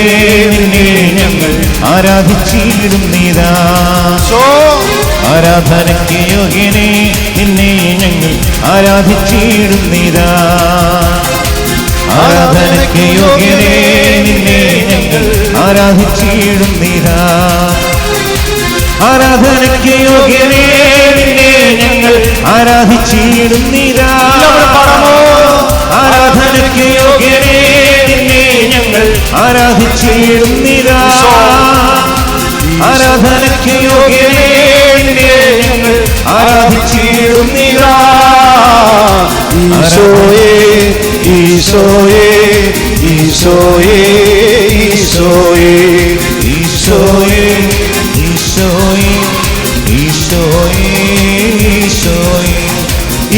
നിന്നെ ഞങ്ങൾ ആരാധിച്ചിടുന്നീതാ. ആരാധനയ്ക്ക് യോഗ്യരേ നിന്നെ ഞങ്ങൾ ആരാധിച്ചിടുന്നീതാ. ആരാധനയ്ക്ക് യോഗ്യരേ നിന്നെ ഞങ്ങൾ ആരാധിച്ചിടുന്നീതാ. ആരാധനയ്ക്ക് യോഗ്യരേ നിന്നെ ഞങ്ങൾ ആരാധിച്ചിടുന്നീതാ. ആരാധനയ്ക്ക് യോഗ്യരേ നിന്നെ ഞങ്ങൾ ആരാധിച്ചിടുന്നീതാ. ആരാധനയ്ക്ക് യോഗ്യരേ നിന്നെ ഞങ്ങൾ ആരാധിച്ചിടുന്നീതാ. ഈശോയേ ഈശോയേ ഈശോയേ ഈശോയേ ഈശോയേ ഈശോയേ ഈശോയേ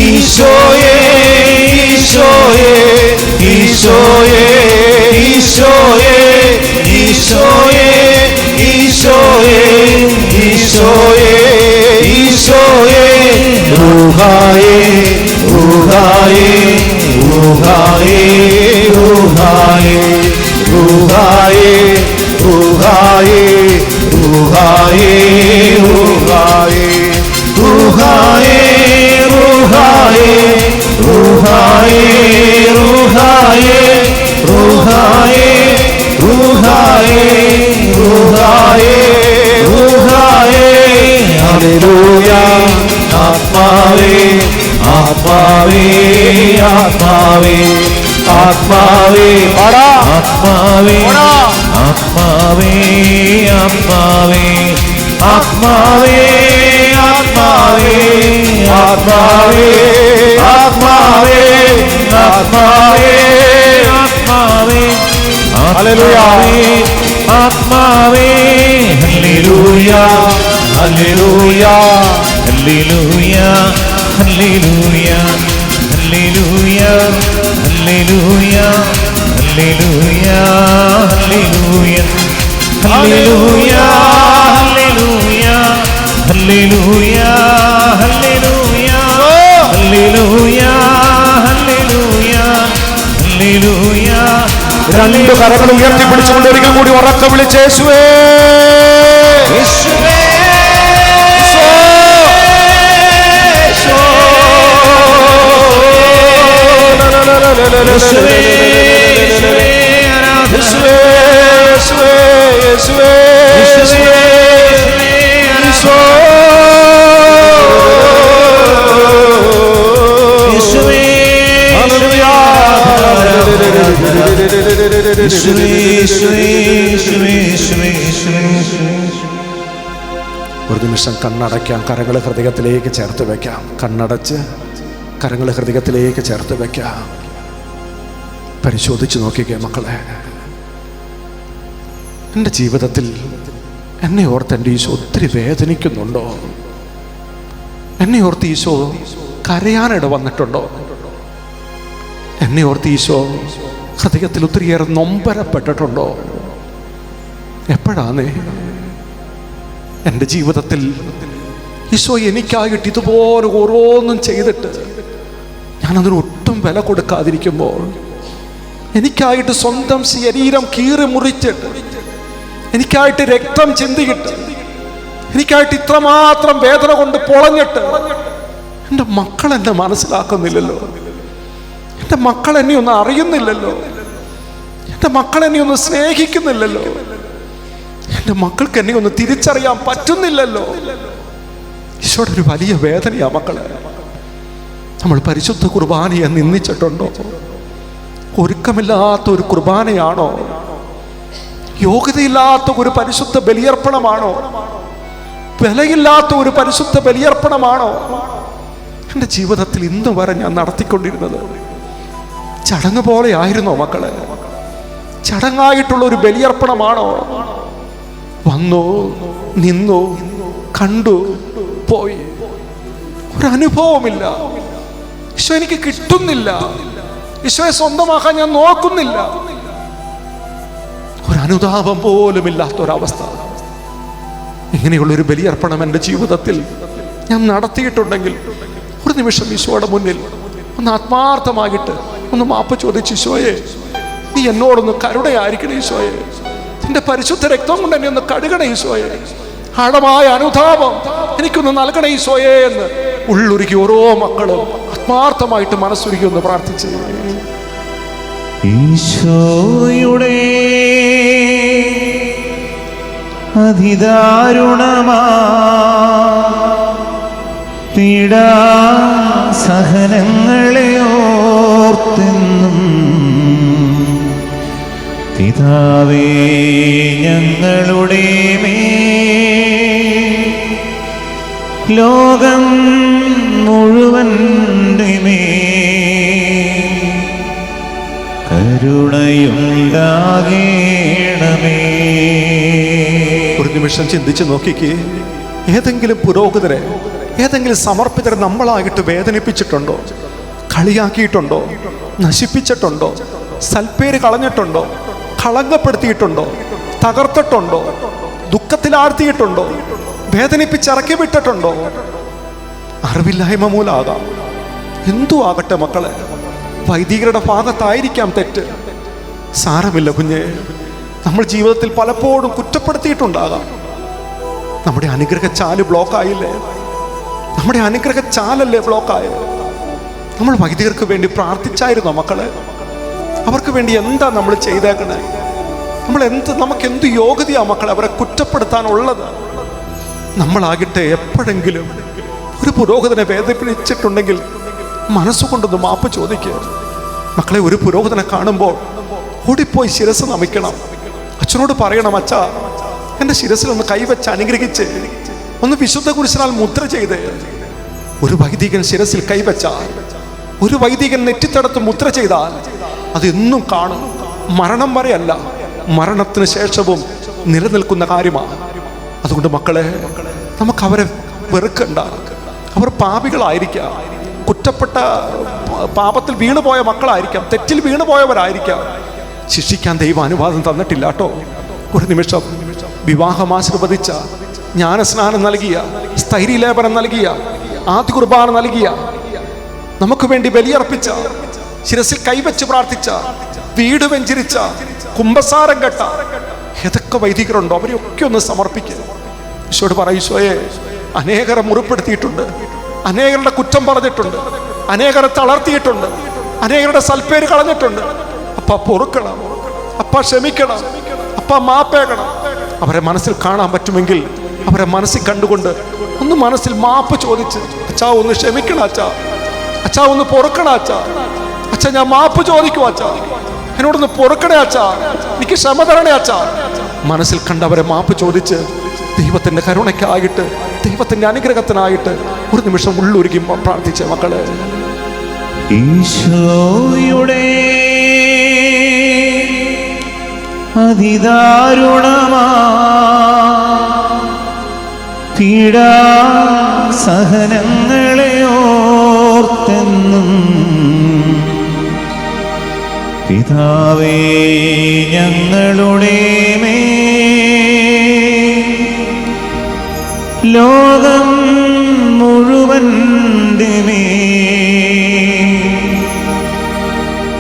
ഈശോയേ ഈശോയേ ഈശോയേ ഈശോയേ ഈശോയേ ഈശോയേ ഈശോയേ ഈശോയേ റൂഹായേ റൂഹായേ റൂഹായേ റൂഹായേ റൂഹായേ റൂഹായേ റൂഹായേ റൂഹായേ റൂഹായേ റൂഹായേ റൂഹായേ റൂഹായേ റൂഹായേ റൂഹായേ റൂഹായേ ഹല്ലേലൂയ. ആത്മാവേ ആത്മാവേ ആത്മാവേ ആത്മാവേ ആത്മാവേ ആത്മാവേ ആത്മാവേ ആത്മാവേ ആത്മാവേ ആത്മാവേ ആത്മാവേ ആത്മാവേ ആത്മാവേ ഹല്ലേലൂയ ആത്മാവേ ഹല്ലേലൂയ ഹല്ലേലൂയ ഹല്ലേലൂയ ഹല്ലേലൂയ ഹല്ലേലൂയ ഹല്ലേലൂയ ഹല്ലേലൂയ ഹല്ലേലൂയ ഹല്ലേലൂയ ഹല്ലേലൂയ ഹല്ലേലൂയ ഹല്ലേലൂയ ഹല്ലേലൂയ ഹല്ലേലൂയ. രണ്ട് കരങ്ങൾ ഉയർത്തിപ്പിടിച്ചുകൊണ്ട് ഒരിക്കൽ കൂടി ഉറക്കെ വിളിച്ച് യേശുവേ യേശുവേ യേശുവേ യേശുവേ യേശുവേ ഒരു നിമിഷം കണ്ണടയ്ക്കാം, കരങ്ങൾ ഹൃദയത്തിലേക്ക് ചേർത്ത് വെക്കാം. കണ്ണടച്ച് കരങ്ങൾ ഹൃദയത്തിലേക്ക് ചേർത്ത് വെക്കാം. പരിശോധിച്ച് നോക്കിക്കേ മക്കളെ, എൻ്റെ ജീവിതത്തിൽ എന്നെ ഓർത്ത് എൻ്റെ ഈശോ ഒത്തിരി വേദനിക്കുന്നുണ്ടോ? എന്നെ ഓർത്ത് ഈശോ കരയാനിട വന്നിട്ടുണ്ടോ? എന്നെ ഓർത്ത് ഈശോ ഹൃദയത്തിൽ ഒത്തിരിയേറെ നൊമ്പരപ്പെട്ടിട്ടുണ്ടോ? എപ്പോഴാണ് എൻ്റെ ജീവിതത്തിൽ ഈശോ എനിക്കായിട്ട് ഇതുപോലെ ഓരോന്നും ചെയ്തിട്ട് ഞാനതിന് ഒട്ടും വില കൊടുക്കാതിരിക്കുമ്പോൾ, എനിക്കായിട്ട് സ്വന്തം ശരീരം കീറി മുറിച്ചിട്ട്, എനിക്കായിട്ട് രക്തം ചിന്തിയിട്ട്, എനിക്കായിട്ട് ഇത്രമാത്രം വേദന കൊണ്ട് പൊളഞ്ഞിട്ട് എൻ്റെ മക്കൾ എന്നെ മനസ്സിലാക്കുന്നില്ലല്ലോ, എൻ്റെ മക്കൾ എന്നെ ഒന്നും അറിയുന്നില്ലല്ലോ, എൻ്റെ മക്കൾ എന്നെ ഒന്നും സ്നേഹിക്കുന്നില്ലല്ലോ, എൻ്റെ മക്കൾക്ക് എന്നെ ഒന്ന് തിരിച്ചറിയാൻ പറ്റുന്നില്ലല്ലോ. ഈശോയുടെ ഒരു വലിയ വേദനയാ മക്കളെ. നമ്മൾ പരിശുദ്ധ കുർബാനയെ നിന്ദിച്ചിട്ടുണ്ടോ? ഒരുക്കമില്ലാത്ത ഒരു കുർബാനയാണോ? യോഗ്യതയില്ലാത്ത ഒരു പരിശുദ്ധ ബലിയർപ്പണമാണോ? വിലയില്ലാത്ത ഒരു പരിശുദ്ധ ബലിയർപ്പണമാണോ എൻ്റെ ജീവിതത്തിൽ ഇന്ന് വരെ ഞാൻ നടത്തിക്കൊണ്ടിരുന്നത്? ചടങ്ങ് പോലെ ആയിരുന്നോ മക്കളെ? ചടങ്ങായിട്ടുള്ള ഒരു ബലിയർപ്പണമാണോ? വന്നു, നിന്നു, കണ്ടു, പോയി, ഒരനുഭവമില്ല. ഈശോ എനിക്ക് കിട്ടുന്നില്ല. ഈശോയെ സ്വന്തമാക്കാൻ ഞാൻ നോക്കുന്നില്ല. ഒരനുതാപം പോലും ഇല്ലാത്തൊരവസ്ഥ. ഇങ്ങനെയുള്ളൊരു ബലിയർപ്പണം എൻ്റെ ജീവിതത്തിൽ ഞാൻ നടത്തിയിട്ടുണ്ടെങ്കിൽ ഒരു നിമിഷം ഈശോയുടെ മുന്നിൽ ഒന്ന് ആത്മാർത്ഥമായിട്ട് ഒന്ന് മാപ്പ് ചോദിച്ച്, ഈശോയെ നീ എന്നോടൊന്ന് കരുണയായിരിക്കണേ ഈശോയെ, നിന്റെ പരിശുദ്ധ രക്തം കൊണ്ട് എന്നെ ഒന്ന് കഴുകണേ ഈശോയെ, ആഴമായ അനുതാപം എനിക്കൊന്ന് നൽകണേ ഈശോയെ എന്ന് ഉള്ളുരുക്കി ഓരോ മക്കളും ആത്മാർത്ഥമായിട്ട് മനസ്സുരുക്കി ഒന്ന് പ്രാർത്ഥിച്ച്. ഈശോയുടെ അതിദാരുണമാ പീഡാസഹനങ്ങളെ ഓർത്തെന്നും പിതാവേ ഞങ്ങളുടെ മേൽ ലോകം മുഴുവൻ്റെ മേൽ കരുണയുണ്ടാകേണമേ. ഒരു നിമിഷം ചിന്തിച്ച് നോക്കിക്കേ. ഏതെങ്കിലും പുരോഹിതരെ, ഏതെങ്കിലും സമർപ്പിതരെ നമ്മളായിട്ട് വേദനിപ്പിച്ചിട്ടുണ്ടോ? കളിയാക്കിയിട്ടുണ്ടോ? നശിപ്പിച്ചിട്ടുണ്ടോ? സൽപ്പേര് കളഞ്ഞിട്ടുണ്ടോ? കളങ്കപ്പെടുത്തിയിട്ടുണ്ടോ? തകർത്തിട്ടുണ്ടോ? ദുഃഖത്തിലാഴ്ത്തിയിട്ടുണ്ടോ? വേദനിപ്പിച്ചിറക്കി വിട്ടിട്ടുണ്ടോ? അറിവില്ലായ്മ മൂലമാകാം, എന്തു ആകട്ടെ മക്കളെ, വൈദികരുടെ ഭാഗത്തായിരിക്കാം തെറ്റ്. സാരമില്ല കുഞ്ഞെ, നമ്മൾ ജീവിതത്തിൽ പലപ്പോഴും കുറ്റപ്പെടുത്തിയിട്ടുണ്ടാകാം. നമ്മുടെ അനുഗ്രഹച്ചാല് ബ്ലോക്കായില്ലേ? നമ്മുടെ അനുഗ്രഹച്ചാലല്ലേ ബ്ലോക്കായത്? നമ്മൾ വൈദികർക്ക് വേണ്ടി പ്രാർത്ഥിച്ചായിരുന്നോ മക്കളെ? അവർക്ക് വേണ്ടി എന്താ നമ്മൾ ചെയ്തേക്കണേ? നമുക്ക് എന്ത് യോഗ്യതയാ മക്കളെ അവരെ കുറ്റപ്പെടുത്താനുള്ളത്? നമ്മളാകട്ടെ എപ്പോഴെങ്കിലും ഒരു പുരോഹിതനെ വേദനിപ്പിച്ചിട്ടുണ്ടെങ്കിൽ മനസ്സുകൊണ്ടൊന്ന് മാപ്പ് ചോദിക്കുക മക്കളെ. ഒരു പുരോഹിതനെ കാണുമ്പോൾ ഓടിപ്പോയി ശിരസ് നമിക്കണം. അച്ഛനോട് പറയണം, അച്ഛാ എൻ്റെ ശിരസിലൊന്ന് കൈവച്ച് അനുഗ്രഹിച്ച് ഒന്ന് വിശുദ്ധ കുരിശിനാൽ മുദ്ര ചെയ്ത്. ഒരു വൈദികൻ ശിരസിൽ കൈവച്ചാൽ, ഒരു വൈദികൻ നെറ്റിത്തടത്ത് മുദ്ര ചെയ്താൽ അതെന്നും കാണും. മരണം വരെയല്ല, മരണത്തിന് ശേഷവും നിലനിൽക്കുന്ന കാര്യമാണ്. അതുകൊണ്ട് മക്കളെ, നമുക്കവരെ വെറുക്കണ്ട. അവർ പാപികളായിരിക്കാം, കുറ്റപ്പെട്ട പാപത്തിൽ വീണുപോയ മക്കളായിരിക്കാം, തെറ്റിൽ വീണുപോയവരായിരിക്കാം. ശിക്ഷിക്കാൻ ദൈവം അനുവാദം തന്നിട്ടില്ല കേട്ടോ. ഒരു നിമിഷം വിവാഹം ആശീർവദിച്ച, ജ്ഞാനസ്നാനം നൽകിയ, സ്ഥൈര്യലേപനം നൽകിയ, ആദ്യ കുർബാന നൽകിയ, നമുക്ക് വേണ്ടി ബലിയർപ്പിച്ച, ശിരസിൽ കൈവച്ച് പ്രാർത്ഥിച്ച, വീട് വെഞ്ചരിച്ച, കുംഭസാരം കെട്ട ഏതൊക്കെ വൈദികരുണ്ടോ അവരെയൊക്കെ ഒന്ന് സമർപ്പിക്കുക. ഈശോയോട് പറയും, ഈശോയെ അനേകരെ മുറിപ്പെടുത്തിയിട്ടുണ്ട്, അനേകരുടെ കുറ്റം പറഞ്ഞിട്ടുണ്ട്, അനേകരെ തളർത്തിയിട്ടുണ്ട്, അനേകരുടെ സൽപ്പേര് കളഞ്ഞിട്ടുണ്ട്. അപ്പ പൊറുക്കണം, അപ്പ ക്ഷമിക്കണം, അപ്പ മാപ്പേക്കണം. അവരെ മനസ്സിൽ കാണാൻ പറ്റുമെങ്കിൽ അവരെ മനസ്സിൽ കണ്ടുകൊണ്ട് ഒന്ന് മനസ്സിൽ മാപ്പ് ചോദിച്ച്, അച്ഛാ ഒന്ന് ക്ഷമിക്കണം അച്ഛാ, അച്ഛാ ഒന്ന് പൊറുക്കണം അച്ഛാ, അച്ഛാ ഞാൻ മാപ്പ് ചോദിക്കും അച്ഛാ, എന്നോടൊന്ന് പൊറുക്കണേ അച്ഛാ, എനിക്ക് ക്ഷമ തരണേ അച്ഛാ. മനസ്സിൽ കണ്ടവരെ മാപ്പ് ചോദിച്ച് ദൈവത്തിൻ്റെ കരുണയ്ക്കായിട്ട്, ദൈവത്തിൻ്റെ അനുഗ്രഹത്തിനായിട്ട് ഒരു നിമിഷം ഉള്ളുരുകി പ്രാർത്ഥിച്ച മക്കളെ. ഈശോയുടെ അതിദാരുണമാ പീഡാസഹനങ്ങളെ ഓർത്തെന്നും പിതാവേ ഞങ്ങളുടെ മേൽ ലോകം മുഴുവൻ്റെ മേൽ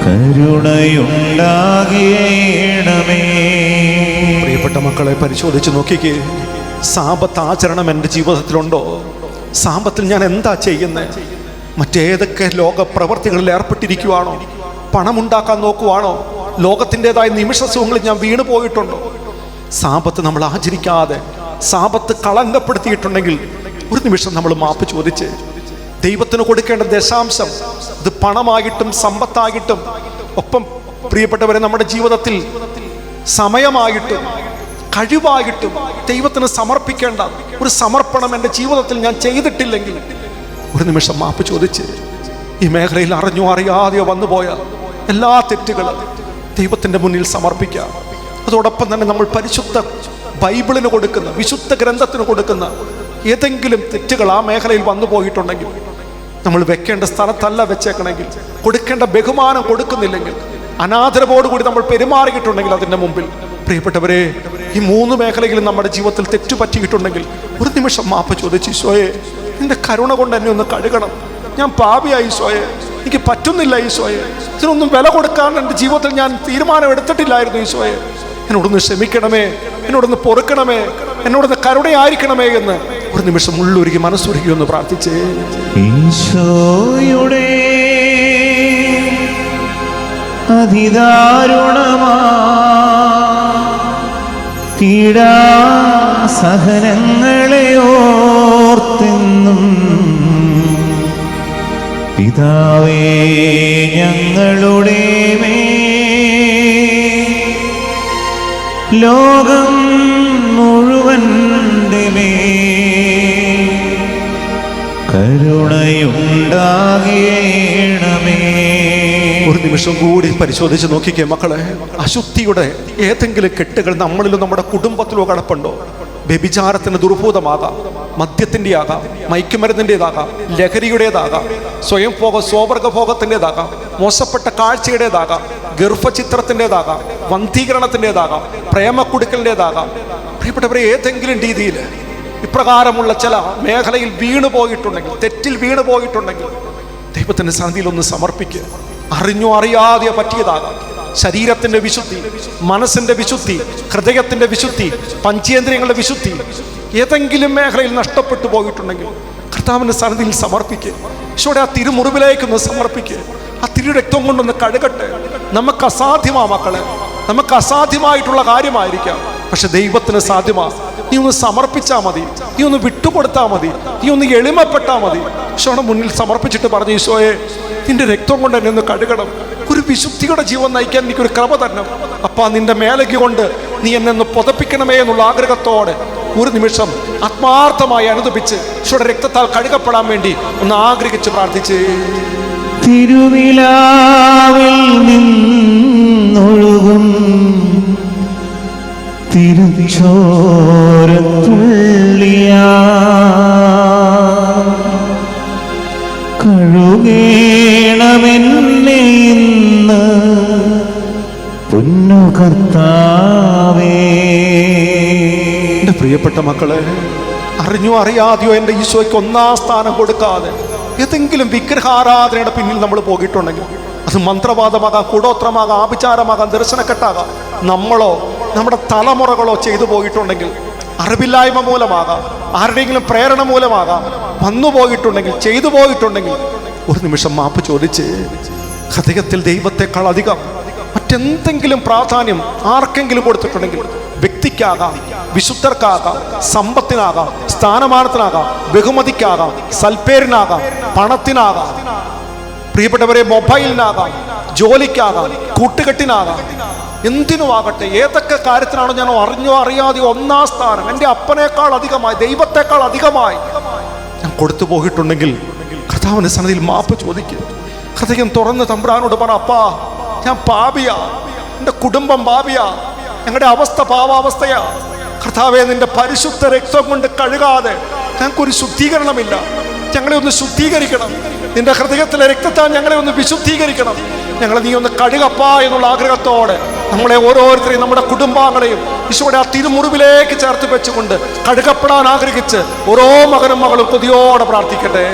കരുണയുണ്ടാകേണമേ. പ്രിയപ്പെട്ട മക്കളെ, പരിശോധിച്ച് നോക്കിക്കേ. സാപത്ത് ആചരണം എൻ്റെ ജീവിതത്തിലുണ്ടോ? സാപത്തിൽ ഞാൻ എന്താ ചെയ്യുന്നത്? മറ്റേതൊക്കെ ലോക പ്രവർത്തികളിൽ സാപത്ത് നമ്മൾ ആചരിക്കാതെ സാപത്ത് കളങ്കപ്പെടുത്തിയിട്ടുണ്ടെങ്കിൽ ഒരു നിമിഷം നമ്മൾ മാപ്പ് ചോദിച്ച് ദൈവത്തിന് കൊടുക്കേണ്ട ദശാംശം, അത് പണമായിട്ടും സമ്പത്തായിട്ടും, ഒപ്പം പ്രിയപ്പെട്ടവരെ നമ്മുടെ ജീവിതത്തിൽ സമയമായിട്ടും കഴിവായിട്ടും ദൈവത്തിന് സമർപ്പിക്കേണ്ട ഒരു സമർപ്പണം എൻ്റെ ജീവിതത്തിൽ ഞാൻ ചെയ്തിട്ടില്ലെങ്കിൽ ഒരു നിമിഷം മാപ്പ് ചോദിച്ച് ഈ മേഖലയിൽ അറിഞ്ഞോ അറിയാതെയോ വന്നുപോയ എല്ലാ തെറ്റുകളും ദൈവത്തിൻ്റെ മുന്നിൽ സമർപ്പിക്കാം. അതോടൊപ്പം തന്നെ നമ്മൾ പരിശുദ്ധ ബൈബിളിന് കൊടുക്കുന്ന, വിശുദ്ധ ഗ്രന്ഥത്തിന് കൊടുക്കുന്ന ഏതെങ്കിലും തെറ്റുകൾ ആ മേഖലയിൽ വന്നു പോയിട്ടുണ്ടെങ്കിൽ, നമ്മൾ വെക്കേണ്ട സ്ഥലത്തല്ല വെച്ചേക്കണമെങ്കിൽ, കൊടുക്കേണ്ട ബഹുമാനം കൊടുക്കുന്നില്ലെങ്കിൽ, അനാദരവോടുകൂടി നമ്മൾ പെരുമാറിയിട്ടുണ്ടെങ്കിൽ അതിൻ്റെ മുമ്പിൽ, പ്രിയപ്പെട്ടവരെ, ഈ 3 മേഖലയിലും നമ്മുടെ ജീവിതത്തിൽ തെറ്റുപറ്റിയിട്ടുണ്ടെങ്കിൽ ഒരു നിമിഷം മാപ്പ് ചോദിച്ച് ഈശോയെ, നിന്റെ കരുണ കൊണ്ട് എന്നെ ഒന്ന് കഴുകണം, ഞാൻ പാപിയായി ഈശോയെ, എനിക്ക് പറ്റുന്നില്ല ഈശോയെ, ഇതിനൊന്നും വില കൊടുക്കാൻ എൻ്റെ ജീവിതത്തിൽ ഞാൻ തീരുമാനം എടുത്തിട്ടില്ലായിരുന്നു ഈശോയെ, എന്നോടൊന്ന് ക്ഷമിക്കണമേ, എന്നോടൊന്ന് പൊറുക്കണമേ, എന്നോടൊന്ന് കരുണയായിരിക്കണമേ എന്ന് ഒരു നിമിഷം ഉള്ളൊരുക്കി മനസ്സൊരുക്കി ഒന്ന് പ്രാർത്ഥിച്ചേ. ഈശോയുടെ അതിദാരുണമാ പീഡാസഹനങ്ങളെ ഓർത്തെന്നും പിതാവേ ഞങ്ങളുടെ ലോകം മുഴുവൻ്റെ മേൽ കരുണയുണ്ടാകേണമേ. ഒരു നിമിഷം കൂടി പരിശോധിച്ച് നോക്കിക്കേ മക്കളെ, അശുദ്ധിയുടെ ഏതെങ്കിലും കെട്ടുകൾ നമ്മളിലോ നമ്മുടെ കുടുംബത്തിലോ കിടപ്പുണ്ടോ? വ്യഭിചാരത്തിന് ദുർഭൂതമാകാം, മദ്യത്തിൻ്റെ ആകാം, മയക്കുമരുന്നിൻ്റെതാകാം, ലഹരിയുടേതാകാം, സ്വവർഗഭോഗത്തിൻ്റെതാകാം, മോശപ്പെട്ട കാഴ്ചയുടേതാകാം, ഗർഭചിത്രത്തിൻ്റെതാകാം, വന്ധീകരണത്തിൻ്റെതാകാം, പ്രേമക്കുടുക്കലിൻ്റെതാകാം. പ്രിയപ്പെട്ടവരെ, ഏതെങ്കിലും രീതിയിൽ ഇപ്രകാരമുള്ള ചില മേഖലയിൽ വീണു പോയിട്ടുണ്ടെങ്കിൽ, തെറ്റിൽ വീണു പോയിട്ടുണ്ടെങ്കിൽ ദൈവത്തിൻ്റെ സന്നിധിയിൽ ഒന്ന് സമർപ്പിക്കുക. അറിഞ്ഞോ അറിയാതെയോ പറ്റിയതാകാം. ശരീരത്തിന്റെ വിശുദ്ധി, മനസ്സിന്റെ വിശുദ്ധി, ഹൃദയത്തിന്റെ വിശുദ്ധി, പഞ്ചേന്ദ്രിയങ്ങളുടെ വിശുദ്ധി ഏതെങ്കിലും മേഖലയിൽ നഷ്ടപ്പെട്ടു പോയിട്ടുണ്ടെങ്കിൽ കർത്താവിന്റെ സന്നിധിയിൽ സമർപ്പിക്കുക. ഈശോയുടെ ആ തിരുമുറിവിലേക്കൊന്ന് സമർപ്പിക്കുക. ആ തിരു രക്തം കൊണ്ടൊന്ന് കഴുകട്ടെ. നമുക്ക് അസാധ്യമാ മക്കളെ, നമുക്ക് അസാധ്യമായിട്ടുള്ള കാര്യമായിരിക്കാം, പക്ഷെ ദൈവത്തിന് സാധ്യമാ. നീ ഒന്ന് സമർപ്പിച്ചാൽ മതി, നീ ഒന്ന് വിട്ടുകൊടുത്താൽ മതി, നീ ഒന്ന് എളിമപ്പെട്ടാൽ മതി. ഈശോയുടെ മുന്നിൽ സമർപ്പിച്ചിട്ട് പറഞ്ഞു, ഈശോയെ, നിന്റെ രക്തം കൊണ്ട് എന്നെ ഒന്ന് കഴുകണം, ഒരു വിശുദ്ധിയുടെ ജീവൻ നയിക്കാൻ എനിക്കൊരു ക്രമ തരണം. അപ്പാ, നിന്റെ മേലയ്ക്ക് കൊണ്ട് നീ എന്നെ ഒന്ന് പുതപ്പിക്കണമേ എന്നുള്ള ആഗ്രഹത്തോടെ ഒരു നിമിഷം ആത്മാർത്ഥമായി അനുദപിച്ച് ഈശോയുടെ രക്തത്താൽ കഴുകപ്പെടാൻ വേണ്ടി ഒന്ന് ആഗ്രഹിച്ച് പ്രാർത്ഥിച്ച്. തിരുവിലാവിൽ നിന്നൊഴുകും തിരുചോരത്തുള്ളിയാ കഴുകേണമെന്നെ ഇന്ന് പൊന്നു കർത്താവേ. എൻ്റെ പ്രിയപ്പെട്ട മക്കളെ, അറിഞ്ഞോ അറിയാതെയോ എൻ്റെ ഈശോയ്ക്ക് 1-ാം സ്ഥാനം കൊടുക്കാതെ ഏതെങ്കിലും വിഗ്രഹാരാധനയുടെ പിന്നിൽ നമ്മൾ പോയിട്ടുണ്ടെങ്കിൽ, അത് മന്ത്രവാദമാകാം, കൂടോത്രമാകാം, ആഭിചാരമാകാം, ദർശനക്കെട്ടാകാം, നമ്മളോ നമ്മുടെ തലമുറകളോ ചെയ്തു പോയിട്ടുണ്ടെങ്കിൽ, അറിവില്ലായ്മ മൂലമാകാം, ആരുടെയെങ്കിലും പ്രേരണ മൂലമാകാം, വന്നു പോയിട്ടുണ്ടെങ്കിൽ, ചെയ്തു പോയിട്ടുണ്ടെങ്കിൽ ഒരു നിമിഷം മാപ്പ് ചോദിച്ച് ഹൃദയത്തിൽ ദൈവത്തെക്കാൾ അധികം മറ്റെന്തെങ്കിലും പ്രാധാന്യം ആർക്കെങ്കിലും കൊടുത്തിട്ടുണ്ടെങ്കിൽ, വ്യക്തിക്കാകാം, വിശുദ്ധർക്കാകാം, സമ്പത്തിനാകാം, സ്ഥാനമാനത്തിനാകാം, ബഹുമതിക്കാകാം, സൽപ്പേരിനാകാം, പണത്തിനാകാം, പ്രിയപ്പെട്ടവരെ മൊബൈലിനാകാം, ജോലിക്കാകാം, കൂട്ടുകെട്ടിനാകാം, എന്തിനുമാകട്ടെ, ഏതൊക്കെ കാര്യത്തിനാണോ ഞാൻ അറിഞ്ഞോ അറിയാതെയോ 1-ാം സ്ഥാനം എൻ്റെ അപ്പനേക്കാൾ അധികമായി, ദൈവത്തെക്കാൾ അധികമായി ഞാൻ കൊടുത്തു പോയിട്ടുണ്ടെങ്കിൽ കർത്താവിന്റെ സന്നിധിയിൽ മാപ്പ് ചോദിക്കുക. ഹൃദയം തുറന്ന് തമ്പുരാനോട് പറ, അപ്പാ, ഞാൻ പാപിയാ, എൻ്റെ കുടുംബം പാപിയാ, ഞങ്ങളുടെ അവസ്ഥ പാവാവസ്ഥയാ. കർത്താവേ, നിന്റെ പരിശുദ്ധ രക്തം കൊണ്ട് കഴുകാതെ ഞങ്ങൾക്കൊരു ശുദ്ധീകരണമില്ല. ഞങ്ങളെ ഒന്ന് ശുദ്ധീകരിക്കണം. നിന്റെ ഹൃദയത്തിലെ രക്തത്താൽ ഞങ്ങളെ ഒന്ന് വിശുദ്ധീകരിക്കണം. ഞങ്ങളെ നീ ഒന്ന് കഴുകപ്പാ എന്നുള്ള ആഗ്രഹത്തോടെ നമ്മളെ ഓരോരുത്തരെയും, നമ്മുടെ കുടുംബാംഗങ്ങളെയും ഈശോയുടെ ആ തിരുമുറിവിലേക്ക് ചേർത്ത് വെച്ചുകൊണ്ട് കഴുകപ്പെടാൻ ആഗ്രഹിച്ച് ഓരോ മകനും മകളും കൊതിയോടെ പ്രാർത്ഥിക്കട്ടെ.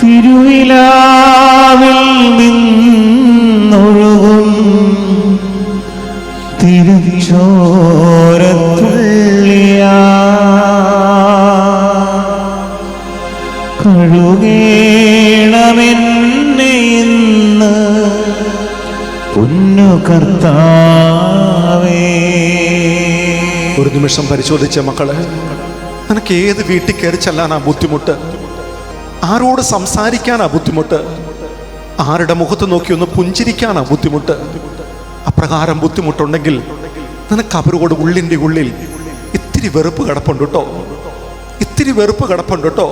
തിരുവിലാവിൽ നിന്നൊഴുകും തിരുചോരത്തുള്ളിയാ കഴുകേണമെന്നെ ഇന്ന് പൊന്നു കർത്താവേ. ഒരു നിമിഷം പരിശോധിച്ച മക്കളെ, നിനക്ക് ഏത് വീട്ടിൽ കയറി ചെല്ലാനാ ബുദ്ധിമുട്ട്? ആരോട് സംസാരിക്കാനാ ബുദ്ധിമുട്ട്? ആരുടെ മുഖത്ത് നോക്കി ഒന്ന് പുഞ്ചിരിക്കാനാ ബുദ്ധിമുട്ട്? അപ്രകാരം ബുദ്ധിമുട്ടുണ്ടെങ്കിൽ നിനക്ക് അവരോട് ഉള്ളിൻ്റെ ഉള്ളിൽ ഇത്തിരി വെറുപ്പ് കിടപ്പുണ്ട് കേട്ടോ, ഇത്തിരി വെറുപ്പ് കിടപ്പുണ്ട് കേട്ടോ.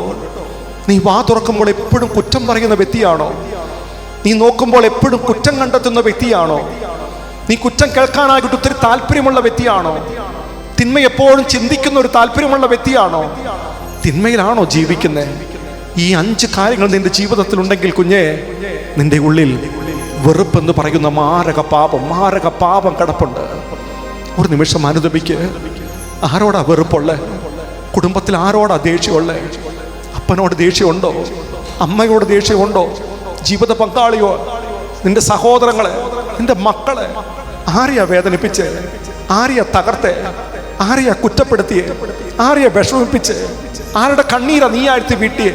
നീ വാ തുറക്കുമ്പോൾ എപ്പോഴും കുറ്റം പറയുന്ന വ്യക്തിയാണോ? നീ നോക്കുമ്പോൾ എപ്പോഴും കുറ്റം കണ്ടെത്തുന്ന വ്യക്തിയാണോ? നീ കുറ്റം കേൾക്കാനായിട്ട് ഒത്തിരി താല്പര്യമുള്ള വ്യക്തിയാണോ? തിന്മ എപ്പോഴും ചിന്തിക്കുന്ന ഒരു താല്പര്യമുള്ള വ്യക്തിയാണോ? തിന്മയിലാണോ ജീവിക്കുന്നത്? ഈ 5 കാര്യങ്ങൾ നിന്റെ ജീവിതത്തിലുണ്ടെങ്കിൽ കുഞ്ഞെ, നിന്റെ ഉള്ളിൽ വെറുപ്പെന്ന് പറയുന്ന മാരക പാപം കിടപ്പുണ്ട്. ഒരു നിമിഷം അനുദപിക്ക്. ആരോടാ വെറുപ്പുള്ളേ? കുടുംബത്തിൽ ആരോടാ ദേഷ്യമുള്ളേ? അപ്പനോട് ദേഷ്യമുണ്ടോ? അമ്മയോട് ദേഷ്യമുണ്ടോ? ജീവിത പങ്കാളിയോ? നിന്റെ സഹോദരങ്ങളെ, നിന്റെ മക്കളെ ആരെയാ വേദനിപ്പിച്ച്? ആരെയാ തകർത്തേ? ആരെയാ കുറ്റപ്പെടുത്തിയേ? ആരെയാ വിഷമിപ്പിച്ച്? ആരുടെ കണ്ണീരാ നീ ആഴ്ത്തി വീട്ടിയേ?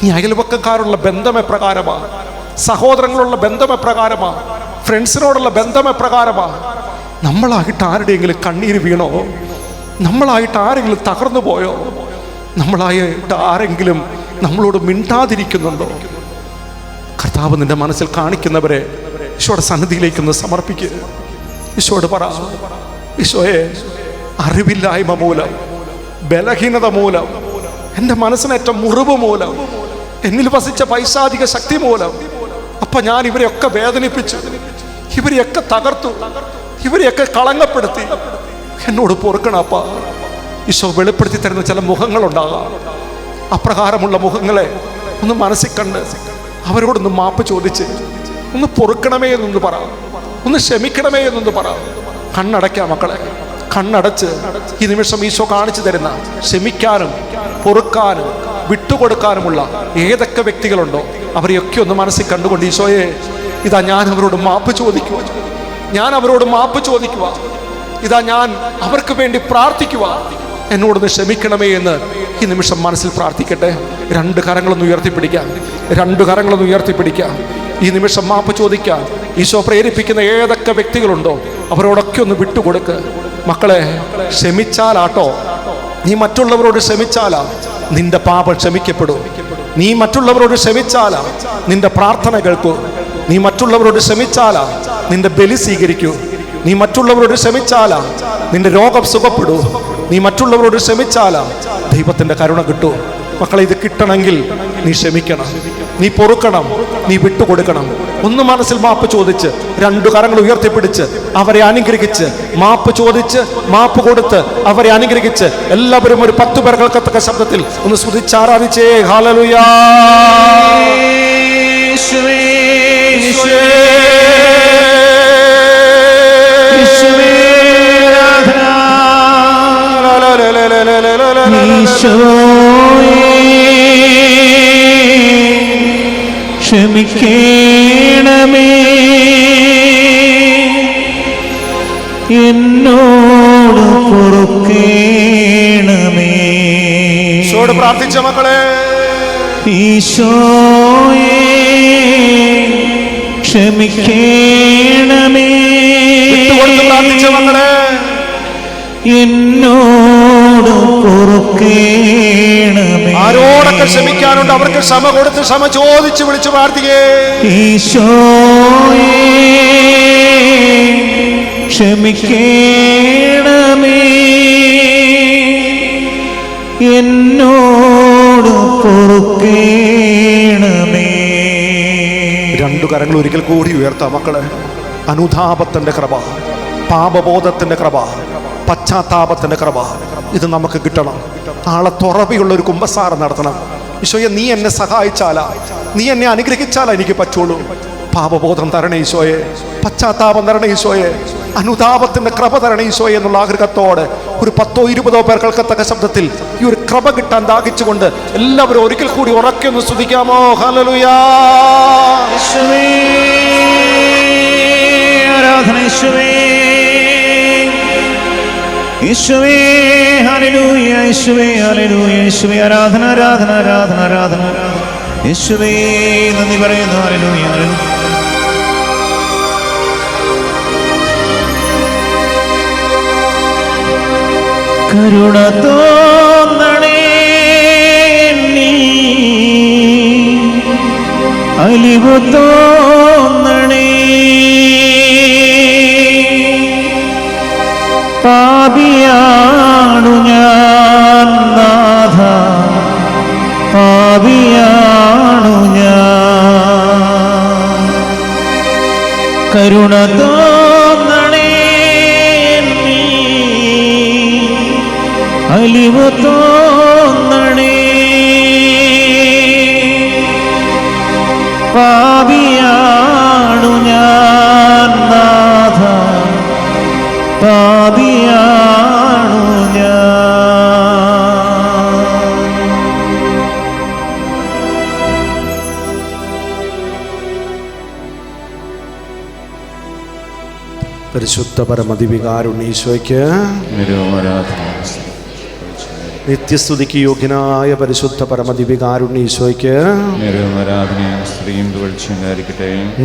നീ അയൽവക്കക്കാരുള്ള ബന്ധം എപ്രകാരമാ? സഹോദരങ്ങളുള്ള ബന്ധം എപ്രകാരമാ? ഫ്രണ്ട്സിനോടുള്ള ബന്ധം എപ്രകാരമാ? നമ്മളായിട്ട് ആരുടെയെങ്കിലും കണ്ണീര് വീണോ? നമ്മളായിട്ട് ആരെങ്കിലും തകർന്നു പോയോ? നമ്മളായിട്ട് ആരെങ്കിലും നമ്മളോട് മിണ്ടാതിരിക്കുന്നുണ്ടോ? കർത്താവ് നിന്റെ മനസ്സിൽ കാണിക്കുന്നവരെ ഈശോയുടെ സന്നിധിയിലേക്കൊന്ന് സമർപ്പിക്കുക. ഈശോയോട് പറ, ഈശോയെ, അറിവില്ലായ്മ മൂലം, ബലഹീനത മൂലം, എൻ്റെ മനസ്സിനേറ്റ മുറിവ് മൂലം, എന്നിൽ വസിച്ച പൈശാചിക ശക്തി മൂലം അപ്പൊ ഞാൻ ഇവരെയൊക്കെ വേദനിപ്പിച്ചു, ഇവരെയൊക്കെ തകർത്തു, ഇവരെയൊക്കെ കളങ്കപ്പെടുത്തി. എന്നോട് പൊറുക്കണപ്പ. ഈശോ വെളിപ്പെടുത്തി തരുന്ന ചില മുഖങ്ങളുണ്ടാകാം. അപ്രകാരമുള്ള മുഖങ്ങളെ ഒന്ന് മനസ്സിൽ കണ്ട് അവരോടൊന്ന് മാപ്പ് ചോദിച്ച് ഒന്ന് പൊറുക്കണമേ എന്നൊന്ന് പറ, ഒന്ന് ക്ഷമിക്കണമേ എന്നൊന്ന് പറ. കണ്ണടയ്ക്കാം മക്കളെ, കണ്ണടച്ച് ഈ നിമിഷം ഈശോ കാണിച്ചു തരുന്ന ക്ഷമിക്കാനും പൊറുക്കാനും വിട്ടുകൊടുക്കാനുമുള്ള ഏതൊക്കെ വ്യക്തികളുണ്ടോ അവരെയൊക്കെ ഒന്ന് മനസ്സിൽ കണ്ടുകൊണ്ട്, ഈശോയെ, ഇതാ ഞാൻ അവരോട് മാപ്പ് ചോദിക്കുക, ഞാൻ അവരോട് മാപ്പ് ചോദിക്കുക, ഇതാ ഞാൻ അവർക്ക് വേണ്ടി പ്രാർത്ഥിക്കുക, എന്നോടൊന്ന് ക്ഷമിക്കണമേ എന്ന് ഈ നിമിഷം മനസ്സിൽ പ്രാർത്ഥിക്കട്ടെ. 2 കരങ്ങളൊന്ന് ഉയർത്തിപ്പിടിക്കാം, 2 കരങ്ങളൊന്ന് ഉയർത്തിപ്പിടിക്കാം. ഈ നിമിഷം മാപ്പ് ചോദിക്കാം. ഈശോ പ്രേരിപ്പിക്കുന്ന ഏതൊക്കെ വ്യക്തികളുണ്ടോ അവരോടൊക്കെ ഒന്ന് വിട്ടുകൊടുക്ക്. മക്കളെ, ക്ഷമിച്ചാലാട്ടോ, നീ മറ്റുള്ളവരോട് ക്ഷമിച്ചാലാ നിന്റെ പാപം ക്ഷമിക്കപ്പെടും. നീ മറ്റുള്ളവരോട് ക്ഷമിച്ചാലാ നിന്റെ പ്രാർത്ഥന കേൾക്കൂ. നീ മറ്റുള്ളവരോട് ക്ഷമിച്ചാലാ നിന്റെ ബലി സ്വീകരിക്കൂ. നീ മറ്റുള്ളവരോട് ക്ഷമിച്ചാലാ നിന്റെ രോഗം സുഖപ്പെടൂ. നീ മറ്റുള്ളവരോട് ക്ഷമിച്ചാലാ ദൈവത്തിന്റെ കരുണ കിട്ടൂ. മക്കളെ, ഇത് കിട്ടണമെങ്കിൽ നീ ക്ഷമിക്കണം, നീ പൊറുക്കണം, നീ വിട്ടുകൊടുക്കണം. ഒന്ന് മനസ്സിൽ മാപ്പ് ചോദിച്ച് 2 കരങ്ങൾ ഉയർത്തിപ്പിടിച്ച് അവരെ അനുഗ്രഹിച്ച് മാപ്പ് ചോദിച്ച് മാപ്പ് കൊടുത്ത് അവരെ അനുഗ്രഹിച്ച് എല്ലാവരും ഒരു 10 പേർ കേൾക്കത്തക്ക ശബ്ദത്തിൽ ഒന്ന് സ്തുതിച്ചാരാധിച്ചേ. ഹല്ലേലൂയ. ക്ഷമിക്കണമേ, എന്നോട് പൊറുക്കണമേ. ഈശോയോട് പ്രാർത്ഥിച്ച മക്കളെ, ഈശോയെ ക്ഷമിക്കണമേ, പ്രാർത്ഥിച്ച മക്കളെ, എന്നോട് പൊറുക്കണമേ. ആരോടൊക്കെ ക്ഷമിക്കാനുണ്ട് അവർക്ക് ക്ഷമ കൊടുത്ത് ക്ഷമ ചോദിച്ച് വിളിച്ചു പ്രാർത്ഥിക്കേ. ഈശോയെ ക്ഷമിക്കണമേ, എന്നോട് പൊറുക്കണമേ. 2 കരങ്ങൾ ഒരിക്കൽ കൂടി ഉയർത്താം മക്കളെ. അനുതാപത്തിന്റെ കൃപ, പാപബോധത്തിന്റെ കൃപ, പശ്ചാത്താപത്തിന്റെ കൃപ, ഇത് നമുക്ക് കിട്ടണം. നാളെ തുറവിയുള്ള ഒരു കുമ്പസാരം നടത്തണം. ഈശോയെ, നീ എന്നെ സഹായിച്ചാലാ, നീ എന്നെ അനുഗ്രഹിച്ചാലാ എനിക്ക് പറ്റുള്ളൂ. പാപബോധം തരണേ ഈശോയെ, പശ്ചാത്താപം തരണേ ഈശോയെ, അനുതാപത്തിന്റെ കൃപ തരണേ ഈശോയെ എന്നുള്ള ആഗ്രഹത്തോടെ ഒരു 10-20 പേർ കേൾക്കത്തക്ക ശബ്ദത്തിൽ ഈ ഒരു കൃപ കിട്ടാൻ ദാഹിച്ചുകൊണ്ട് എല്ലാവരും ഒരിക്കൽ കൂടി ഉറക്കെ ഒന്ന് സ്തുതിക്കാമോ. ഹല്ലേലൂയ. ആരാധന യേശുവേ, യേശുവേ, ഹല്ലേലൂയ, യേശുവേ, ഹല്ലേലൂയ, യേശുവേ, ആരാധന, ആരാധന, ആരാധന, ആരാധന, യേശുവേ, നന്ദി പറയുന്നു. Hallelujah, hallelujah. കരുണ തോന്നണേ എന്നിൽ, അലിവു തോന്നണേ. പാപിയാണു ഞാൻ നാഥ, പാപിയാണു ഞാൻ. കരുണ തോന്നണേ എന്നിൽ, അലിവു തോന്നണേ. പാപിയാണു ഞാൻ നാഥ, പാപിയാണു ഞാൻ. പരിശുദ്ധ പരമദിവികാരുണ്യേശോയ്ക്ക് നിത്യസ്തുതിക്ക് യോഗ്യനായ പരിശുദ്ധ പരമദിവികാരുണ്യേശോയ്ക്ക്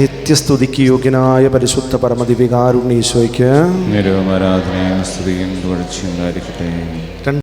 നിത്യസ്തുതിക്ക് യോഗ്യനായ പരിശുദ്ധ പരമദിവികാരുണ്യേശോയ്ക്ക്